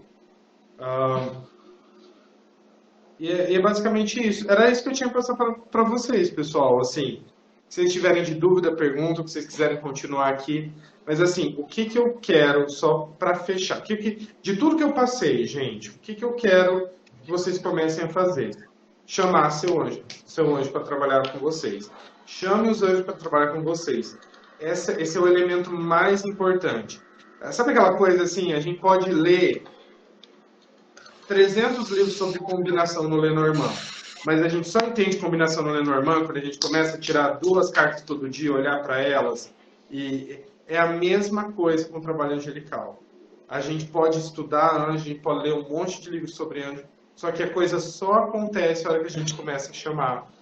E é basicamente isso. Era isso que eu tinha para passar para vocês, pessoal. Assim, se vocês tiverem de dúvida, pergunta, se vocês quiserem continuar aqui. Mas, assim, o que eu quero, só para fechar, de tudo que eu passei, gente, o que eu quero que vocês comecem a fazer? Chamar seu anjo para trabalhar com vocês. Chame os anjos para trabalhar com vocês. Esse é o elemento mais importante. Sabe aquela coisa assim, a gente pode ler 300 livros sobre combinação no Lenormand, mas a gente só entende combinação no Lenormand quando a gente começa a tirar 2 cartas todo dia, olhar para elas, e é a mesma coisa com o trabalho angelical. A gente pode estudar anjo, a gente pode ler um monte de livros sobre anjo, só que a coisa só acontece na hora que a gente começa a chamar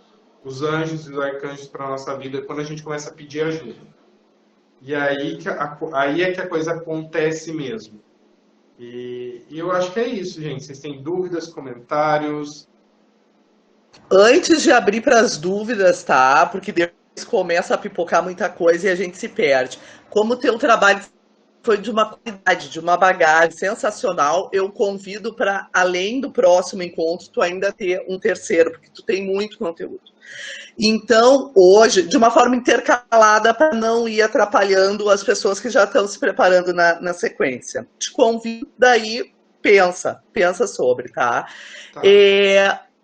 os anjos e os arcanjos para a nossa vida, quando a gente começa a pedir ajuda. E aí é que a coisa acontece mesmo. E eu acho que é isso, gente. Vocês têm dúvidas, comentários?
Antes de abrir para as dúvidas, tá? Porque depois começa a pipocar muita coisa e a gente se perde. Como o teu trabalho foi de uma qualidade, de uma bagagem sensacional, eu convido para, além do próximo encontro, tu ainda ter um terceiro, porque tu tem muito conteúdo. Então, hoje, de uma forma intercalada, para não ir atrapalhando as pessoas que já estão se preparando na sequência. Te convido, daí, pensa sobre, tá?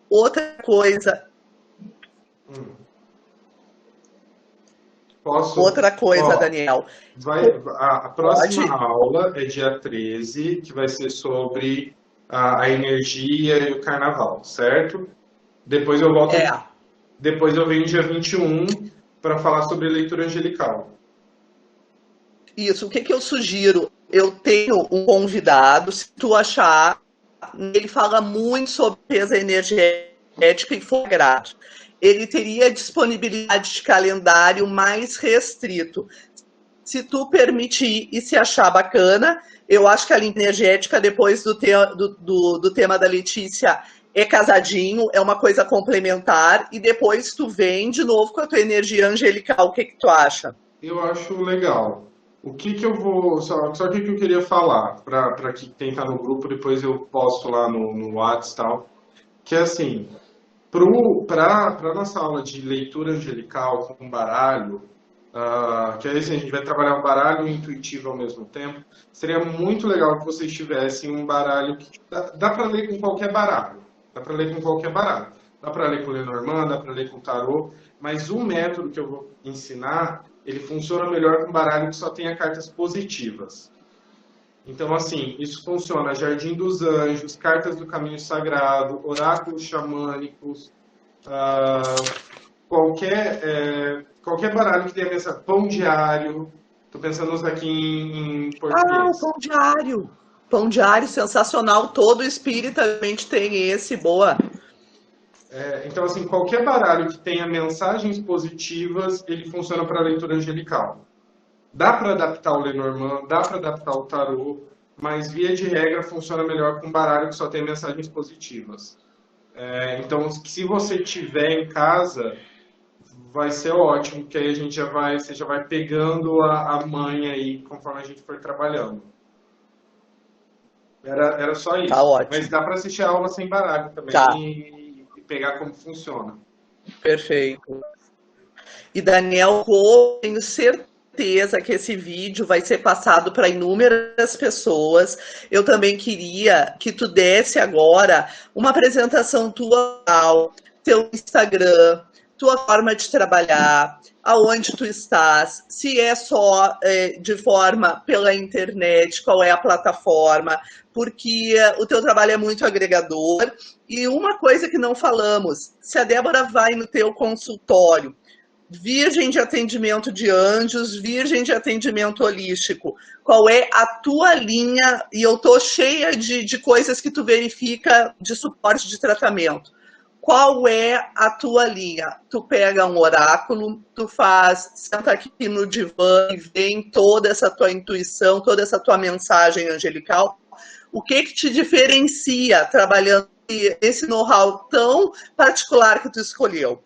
Outra coisa... Outra coisa, Daniel.
A próxima aula é dia 13, que vai ser sobre a energia e o carnaval, certo? Depois eu volto... Depois eu venho dia 21 para falar sobre leitura angelical.
Isso, o que eu sugiro? Eu tenho um convidado, se tu achar, ele fala muito sobre peso energética e for grato. Ele teria disponibilidade de calendário mais restrito. Se tu permitir e se achar bacana, eu acho que a linha energética, depois do tema da Letícia, é casadinho, é uma coisa complementar, e depois tu vem de novo com a tua energia angelical. O que tu acha?
Eu acho legal. O que eu vou... Só o que eu queria falar, para quem tá no grupo, depois eu posto lá no WhatsApp e tal, que é assim, para nossa aula de leitura angelical com baralho, que aí assim, a gente vai trabalhar um baralho intuitivo ao mesmo tempo, seria muito legal que vocês tivessem um baralho que dá para ler com qualquer baralho. Dá para ler com qualquer baralho. Dá para ler com o Lenormand, dá para ler com o tarô, mas o método que eu vou ensinar, ele funciona melhor com baralho que só tenha cartas positivas. Então, assim, isso funciona Jardim dos Anjos, Cartas do Caminho Sagrado, Oráculos Xamânicos, qualquer baralho que tenha essa Pão Diário. Estou pensando nos aqui em português.
Pão Diário. Pão Diário, sensacional. Todo espírita tem esse, boa.
Então, assim, qualquer baralho que tenha mensagens positivas, ele funciona para leitura angelical. Dá para adaptar o Lenormand, dá para adaptar o tarô, mas via de regra funciona melhor com um baralho que só tem mensagens positivas. Então, se você tiver em casa, vai ser ótimo, porque aí você já vai pegando a manha aí conforme a gente for trabalhando. Era só isso.
Tá ótimo.
Mas dá para assistir a aula sem baralho também
Tá.
e pegar como funciona.
Perfeito. E Daniel, eu tenho certeza que esse vídeo vai ser passado para inúmeras pessoas. Eu também queria que tu desse agora uma apresentação tua, teu Instagram, tua forma de trabalhar, aonde tu estás, se é só de forma pela internet, qual é a plataforma, porque o teu trabalho é muito agregador. E uma coisa que não falamos, se a Débora vai no teu consultório, virgem de atendimento de anjos, virgem de atendimento holístico, qual é a tua linha? E eu tô cheia de coisas que tu verifica de suporte de tratamento. Qual é a tua linha? Tu pega um oráculo, tu senta aqui no divã e vem toda essa tua intuição, toda essa tua mensagem angelical. O que te diferencia trabalhando esse know-how tão particular que tu escolheu?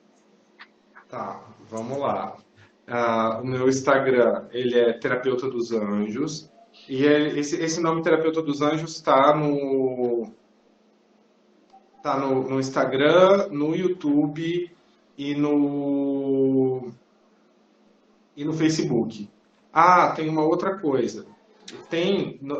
Tá, vamos lá. O meu Instagram, ele é Terapeuta dos Anjos. E esse nome Terapeuta dos Anjos está no Instagram, no YouTube e no Facebook. Tem uma outra coisa.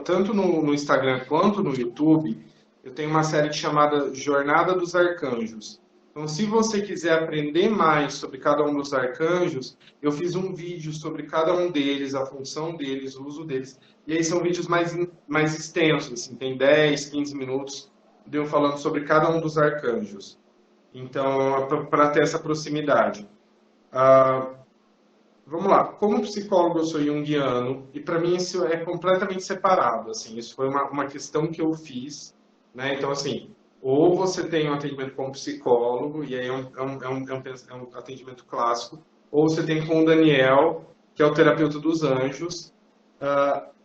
Tanto no Instagram quanto no YouTube, eu tenho uma série chamada Jornada dos Arcanjos. Então, se você quiser aprender mais sobre cada um dos arcanjos, eu fiz um vídeo sobre cada um deles, a função deles, o uso deles. E aí são vídeos mais extensos, assim, tem 10, 15 minutos de eu falando sobre cada um dos arcanjos. Então, para ter essa proximidade. Vamos lá. Como psicólogo, eu sou junguiano, e para mim isso é completamente separado. Assim, isso foi uma questão que eu fiz, né? Então, assim, ou você tem um atendimento como psicólogo, e aí é um atendimento clássico, ou você tem com o Daniel, que é o terapeuta dos anjos.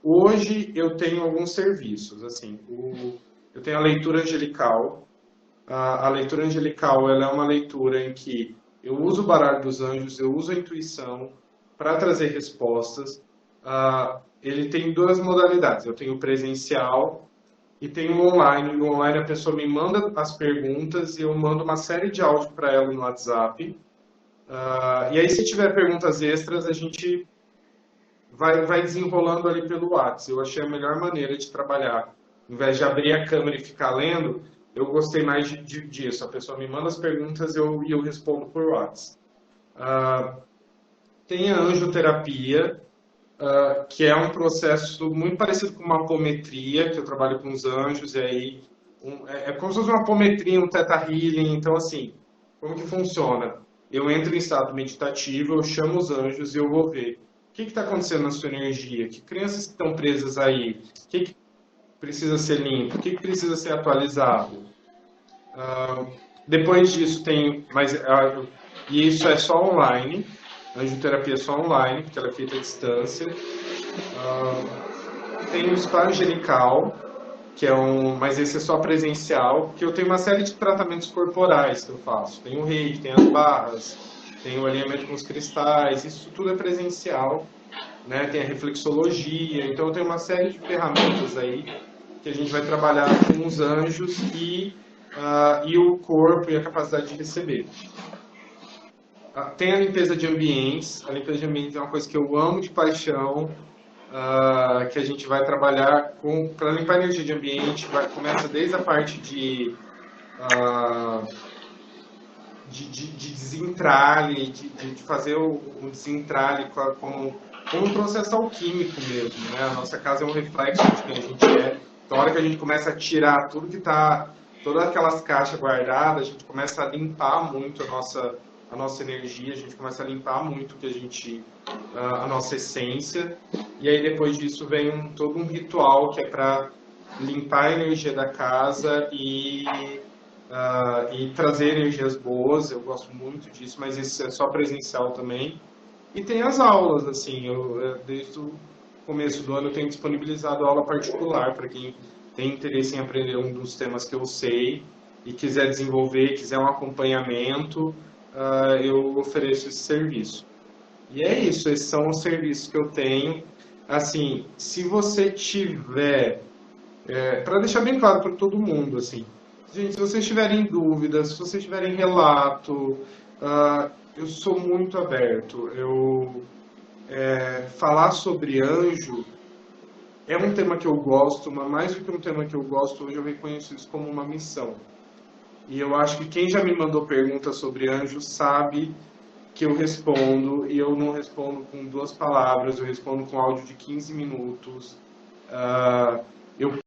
Hoje eu tenho alguns serviços, assim, eu tenho a leitura angelical. A leitura angelical, ela é uma leitura em que eu uso o baralho dos anjos, eu uso a intuição para trazer respostas. Ele tem duas modalidades, eu tenho o presencial e tenho o online. No online a pessoa me manda as perguntas e eu mando uma série de áudio para ela no WhatsApp. E aí, se tiver perguntas extras, a gente vai desenrolando ali pelo WhatsApp. Eu achei a melhor maneira de trabalhar. Em vez de abrir a câmera e ficar lendo, eu gostei mais disso. A pessoa me manda as perguntas e eu respondo por WhatsApp. Tem a angioterapia, que é um processo muito parecido com uma apometria, que eu trabalho com os anjos, e aí é como se fosse uma apometria, um theta healing. Então, assim, como que funciona? Eu entro em estado meditativo, eu chamo os anjos e eu vou ver o que está acontecendo na sua energia, que crianças que estão presas aí, o que precisa ser limpo, o que precisa ser atualizado. Depois disso tem, e isso é só online, a angioterapia é só online, porque ela é feita à distância. Tem o spa angelical, que mas esse é só presencial, porque eu tenho uma série de tratamentos corporais que eu faço. Tem o reiki, tem as barras, tem o alinhamento com os cristais, isso tudo é presencial, né? Tem a reflexologia, então eu tenho uma série de ferramentas aí que a gente vai trabalhar com os anjos e o corpo e a capacidade de receber. Tem a limpeza de ambientes. A limpeza de ambientes é uma coisa que eu amo de paixão, que a gente vai trabalhar para limpar a energia de ambiente. Começa desde a parte de desentralhe, de fazer um desentralhe como um processo alquímico mesmo, né? A nossa casa é um reflexo de quem a gente é. Então, na hora que a gente começa a tirar tudo que está, todas aquelas caixas guardadas, a gente começa a limpar muito a nossa energia, a gente começa a limpar muito a nossa essência. E aí, depois disso, vem todo um ritual que é para limpar a energia da casa e e trazer energias boas, eu gosto muito disso, mas isso é só presencial também. E tem as aulas, assim, desde o começo do ano eu tenho disponibilizado aula particular para quem tem interesse em aprender um dos temas que eu sei e quiser desenvolver, quiser um acompanhamento, eu ofereço esse serviço. E é isso, esses são os serviços que eu tenho. Assim, se você tiver, para deixar bem claro para todo mundo, assim, gente, se vocês tiverem dúvidas, se vocês tiverem relato, eu sou muito aberto. Falar sobre anjo é um tema que eu gosto, mas mais do que um tema que eu gosto, hoje eu reconheço isso como uma missão. E eu acho que quem já me mandou perguntas sobre anjo sabe que eu respondo, e eu não respondo com 2 palavras, eu respondo com áudio de 15 minutos. Eu